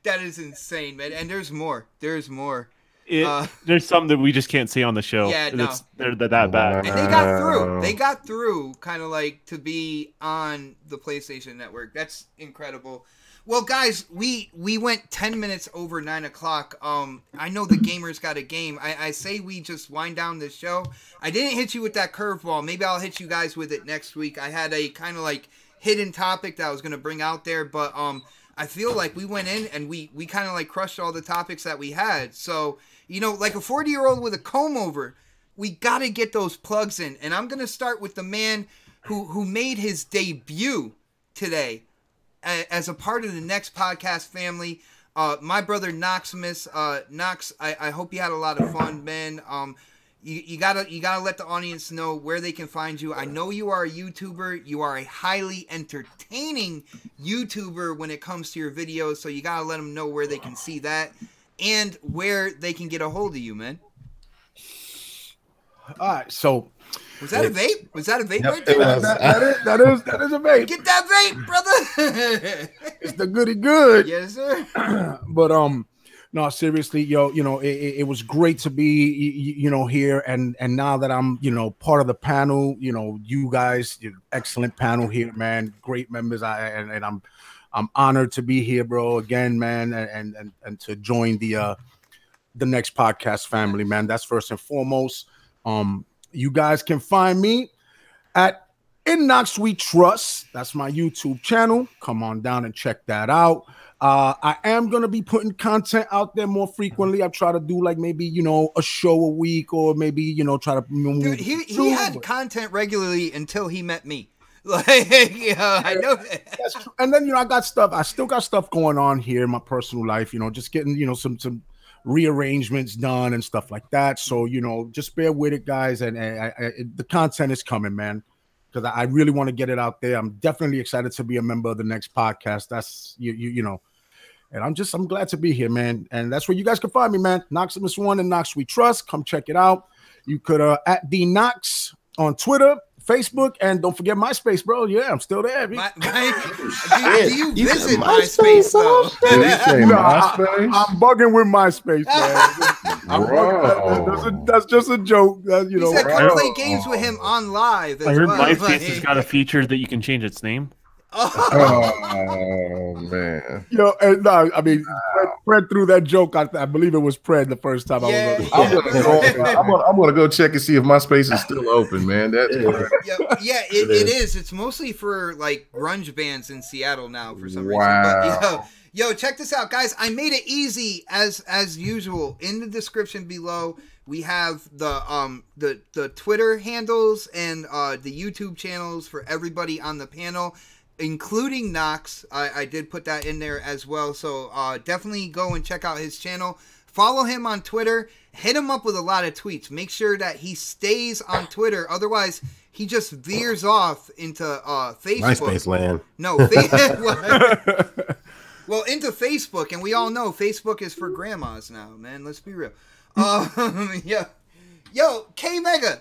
That is insane, man. And there's more. There's more. There's some that we just can't see on the show. Yeah, no. They're that bad. And they got through. They got through, kind of like, to be on the PlayStation Network. That's incredible. Well, guys, we went 10 minutes over 9 o'clock. I know the gamers got a game. I say we just wind down this show. I didn't hit you with that curveball. Maybe I'll hit you guys with it next week. I had a kind of like hidden topic that I was going to bring out there, but I feel like we went in and we kind of like crushed all the topics that we had. So, you know, like a 40-year-old with a comb over, we got to get those plugs in. And I'm going to start with the man who made his debut today as a part of the Next Podcast family, my brother Knoxximus. Knox, I hope you had a lot of fun, man. You gotta let the audience know where they can find you. I know you are a YouTuber. You are a highly entertaining YouTuber when it comes to your videos, so you gotta let them know where they can see that and where they can get a hold of you, man. All right, so. Was that a vape? Was that a vape right there? That is a vape. Get that vape, brother. It's the goody good. Yes, sir. But No, seriously, yo, it was great to be, here, and now that I'm, part of the panel, you guys, excellent panel here, man, great members. I'm honored to be here, bro, again, man, and to join the next podcast family, man. That's first and foremost. You guys can find me at In Knox We Trust. That's my YouTube channel. Come on down and check that out. I am going to be putting content out there more frequently. I try to do like maybe, a show a week, or maybe, try to move. Dude, he had content regularly until he met me. Like, I know that. That's true. And then, I still got stuff going on here in my personal life, just getting, some rearrangements done and stuff like that. So, just bear with it, guys. And the content is coming, man, because I really want to get it out there. I'm definitely excited to be a member of the next podcast. That's, and I'm glad to be here, man. And that's where you guys can find me, man. Knoxximus1 and Knox We Trust. Come check it out. You could at the Knox on Twitter, Facebook, and don't forget MySpace, bro. Yeah, I'm still there. Do you visit MySpace, though? I'm bugging with MySpace, man. That's just a joke. He said come play games with him on live. I heard MySpace has got a feature that you can change its name. Oh man! I mean, Fred threw that joke. I believe it was Fred the first time I was on. I'm gonna go check and see if MySpace is still open, man. It is. It's mostly for like grunge bands in Seattle now for some reason. But, yo, check this out, guys. I made it easy as usual. In the description below, we have the Twitter handles and the YouTube channels for everybody on the panel, including Knox. I did put that in there as well. So definitely go and check out his channel. Follow him on Twitter. Hit him up with a lot of tweets. Make sure that he stays on Twitter. Otherwise, he just veers off into Facebook. MySpace land. No, well, into Facebook. And we all know Facebook is for grandmas now, man. Let's be real. Yo, K-Mega.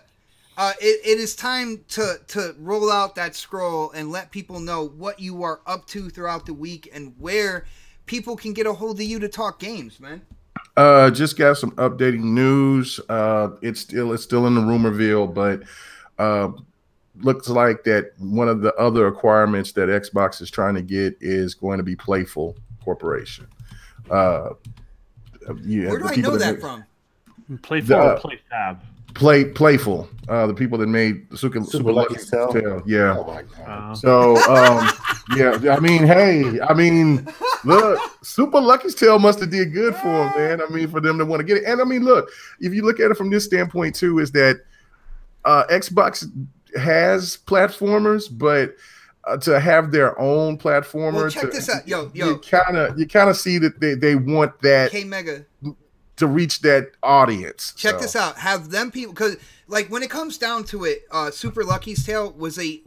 It is time to roll out that scroll and let people know what you are up to throughout the week and where people can get a hold of you to talk games, man. Just got some updating news. It's still in the rumorville, but looks like that one of the other requirements that Xbox is trying to get is going to be Playful Corporation. Where do I know that from? Playful or Ps5? Playful, the people that made Super Lucky's Tale. Yeah. Oh my God. So, look, Super Lucky's Tale must have did good for them, man. I mean, for them to want to get it. And I mean, look, if you look at it from this standpoint too, is that Xbox has platformers, but to have their own platformer. Well, check this out, yo. You kind of see that they want that. K-Mega. To reach that audience. Check this out. Have them people, because like when it comes down to it, Super Lucky's Tale was a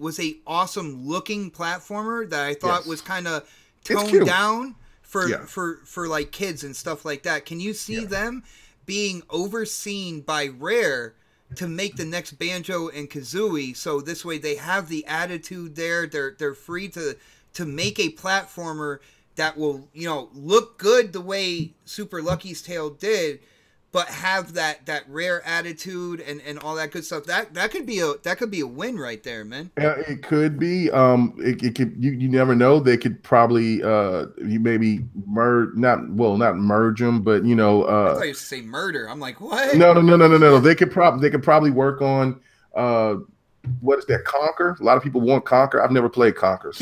awesome looking platformer that I thought was kind of toned down for like kids and stuff like that. Can you see them being overseen by Rare to make the next Banjo and Kazooie? So this way they have the attitude there. They're free to make a platformer that will, look good the way Super Lucky's Tale did, but have that Rare attitude and all that good stuff. That could be a win right there, man. Yeah, it could be. It could. You never know. They could probably you maybe not merge them, but I thought you were to say murder. I'm like, what? No. They could probably work on what is that? Conquer. A lot of people want Conquer. I've never played Conquer.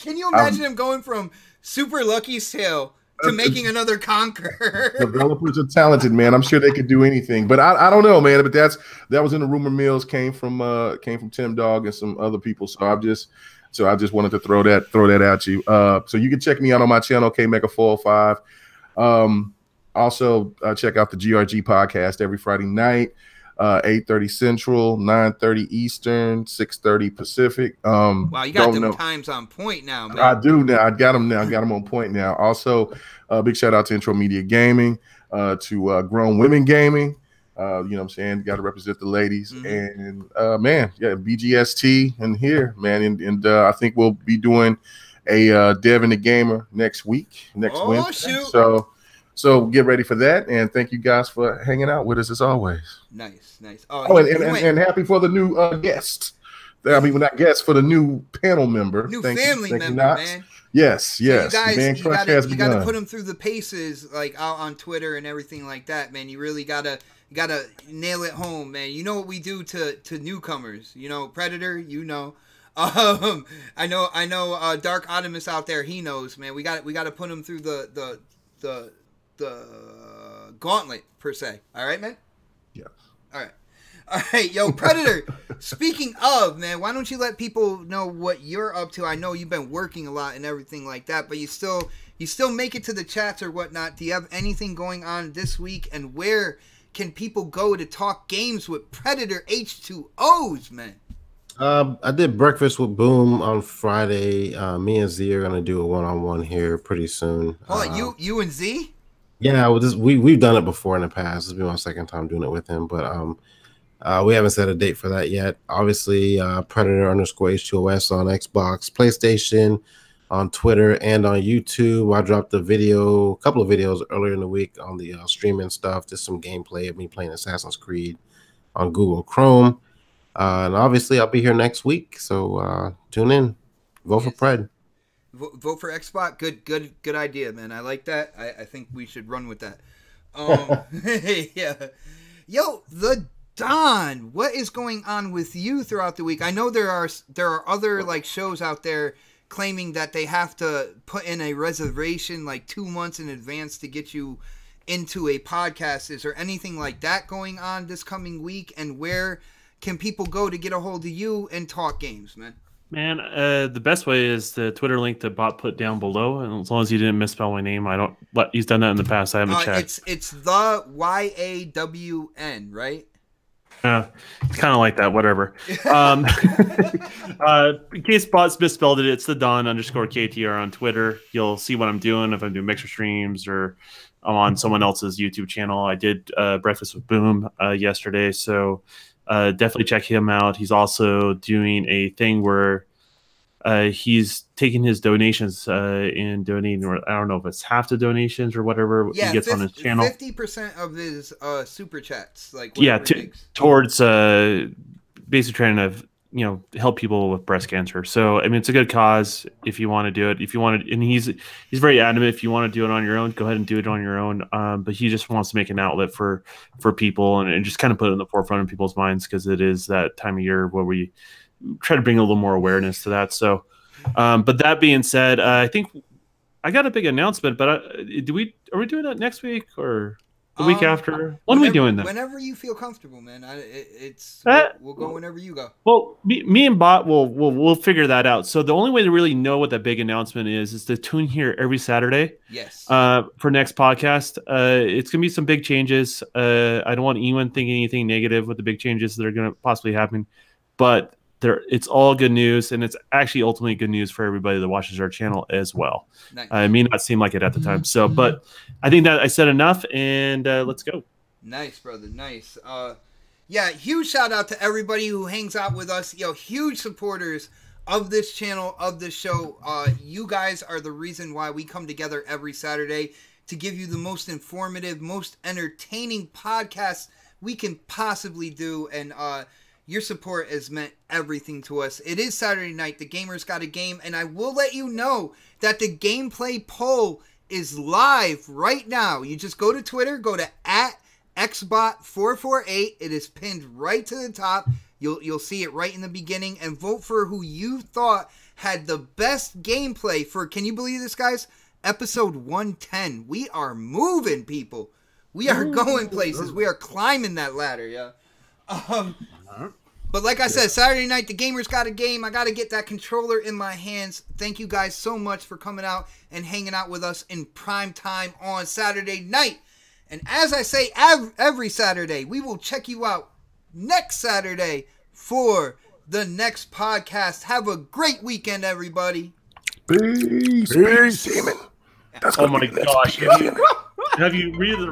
Can you imagine him going from Super Lucky's Tale to making another Conquer? Developers are talented, man. I'm sure they could do anything, but I don't know, man. But that was in the rumor mills. Came from Tim Dog and some other people. So I just wanted to throw that at you. So you can check me out on my channel, KMega405. Also check out the GRG podcast every Friday night. 8:30 Central, 9:30 Eastern, 6:30 Pacific. Wow, you got them times on point now, man. I do now. I got them on point now. Also, big shout out to Intro Media Gaming, to Grown Women Gaming. You know what I'm saying? Got to represent the ladies. And BGST and here, man. And I think we'll be doing a Dev and the Gamer next week, Wednesday. Shoot. So So get ready for that, and thank you guys for hanging out with us as always. Nice. And happy for the new guest. I mean, not guest, for the new panel member. New thank family you, member, man. Yes. So you guys, you gotta begun. put him through the paces, like out on Twitter and everything like that, man. You really gotta nail it home, man. You know what we do to newcomers. You know, Predator. You know. I know. Dark Optimus out there. He knows, man. We got to put him through the gauntlet per se. All right, man. Yeah. All right, yo, Predator. Speaking of, man, why don't you let people know what you're up to? I know you've been working a lot and everything like that, but you still make it to the chats or whatnot. Do you have anything going on this week? And where can people go to talk games with Predator H2Os, man? I did breakfast with Boom on Friday. Me and Z are gonna do a one-on-one here pretty soon. Hold on, you and Z? Yeah, we've done it before in the past. This will be my second time doing it with him, but we haven't set a date for that yet. Obviously, Predator_H2OS on Xbox, PlayStation, on Twitter, and on YouTube. I dropped a couple of videos earlier in the week on the streaming stuff, just some gameplay of me playing Assassin's Creed on Google Chrome. And obviously, I'll be here next week, so tune in. Vote for Pred. Vote for Xbox. Good idea, man. I like that. I think we should run with that. Yeah. Yo, the Don, what is going on with you throughout the week? I know there are other like shows out there claiming that they have to put in a reservation like 2 months in advance to get you into a podcast. Is there anything like that going on this coming week? And where can people go to get a hold of you and talk games, man? Man, the best way is the Twitter link that Bot put down below, and as long as you didn't misspell my name, he's done that in the past. I haven't checked. It's the YAWN, right? It's kind of like that, whatever. In case Bots misspelled it, it's the Don_KTR on Twitter. You'll see what I'm doing if I'm doing mixer streams or I'm on someone else's YouTube channel. I did Breakfast with Boom yesterday, so definitely check him out. He's also doing a thing where he's taking his donations and donating, or I don't know if it's half the donations or whatever he gets on his channel. 50% of his super chats, like towards basically trying to help people with breast cancer. So I mean, it's a good cause if you want to do it. If you want to, and he's very adamant. If you want to do it on your own, go ahead and do it on your own. But he just wants to make an outlet for people and just kind of put it in the forefront of people's minds because it is that time of year where we try to bring a little more awareness to that. So, but that being said, I think I got a big announcement. But are we doing that next week or the week after? When are we doing that? Whenever you feel comfortable, man. We'll go whenever you go. Well, me and Bot we'll figure that out. So the only way to really know what that big announcement is to tune here every Saturday. Yes. For next podcast, it's gonna be some big changes. I don't want anyone thinking anything negative with the big changes that are gonna possibly happen, but it's all good news, and it's actually ultimately good news for everybody that watches our channel as well. Nice. It may not seem like it at the time. So, but I think that I said enough, and let's go. Nice, brother. Nice. Yeah, huge shout out to everybody who hangs out with us. Huge supporters of this channel, of this show. You guys are the reason why we come together every Saturday to give you the most informative, most entertaining podcast we can possibly do. And your support has meant everything to us. It is Saturday night. The Gamers Got a Game. And I will let you know that the gameplay poll is live right now. You just go to Twitter, go to @xbot448. It is pinned right to the top. You'll see it right in the beginning. And vote for who you thought had the best gameplay for, can you believe this, guys? Episode 110. We are moving, people. We are going places. We are climbing that ladder, yeah. But like I said, Saturday night, the Gamers Got a Game. I got to get that controller in my hands. Thank you guys so much for coming out and hanging out with us in prime time on Saturday night. And as I say every Saturday, we will check you out next Saturday for the next podcast. Have a great weekend, everybody. Peace. Peace. Oh my gosh. Have you read the